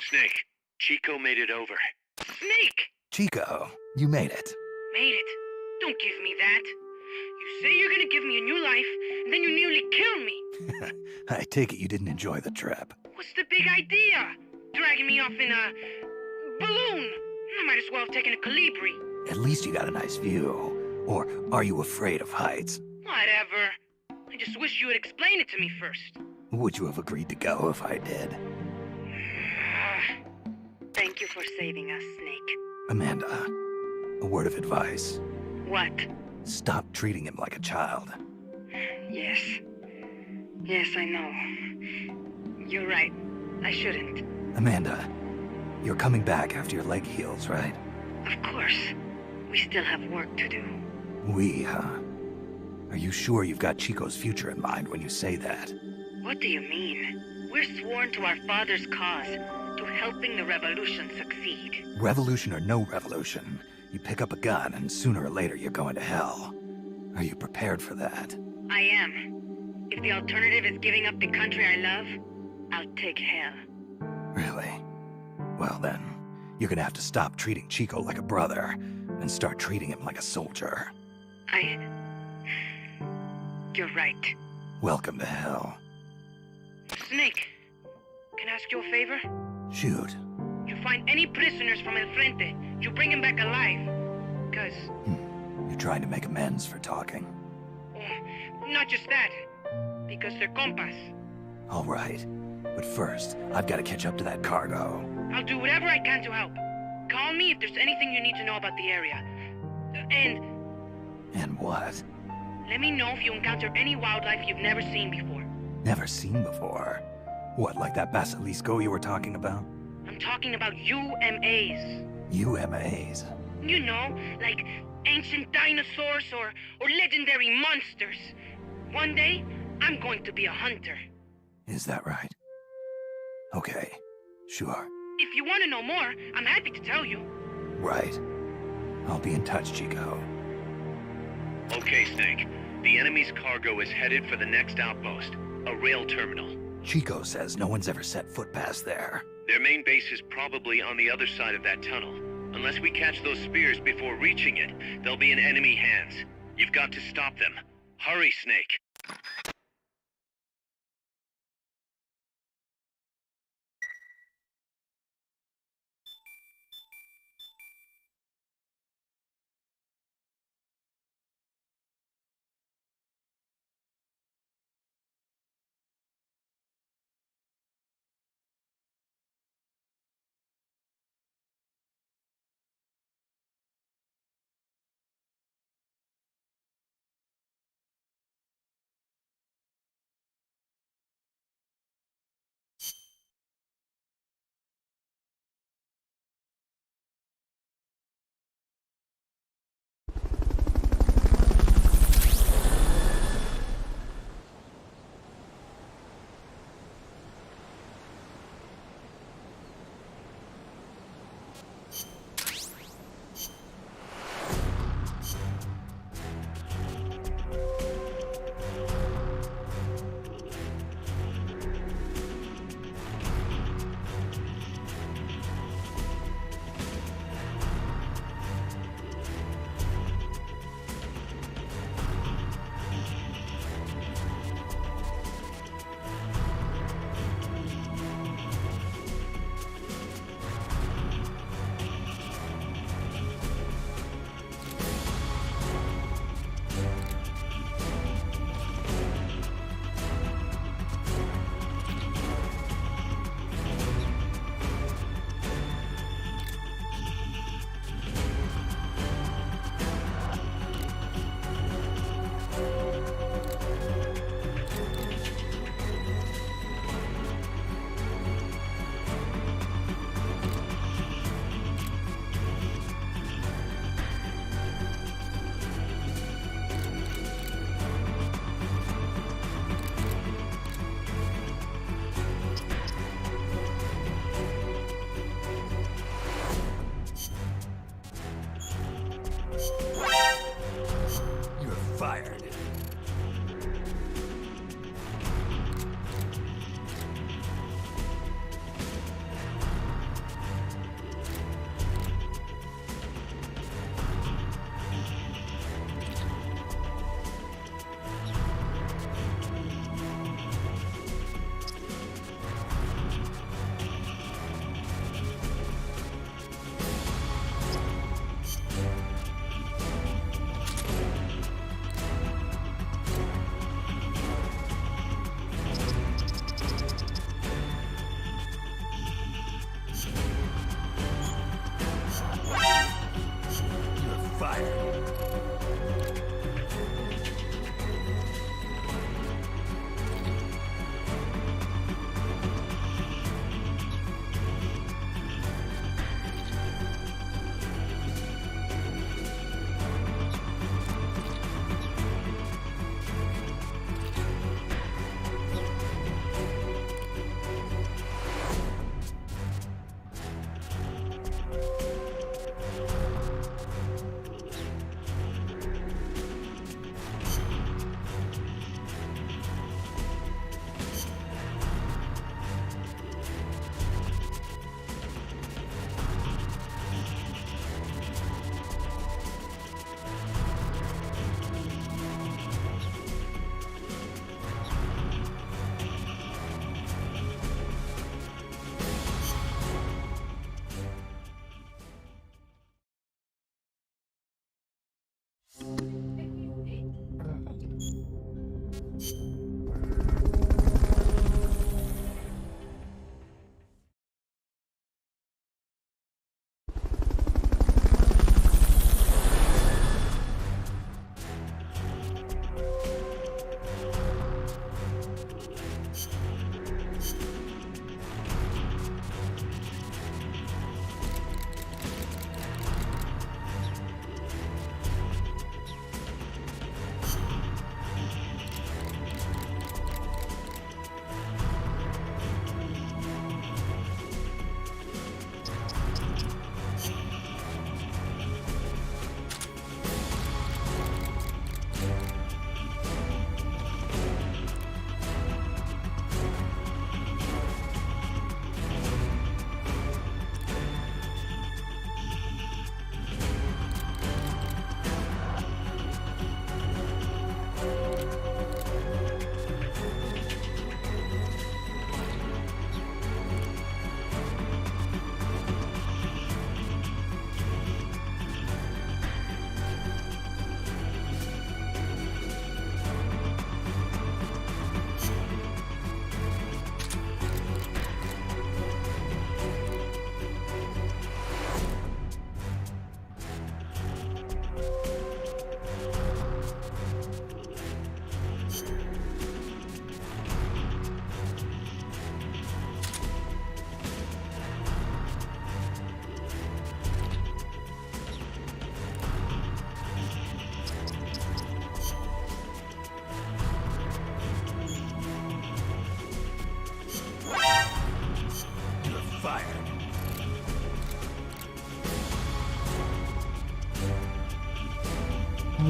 Snake, Chico made it over. Snake! Chico, you made it. Made it. Don't give me that. You say you're gonna give me a new life, and then you nearly kill me. I take it you didn't enjoy the trip. What's the big idea? Dragging me off in a balloon. I might as well have taken a Calibri. At least you got a nice view. Or are you afraid of heights? Whatever. I just wish you would explain it to me first. Would you have agreed to go if I did? Thank you for saving us, Snake. Amanda, a word of advice. What? Stop treating him like a child. Yes. Yes, I know. You're right. I shouldn't. Amanda, you're coming back after your leg heals, right? Of course. We still have work to do. We, huh? Are you sure you've got Chico's future in mind when you say that? What do you mean? We're sworn to our father's cause, to helping the revolution succeed. Revolution or no revolution, you pick up a gun and sooner or later you're going to hell. Are you prepared for that? I am. If the alternative is giving up the country I love, I'll take hell. Really? Well then, you're gonna have to stop treating Chico like a brother and start treating him like a soldier. You're right. Welcome to hell. Snake, can I ask you a favor? Shoot. You find any prisoners from El Frente, you bring them back alive. Cause... You're trying to make amends for talking. Not just that. Because they're compas. All right. But first, I've got to catch up to that cargo. I'll do whatever I can to help. Call me if there's anything you need to know about the area. And what? Let me know if you encounter any wildlife you've never seen before. Never seen before? What, like that basilisco you were talking about? I'm talking about UMAs. UMAs? You know, like ancient dinosaurs or legendary monsters. One day, I'm going to be a hunter. Is that right? Okay, sure. If you want to know more, I'm happy to tell you. Right. I'll be in touch, Chico. Okay, Snake. The enemy's cargo is headed for the next outpost, a rail terminal. Chico says no one's ever set foot past there. Their main base is probably on the other side of that tunnel. Unless we catch those spears before reaching it, they'll be in enemy hands. You've got to stop them. Hurry, Snake.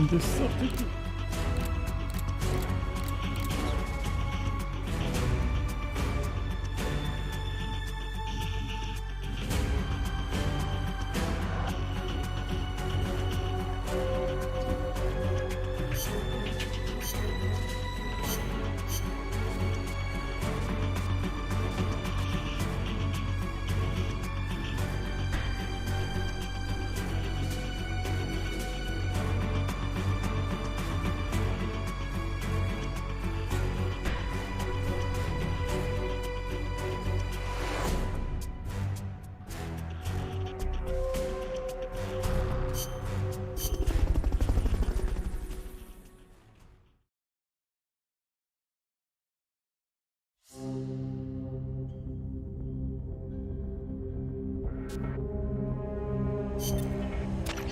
This is something.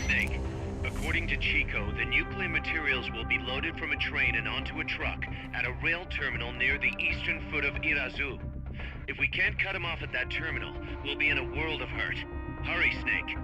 Snake, according to Chico, the nuclear materials will be loaded from a train and onto a truck at a rail terminal near the eastern foot of Irazu. If we can't cut him off at that terminal, we'll be in a world of hurt. Hurry, Snake.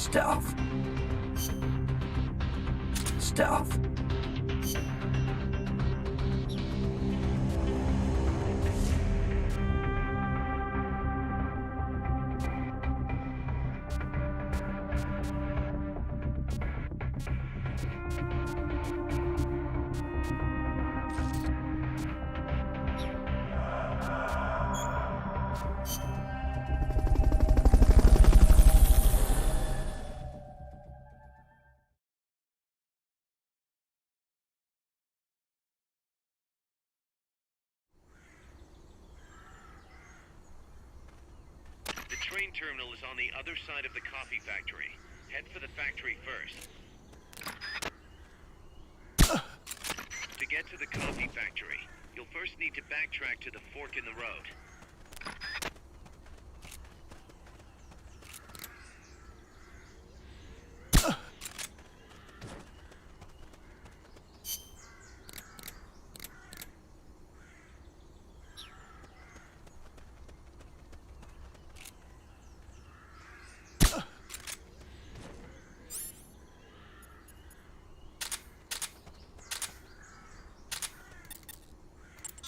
Stealth. Stealth. The train terminal is on the other side of the coffee factory. Head for the factory first. To get to the coffee factory, you'll first need to backtrack to the fork in the road.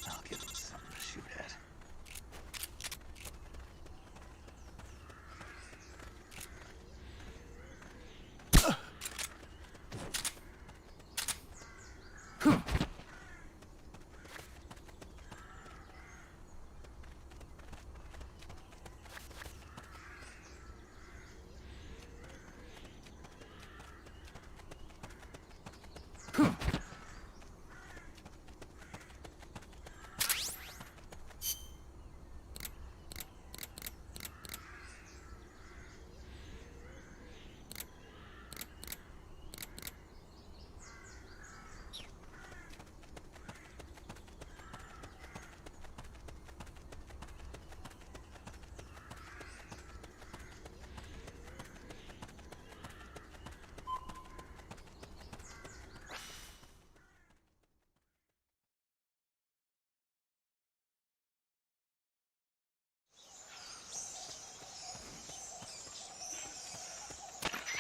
I'll give them something to shoot at.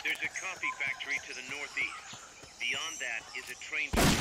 There's a coffee factory to the northeast. Beyond that is a train terminal.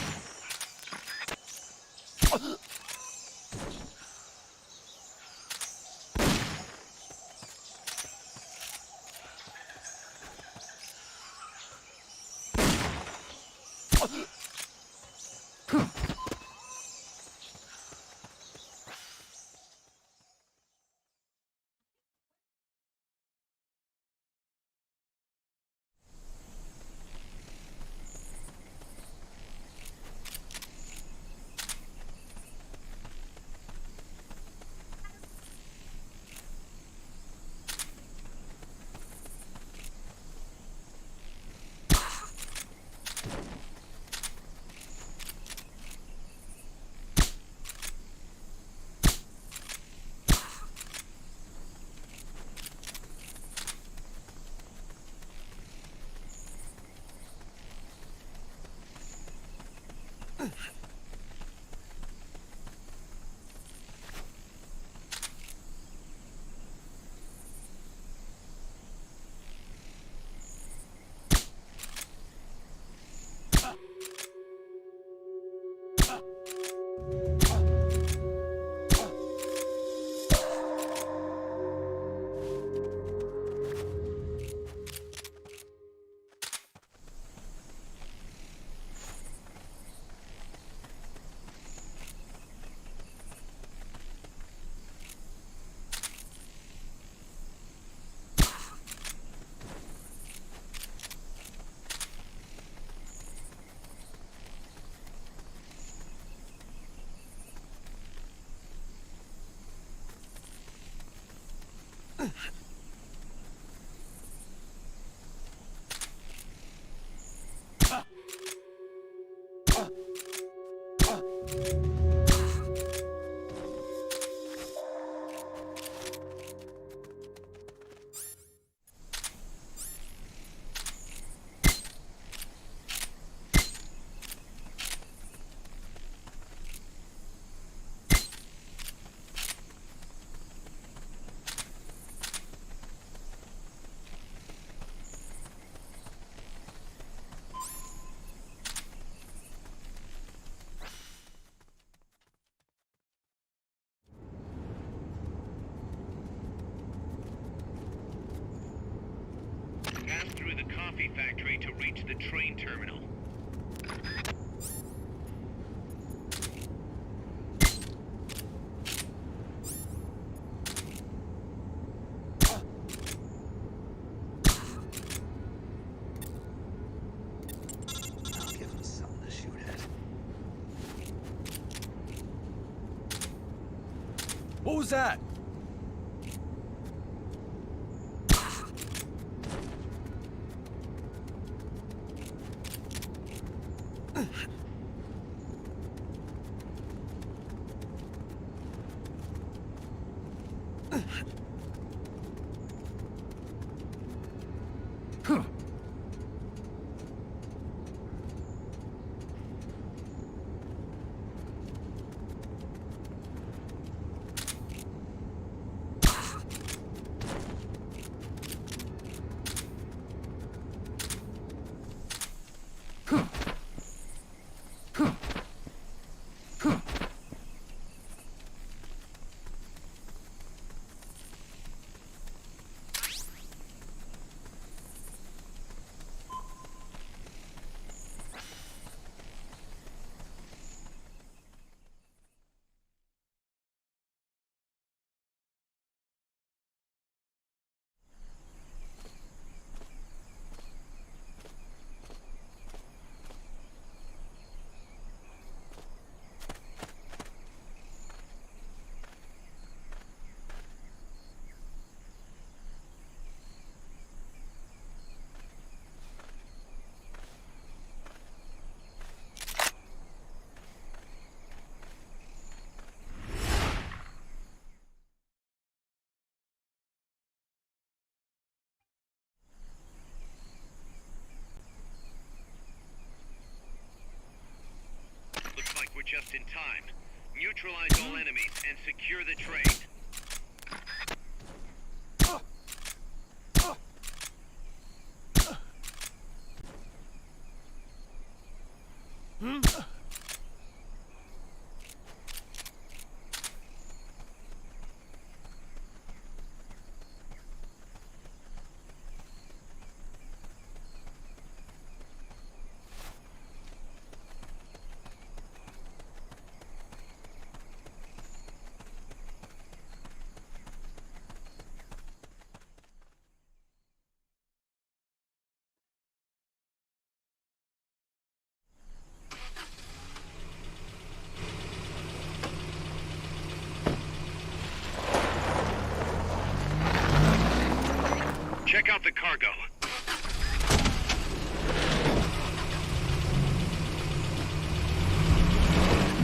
through the coffee factory to reach the train terminal. I'll give him something to shoot at. What was that? Looks like we're just in time. Neutralize all enemies and secure the train. Check out the cargo.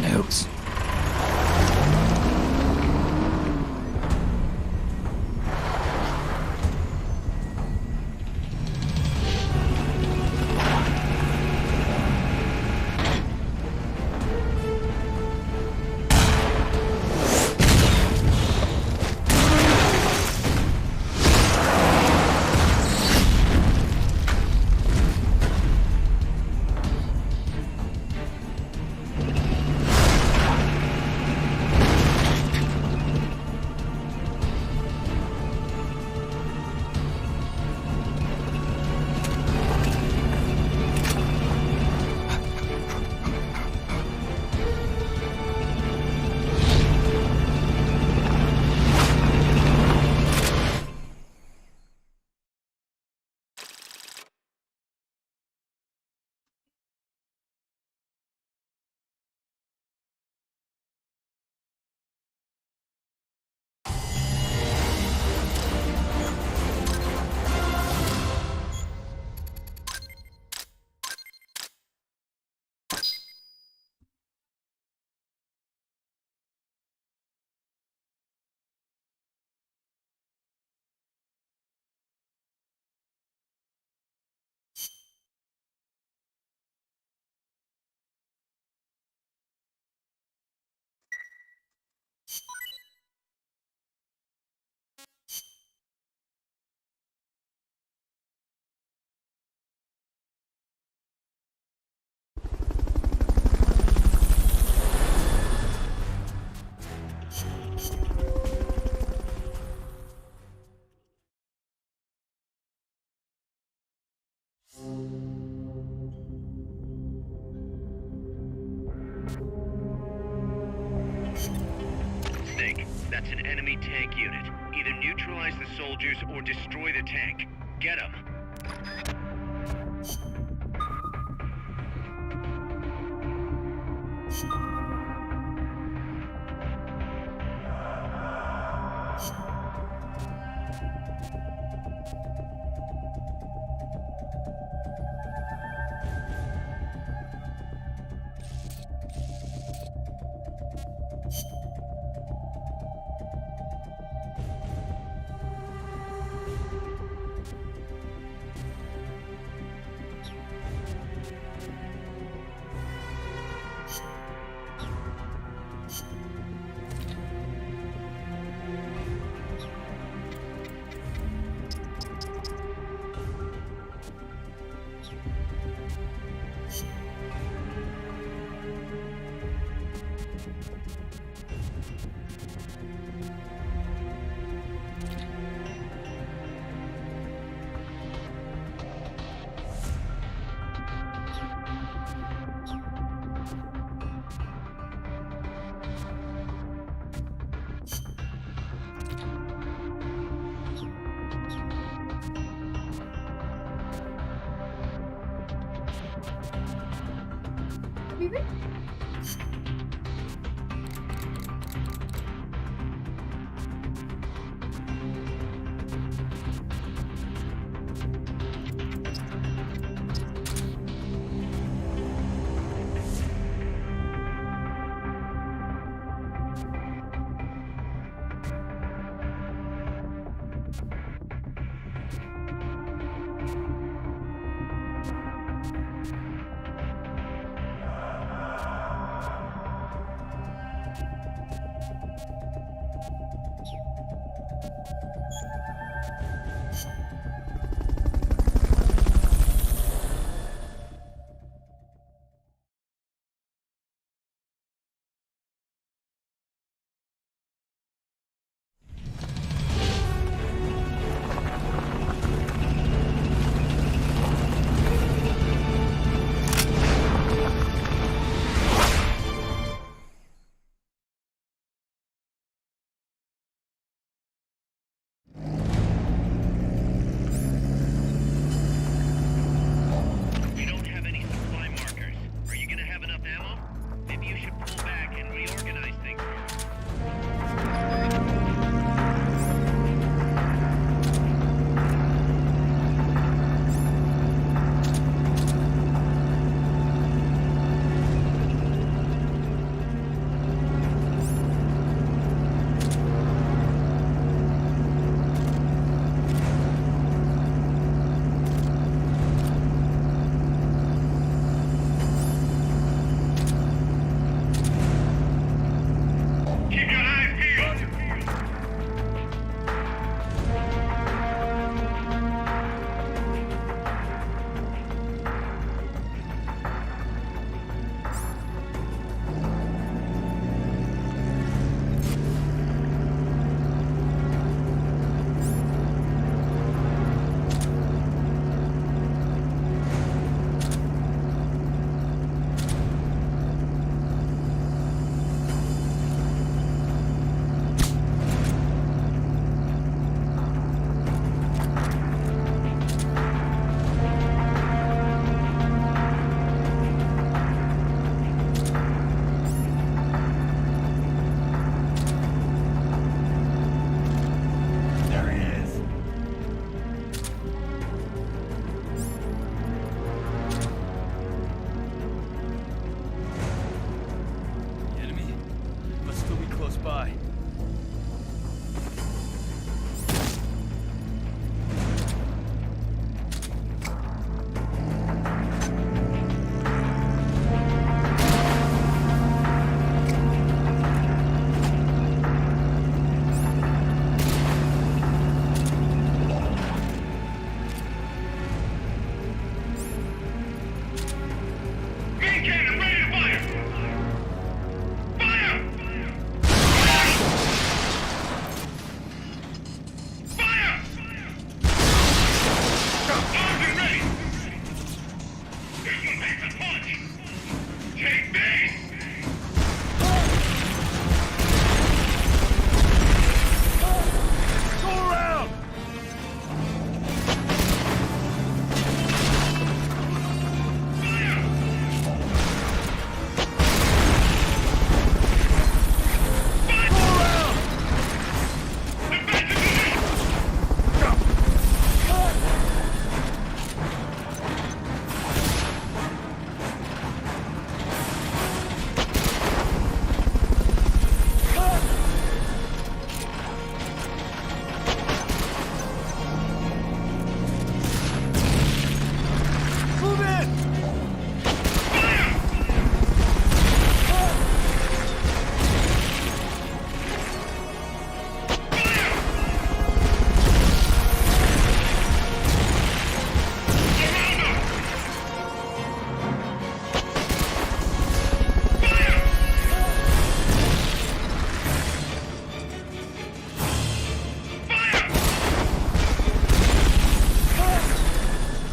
Notes. unit. Either neutralize the soldiers or destroy the tank. Get them.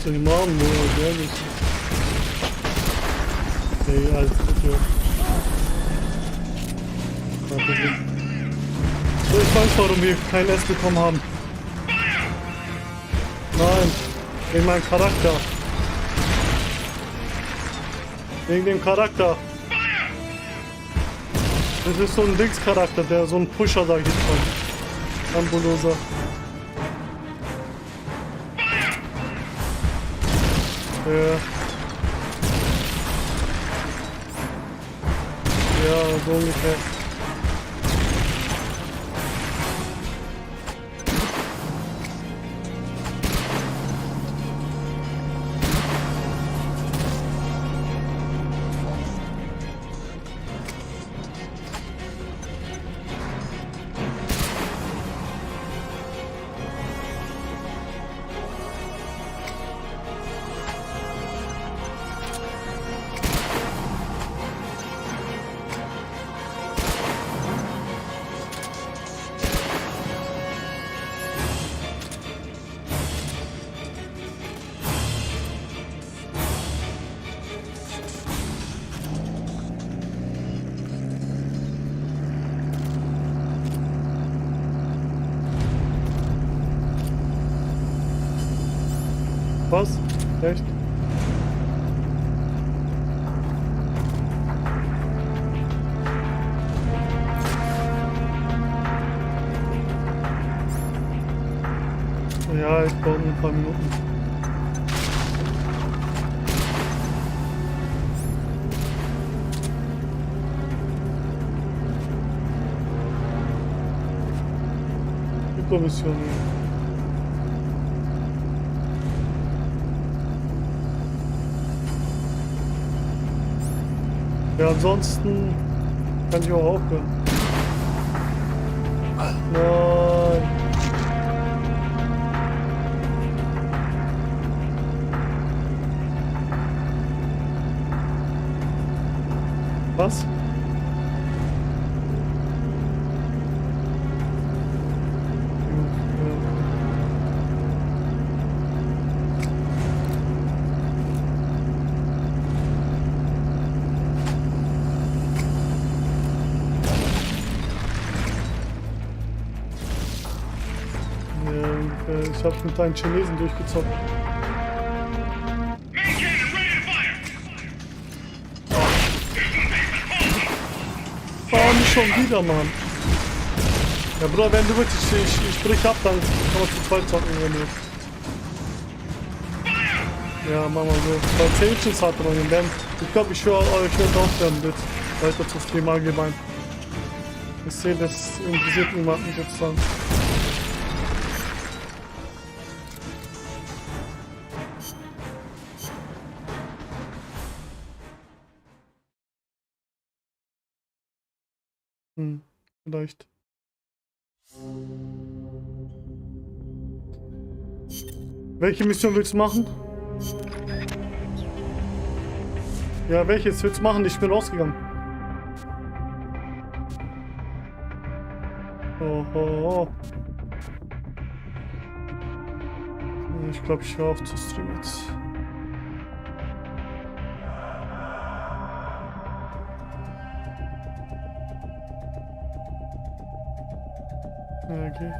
soll ich machen, wo der ist? Okay, alles gut, ja. So, ich weiß, warum wir kein S bekommen haben. Nein, wegen meinem Charakter. Wegen dem Charakter. Das ist so ein Dings-Charakter, der so ein Pusher, sag ich jetzt mal. Ambuloser. Ja, so ungefähr. Was? Echt? Ja, ich brauche ein paar Minuten. Übermission, ja. Ja, ansonsten kann ich auch aufhören. Nein. Was? Ich hab's mit deinen Chinesen durchgezockt. Oh, nicht schon wieder, Mann. Ja, Bruder, wenn du willst, ich brich ab, dann kann man zu zweit zocken, wenn du willst. Ja, machen wir so. Bei 10 Schuss hat man den Band. Ich glaube, ich höre aufhören mit weiter zu streamen allgemein. Ich sehe, das interessiert niemanden sozusagen. Vielleicht. Welche Mission willst du machen? Ja, welches willst du machen? Ich bin rausgegangen. Oh. Ich glaube, ich höre auf zu streamen jetzt. Okay.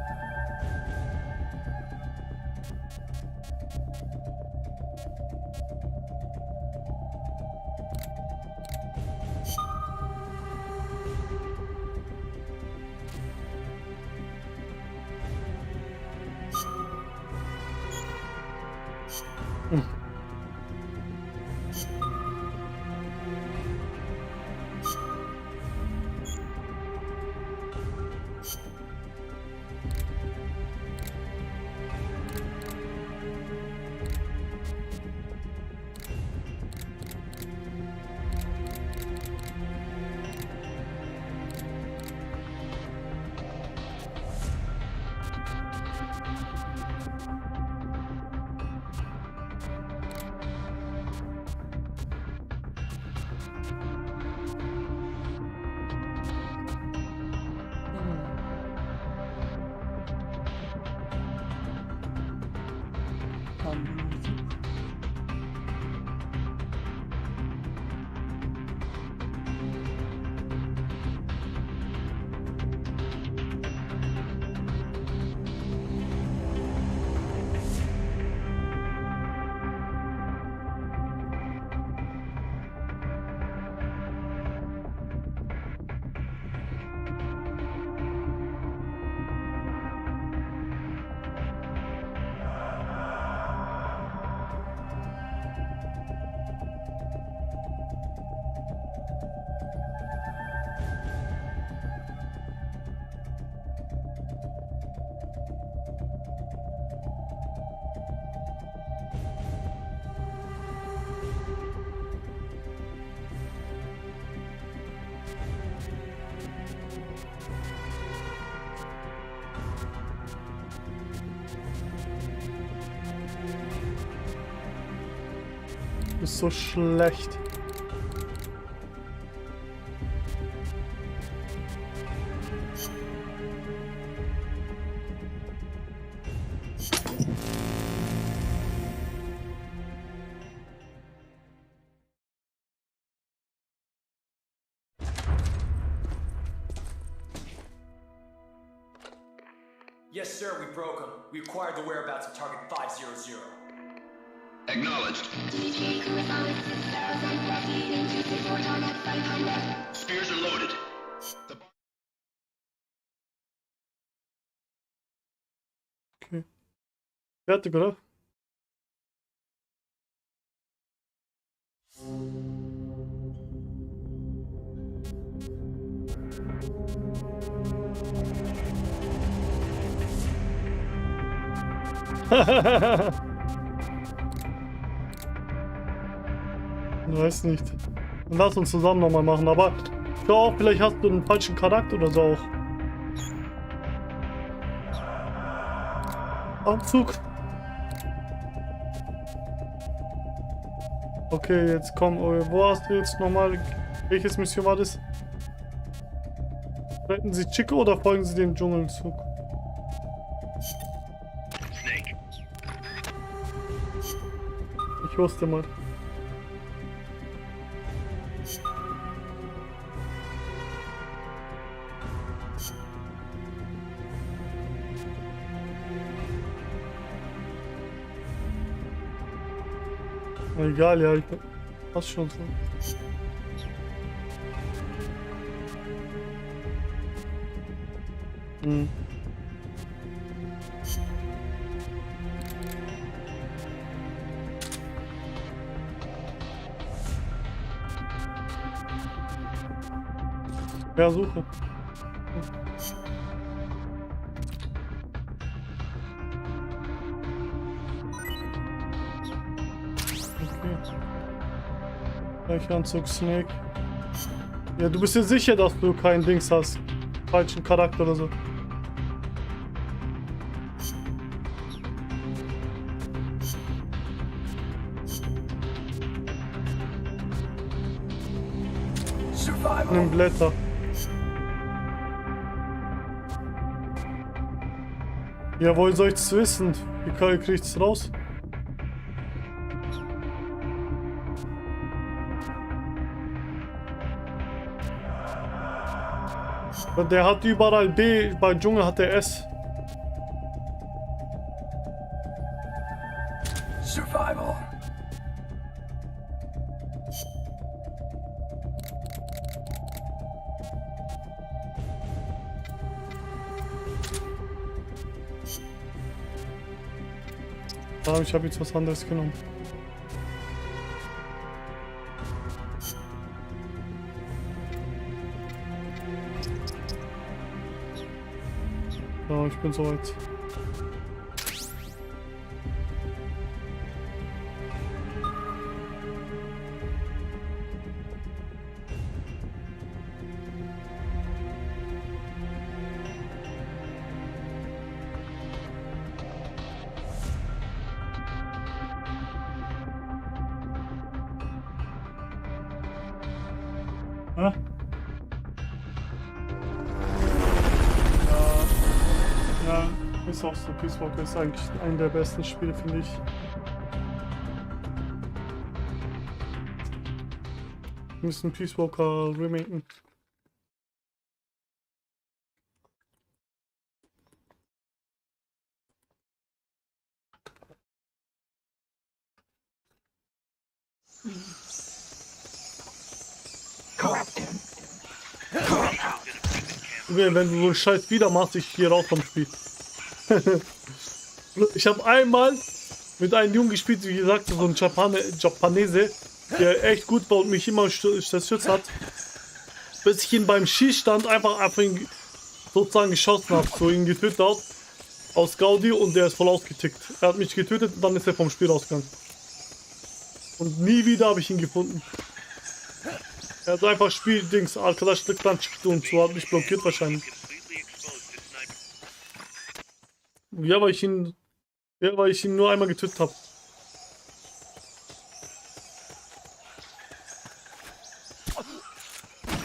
ist so schlecht. Yes, sir, we broke them. We acquired the whereabouts of Target 500. Acknowledged. Spears are loaded. Okay. Fertig, oder? Ich weiß nicht. Dann lass uns zusammen nochmal machen, aber ich glaube auch, vielleicht hast du einen falschen Charakter oder so auch. Anzug. Okay, jetzt komm, wo hast du jetzt nochmal, welches Mission war das? Retten Sie Chico oder folgen Sie dem Dschungelzug? Snake. Ich wusste mal. Egal, ja, ich passt schon so. Hm. Ja, suche. Anzug Snake. Ja, du bist dir sicher, dass du kein Dings hast. Falschen Charakter oder so. Nimm Blätter. Ja, woher soll ich's wissen? Wie krieg ich's raus? Der hat überall B, bei Dschungel hat er S. Survival. Ich habe jetzt was anderes genommen. Ja, ich bin soweit. Ja. Ja, ist auch so. Peace Walker ist eigentlich einer der besten Spiele, finde ich. Wir müssen Peace Walker remaken. Okay, wenn du so einen Scheiß wieder machst, ich hier raus vom Spiel. Ich habe einmal mit einem Jungen gespielt, wie gesagt, so ein Japanese, der echt gut war und mich immer unterstützt hat, bis ich ihn beim Schießstand einfach ihn sozusagen geschossen habe, so ihn getötet hat, aus Gaudi, und der ist voll ausgetickt. Er hat mich getötet und dann ist er vom Spiel rausgegangen. Und nie wieder habe ich ihn gefunden. Er hat einfach Spieldings, und so, hat mich blockiert wahrscheinlich. Ja, weil ich ihn nur einmal getötet habe.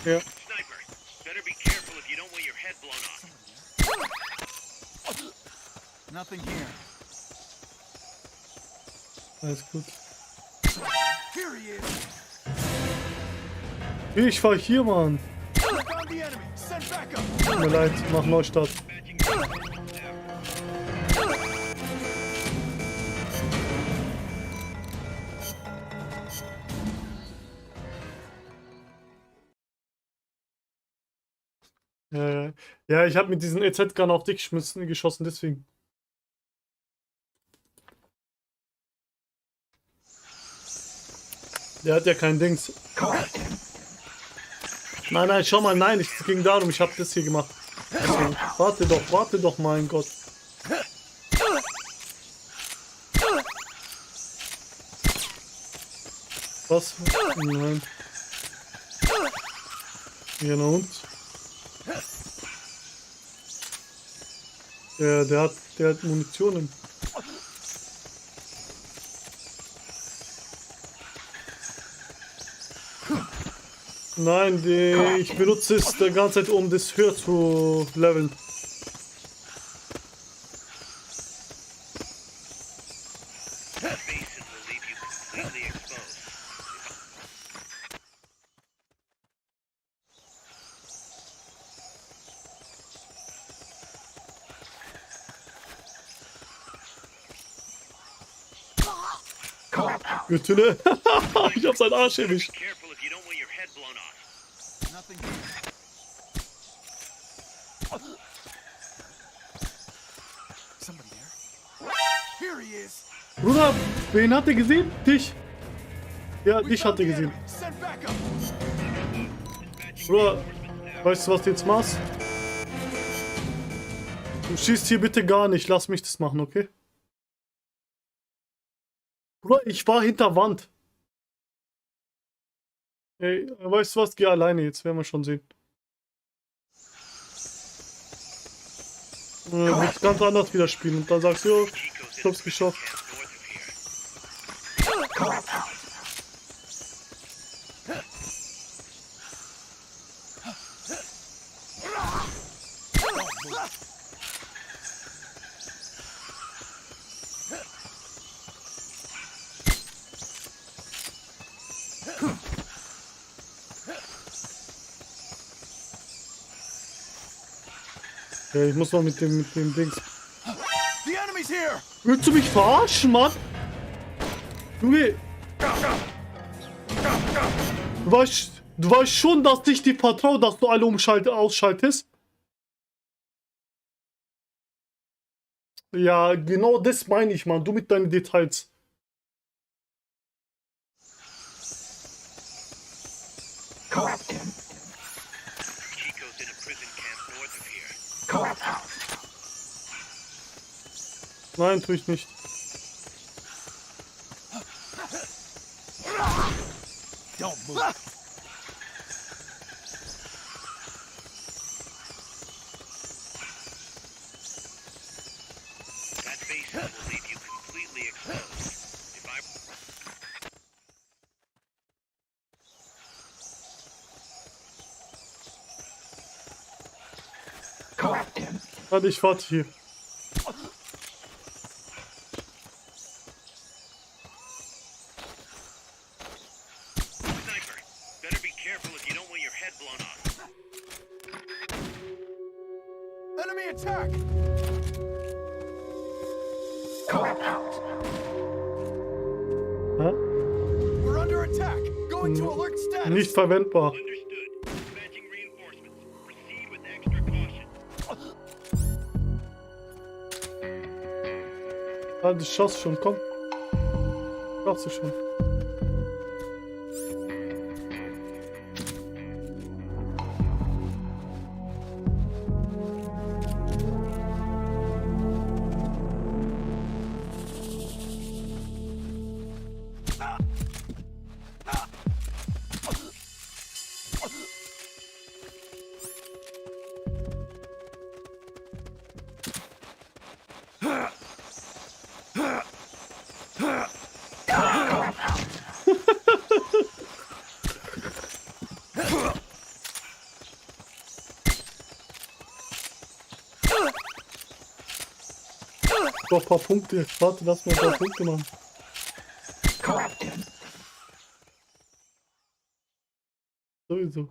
Ja. Sniper, better be careful if you don't want your head blown off. Nothing here. Alles gut. Here he is. Ich war hier, Mann. Found the enemy. Send backup. Tut mir leid, mach Neustart. Ja, ich habe mit diesen EZ-Gun auf dich geschossen, deswegen. Der hat ja kein Dings. Nein, schau mal, nein, es ging darum, ich habe das hier gemacht. Deswegen, warte doch, mein Gott. Was? Nein. Genau. Und? Der hat Munition. Nein, ich benutze es die ganze Zeit, um das höher zu leveln. Gütüle. Ich hab seinen Arsch erwischt. Bruder, wen hat er gesehen? Dich. Ja, dich hat er gesehen. Bruder, weißt du, was du jetzt machst? Du schießt hier bitte gar nicht. Lass mich das machen, okay? Bruder, ich war hinter Wand. Ey, weißt du was? Geh alleine jetzt, werden wir schon sehen. Wird ganz anders wieder spielen und dann sagst du, ich hab's geschafft. Ja, ich muss noch mit dem Dings. Willst du mich verarschen, Mann? Junge. Du weißt schon, dass ich dir vertraue, dass du alle ausschaltest? Ja, genau das meine ich, Mann. Du mit deinen Details. Nein, tue ich nicht. Don't move. That basin will leave you completely exposed. If I... Warte, ich warte hier. Enemy attack! Hä? We're under attack. Going to alert status. Nicht verwendbar. Ah, du schaffst schon, komm. Schaffst du schon. doch ein paar Punkte. Warte, lass mal ein paar Punkte machen. Sowieso.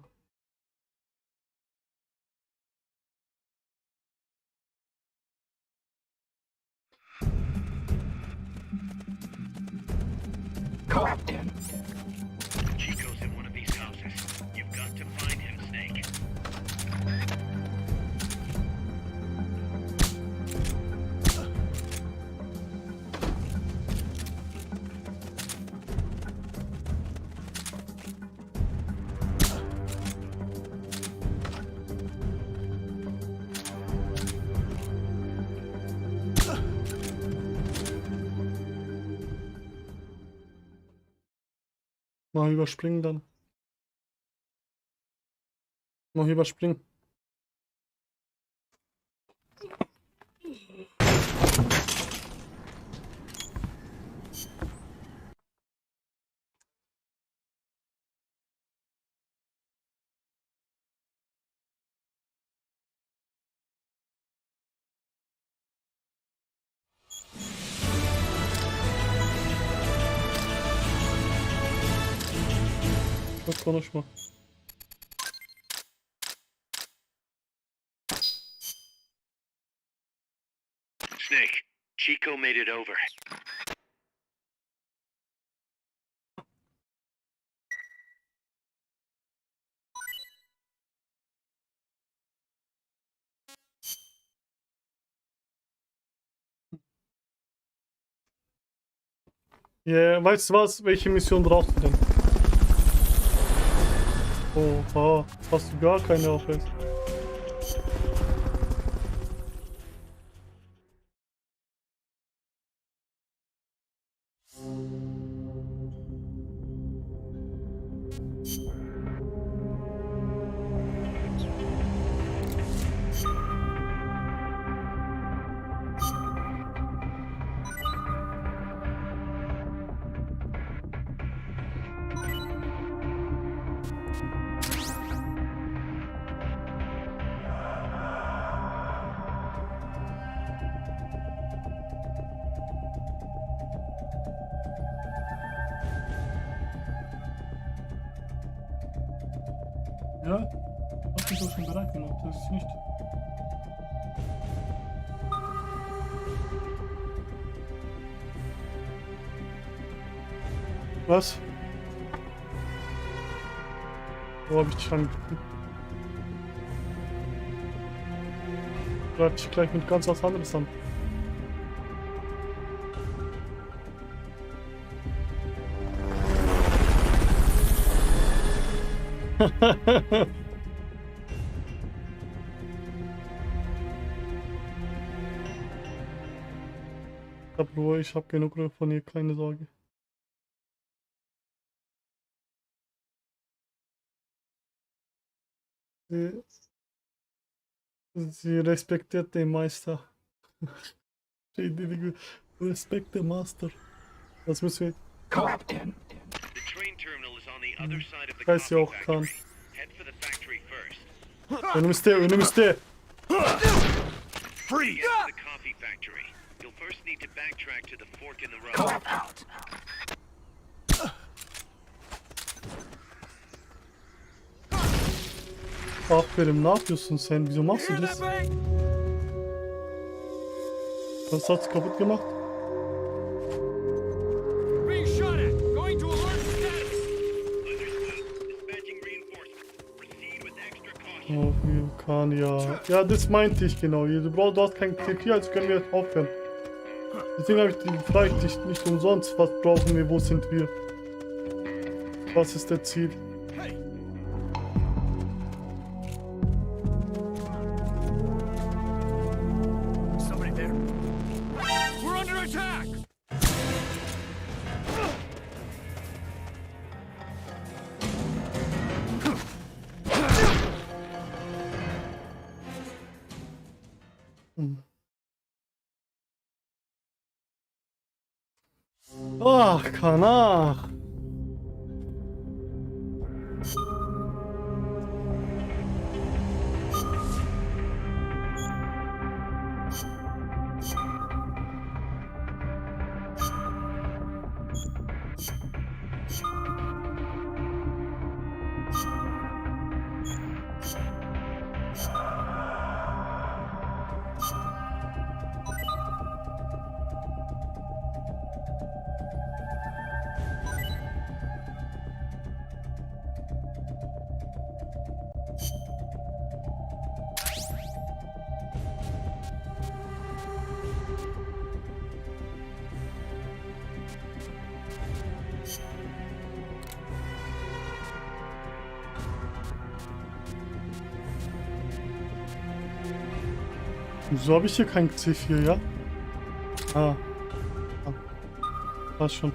Chico's in one of these houses. You've got to find him, Snake. Mal überspringen dann. Mal überspringen. Çok konuşma. Snake, Chico made it over. Ja, weißt du was? Welche Mission brauchst du denn? Oha, hast du gar keine Aufwärts. Ja, hast dich doch schon bereit gemacht, das ist nicht. Was? Wo hab ich dich angeguckt? Bleib dich gleich mit ganz was anderes an. Hab Ruhe, ich hab genug Ruhe von ihr, keine Sorge. Sie respektiert den Meister. Respect the Master. Das müssen wir. The train terminal is on the other side of the Weiß ja coffee auch kann. factory. Head for the factory first. Önümüzde. Freeze! The coffee factory. You'll first need to backtrack to the fork in the road. Aferin, ne yapıyorsun sen? Wieso machst du das? Was hat's kaputt gemacht? Being shot at. Going to alert status. Oh, Vulkan, ja. Ja, das meinte ich genau. Du hast kein TP, also können wir aufhören. Deswegen habe ich die Freidicht nicht umsonst. Was brauchen wir? Wo sind wir? Was ist der Ziel? Somebody there. We're under attack. Ach, Kanach. Wieso habe ich hier kein C4, ja? Ah. Passt schon.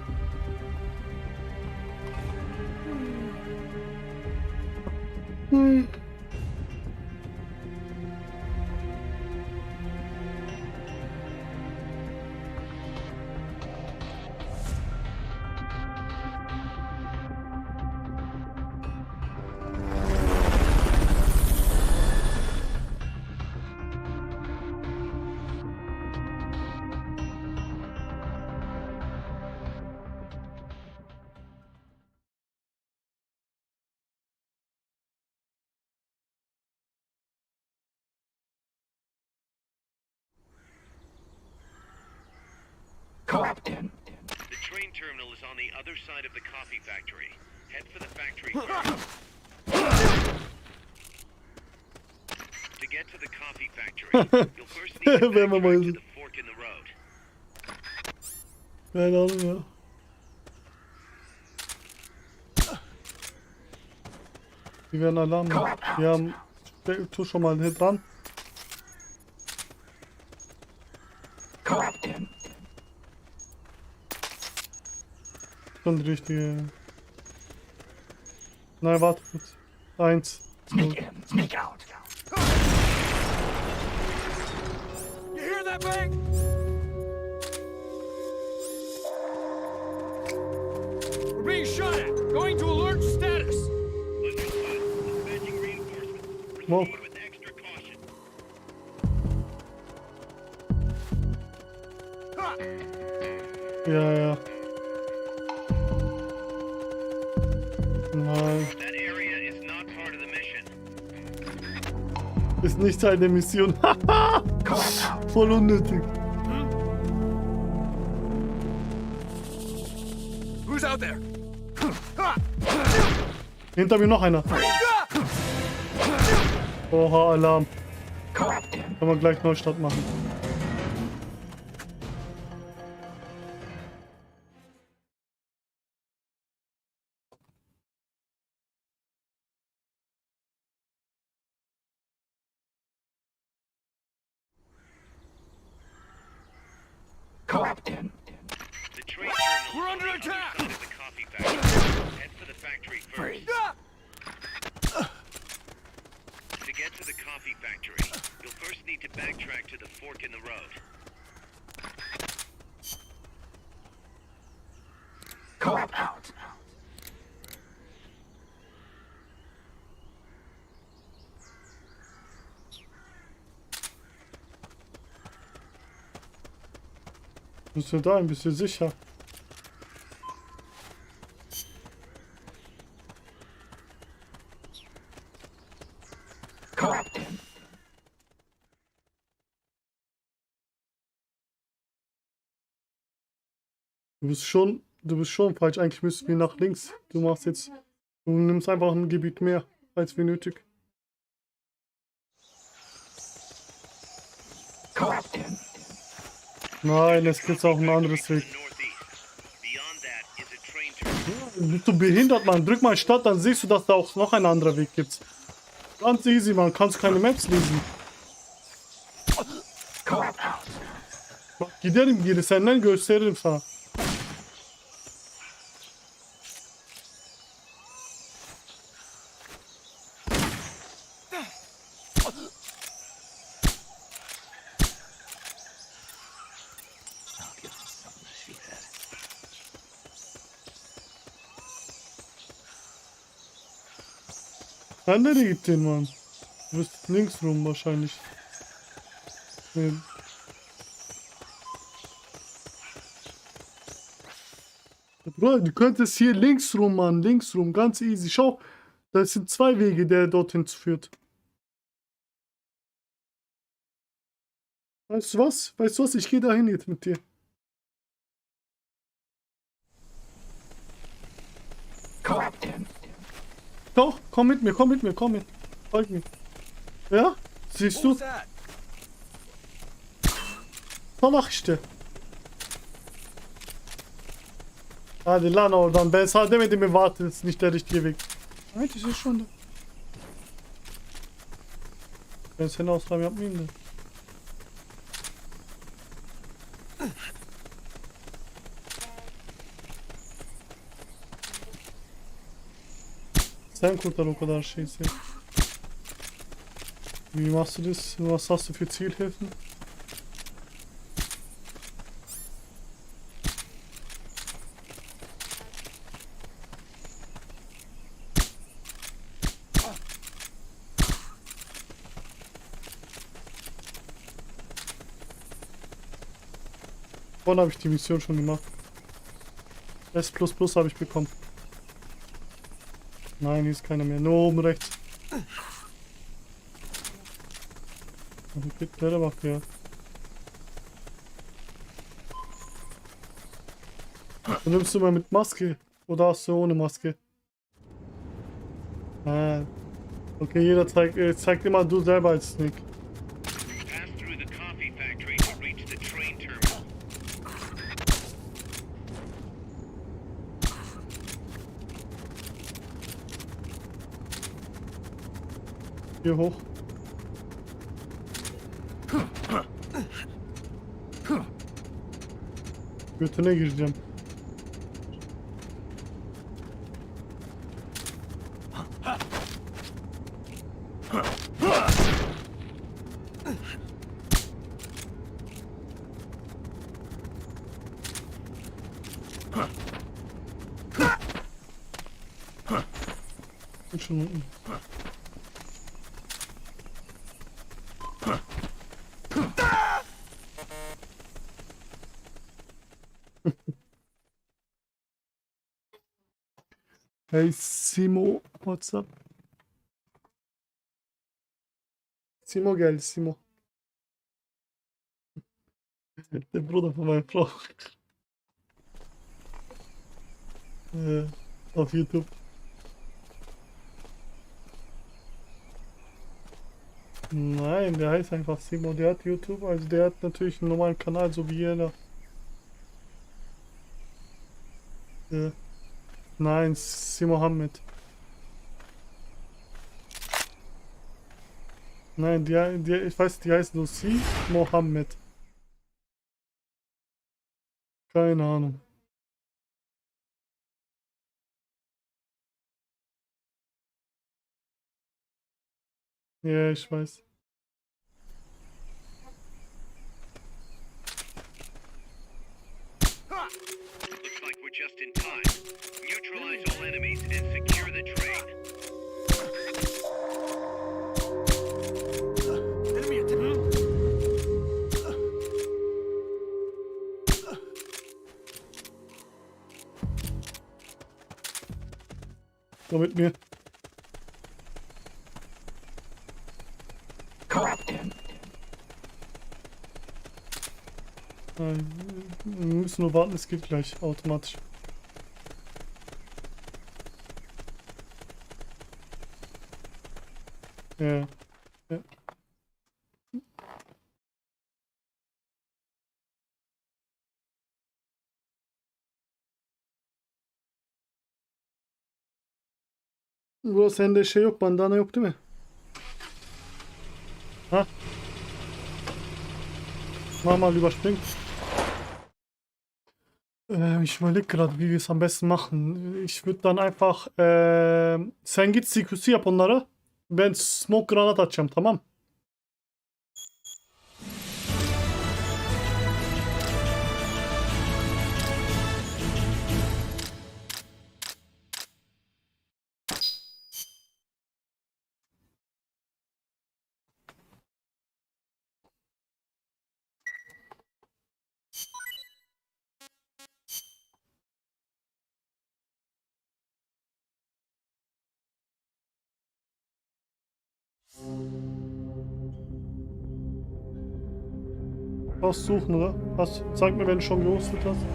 Captain. The train terminal is on the other side of the coffee factory. Head for the factory first. To get to the coffee factory, you'll first need to backtrack to the fork in the road. Keine Ahnung, ja. Die werden Alarm. Wir haben... Tu schon mal hier dran. Captain. Schon die richtige... Nein, warte kurz. 1, 2. Sneak out. You hear that bang? We're being shot at. Going to alert status. Dispatching reinforcements. Smoke. Proceed with extra caution. Ja, ja. Nein. That area is not part of the mission. Ist nicht Teil der Mission. Voll unnötig. Who's out there? Hinter mir noch einer. Oha, Alarm. Können wir gleich Neustart machen. Captain. The train terminal We're is under on the attack. other side of the coffee factory. Head for the factory first. To get to the coffee factory, you'll first need to backtrack to the fork in the road. Cop out. Bist du da? Bist du sicher? Captain. Du bist schon falsch. Eigentlich müssten wir nach links. Du nimmst einfach ein Gebiet mehr, als wir nötig. Captain. Nein, es gibt auch ein anderes Weg. Bist du behindert, Mann? Drück mal Start, dann siehst du, dass da auch noch ein anderer Weg gibt. Ganz easy, man. Kannst keine Maps lesen. Bak giderim geri senden gösteririm sana. Sen nereye gittin man? Du bist links rum wahrscheinlich. Nee. Bro, du könntest hier links rum, Mann. Links rum, ganz easy. Schau, das sind zwei Wege, der dorthin führt. Weißt du was? Weißt du was? Ich gehe dahin jetzt mit dir. Doch, komm mit mir, komm mit mir, komm mit. Folg mir. Ja? Siehst du? Salak işte. Hadi lan oradan. Ben sana demedim mi warten ist nicht der richtige Weg. Evet işte şu anda. Ben seni asla yapmayayım da. Sen kurtar o kadar şeysi. Wie machst du das? Was hast du für Zielhilfen? Vorhin habe ich die Mission schon gemacht. S++ habe ich bekommen. Nein, hier ist keiner mehr. Nur oben rechts. Hareketlere bak ya. Nimmst du mal mit Maske? Oder hast du ohne Maske? Ah. Okay, jeder zeigt immer du selber als Snake. Pass through the coffee factory to reach the train terminal. Hier hoch. Götüne gireceğim. Şunu. Hey Simo, what's up? Simo geldi, Simo. Der Bruder von meiner Frau. Auf YouTube. Nein, der heißt einfach Simo. Der hat YouTube, also der hat natürlich einen normalen Kanal, so wie jeder. Nein, Simohammed. Nein, ich weiß, die heißt nur Si Mohammed. Keine Ahnung. Ja, ich weiß. Looks like we're just in time. Neutralize all enemies and secure the train. Enemy attack. Komm mit mir. Nein, wir müssen nur warten, es geht gleich automatisch. Ja. Ja. Bu sende şey yok, bandana yok değil mi? Ha? Mach mal überspringen. Ich überlege gerade, wie wir es am besten machen. Ich würde dann einfach sen git CQC yap onlara. Ben smoke granat atacağım, tamam? Was suchen, oder? Was? Sag mir, wenn du schon gehostet hast.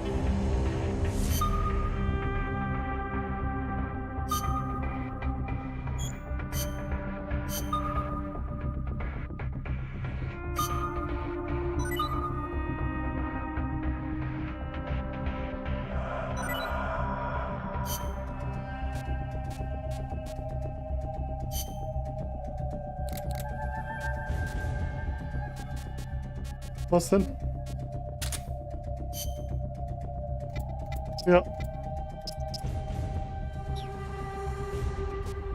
Was denn? Ja.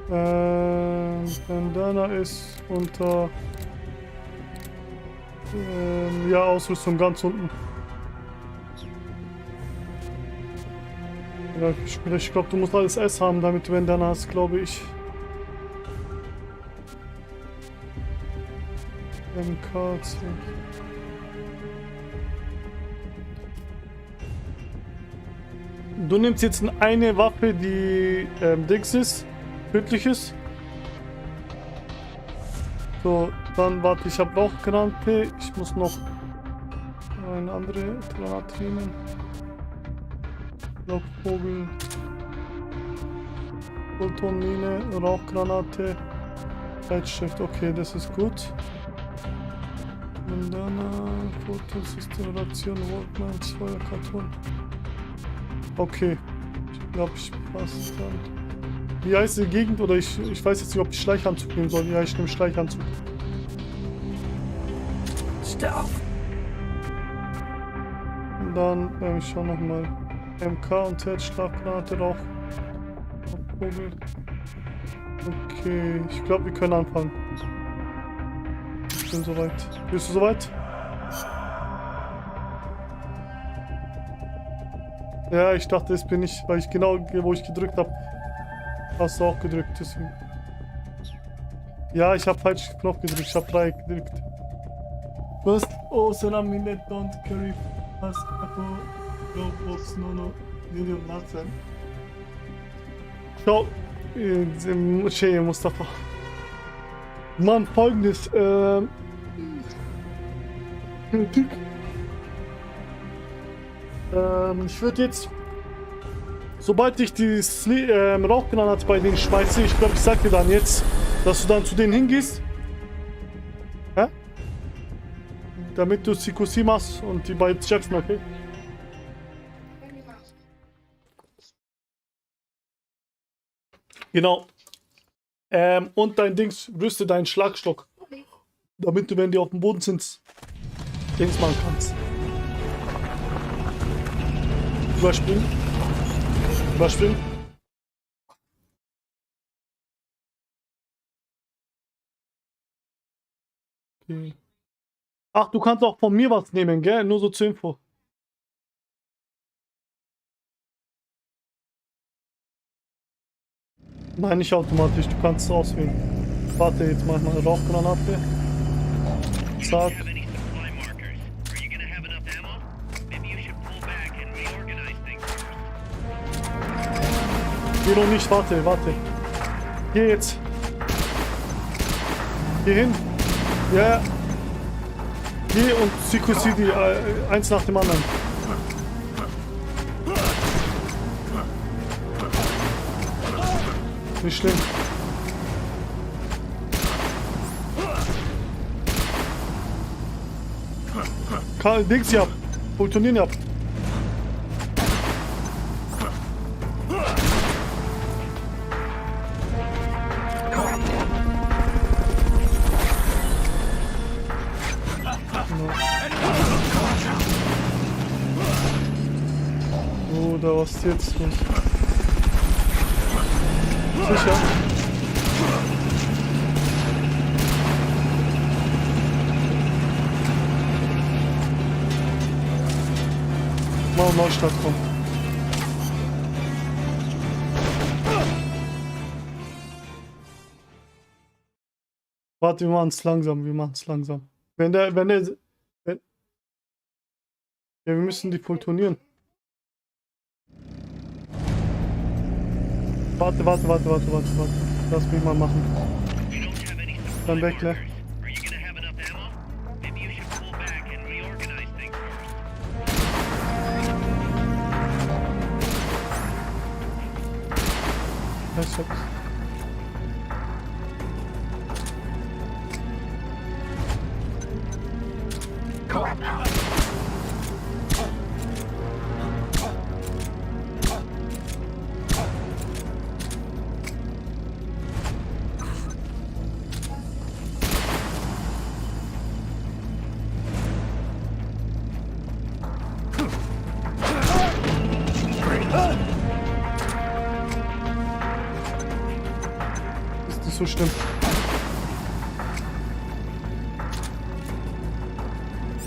Bandana ist unter... ja, Ausrüstung ganz unten. Ja, ich glaube, du musst alles S haben, damit du Bandana hast, glaube ich. MK2. Du nimmst jetzt eine Waffe, die Dings ist, tödlich ist. So, dann warte, ich habe Rauchgranate. Ich muss noch eine andere Granate nehmen. Lockvogel, Photonmine, Rauchgranate, Zeitschrift. Okay, das ist gut. Bandana, Fotosystem, Ration, Workmans, Feuerkarton. Okay, ich glaube, ich passe dann. Wie heißt die Gegend? Oder ich weiß jetzt nicht, ob ich Schleichanzug nehmen soll. Ja, ich nehme Schleichanzug. Stealth. Und dann, ich schau nochmal. MK und Herzschlaggranate Rauch. Vogel. Okay, ich glaube, wir können anfangen. Ich bin soweit. Bist du soweit? Ja, ich dachte, das bin ich, weil ich genau, wo ich gedrückt habe, hast du auch gedrückt, deswegen. Ja, ich habe falsch Knopf gedrückt, ich habe 3 gedrückt. First, oh, Salamine, don't carry fast no box, no, medium, nothing. Schau, Shea Mustafa. Mann, folgendes, ich würde jetzt, sobald ich die Rauchgranate bei denen schmeiße, ich glaube, ich sag dir dann jetzt, dass du dann zu denen hingehst. Hä? Damit du CQC machst und die bei Jackson, okay? Genau. Und dein Dings, rüste deinen Schlagstock. Damit du, wenn die auf dem Boden sind, Dings machen kannst. Überspringen. Überspringen. Okay. Ach, du kannst auch von mir was nehmen, gell? Nur so zur Info. Nein, nicht automatisch. Du kannst es auswählen. Warte, jetzt mach ich mal eine Rauchgranate. Zack. Geh noch nicht, warte. Geh jetzt. Geh hin. Ja. Geh und CQC die eins nach dem anderen. Nicht schlimm. Karl, Dings hier ab. Funktionieren hier ab. Oh, da was jetzt los? Sicher. Mal Neustart kommen. Warte, wir machen es langsam, Wenn ja, wir müssen die fultonieren. Warte. Lass mich mal machen. Dann weg, ne? Ich hab's. so schlimm.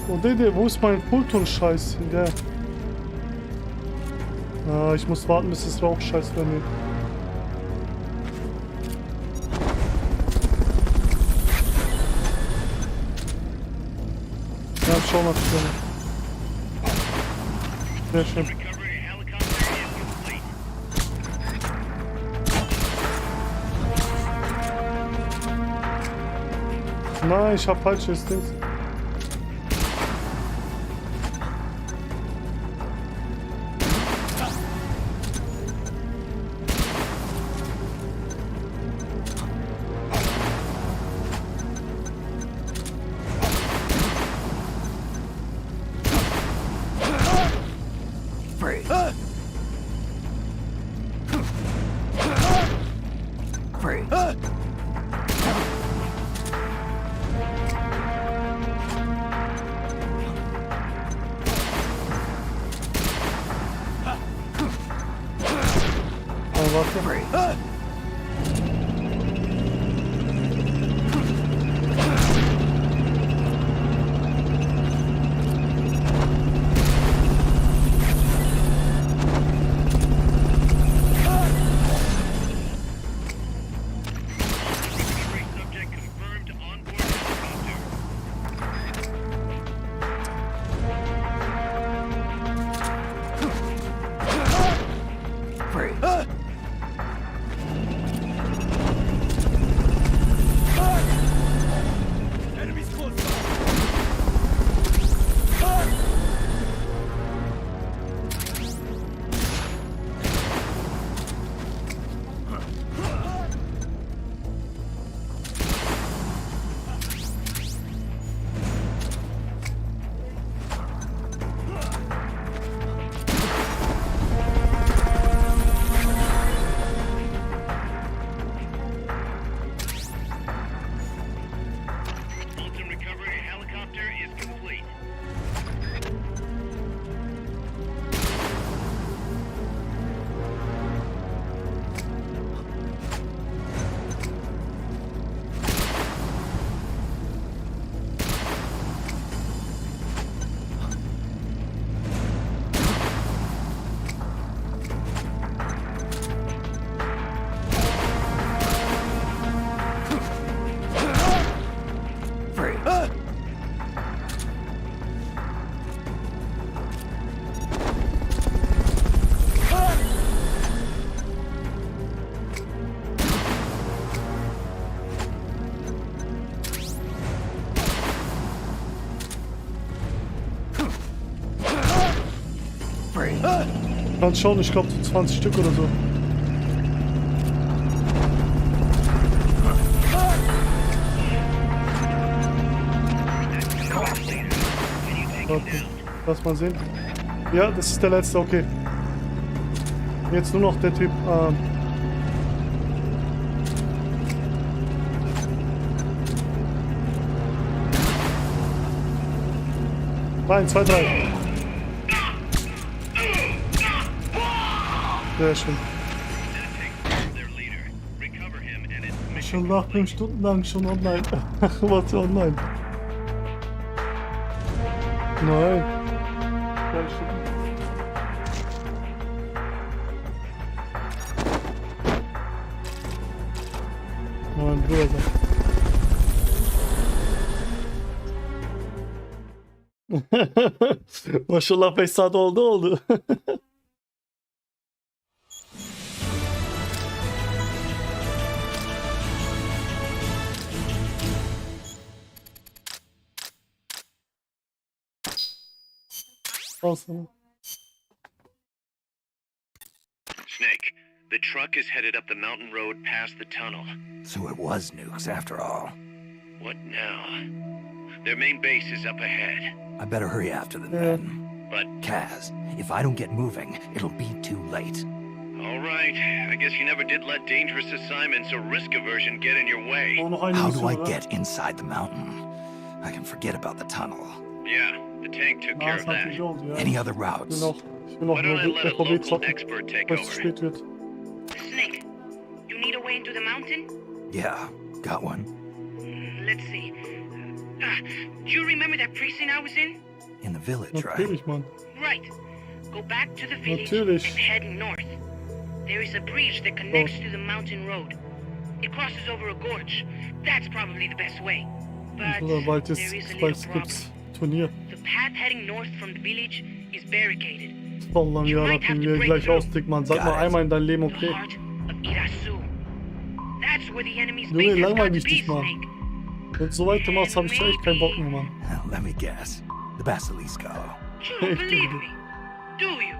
Oh, Dede, wo ist mein Pulton-Scheiß? Ja. Ah, ich muss warten, bis das Rauchscheiß vermehrt. Ja, schau mal. Sehr schön. Nein, ich hab falsches Ding. Kannst schauen, ich glaube 20 Stück oder so. Okay, lass mal sehen. Ja, das ist der letzte, okay. Jetzt nur noch der Typ. Rein, 2, 3. Sehr schön. Schon nach 5 Stunden lang schon online. Warte, online. Nein. Sehr schön. Mein Bruder. Maşallah 5 saat oldu. Awesome. Snake, the truck is headed up the mountain road past the tunnel. So it was nukes after all. What now? Their main base is up ahead. I better hurry after them then. But Kaz, if I don't get moving, it'll be too late. all right, I guess you never did let dangerous assignments or risk aversion get in your way. How do I get inside the mountain? I can forget about the tunnel. Yeah, the tank took care of that. Any other routes? Why don't I let a local expert take over? Snake, you need a way into the mountain? Yeah, got one. Let's see. Do you remember that precinct I was in? In the village, right? Natürlich, Mann. Right. Go back to the village Natürlich. and head north. There is a bridge that connects to the mountain road. It crosses over a gorge. That's probably the best way. But Oder bald ist, there is a bald little gibt's problem. Turnier. The path heading north from the village is barricaded. Wallah, ja, da können wir gleich austick, Mann. Sag mal einmal in dein Leben, The okay? heart of Irasu. That's where the enemy's Junge, base has got langweil to mich be, nicht mal. Snake. Wenn du so weitermachst, habe ich echt keinen Bock mehr, Mann. Let me guess. The Basilisco. You don't believe me, do you?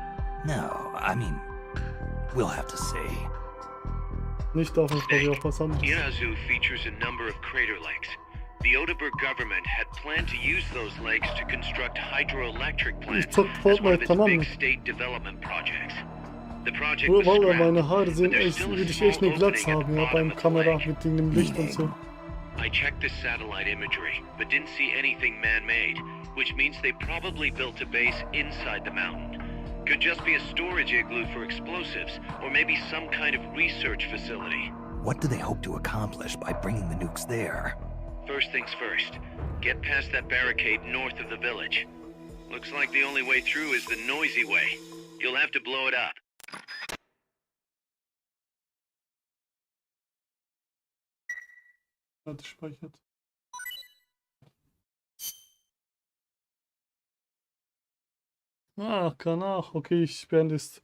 No, I mean, we'll have to see. Nicht auf jeden Fall, auf was anderes. Irazu features a number of crater lakes. The Odeberg government had planned to use those lakes to construct hydroelectric plants Ich zock as one of Fortnite, its tamam big mı? state development projects. The project Nur was Wallah, scrapped, meine Haare but sehen there's echt, still a würde ich small echt eine Glatze opening at haben, the ja, bottom beim of the Kamera lake. mit dem Licht und so. I checked the satellite imagery, but didn't see anything man-made, which means they probably built a base inside the mountain. Could just be a storage igloo for explosives, or maybe some kind of research facility. What do they hope to accomplish by bringing the nukes there? First things first, get past that barricade north of the village. Looks like the only way through is the noisy way. You'll have to blow it up. Hat gespeichert. Ah, kann auch. Okay, ich beende es.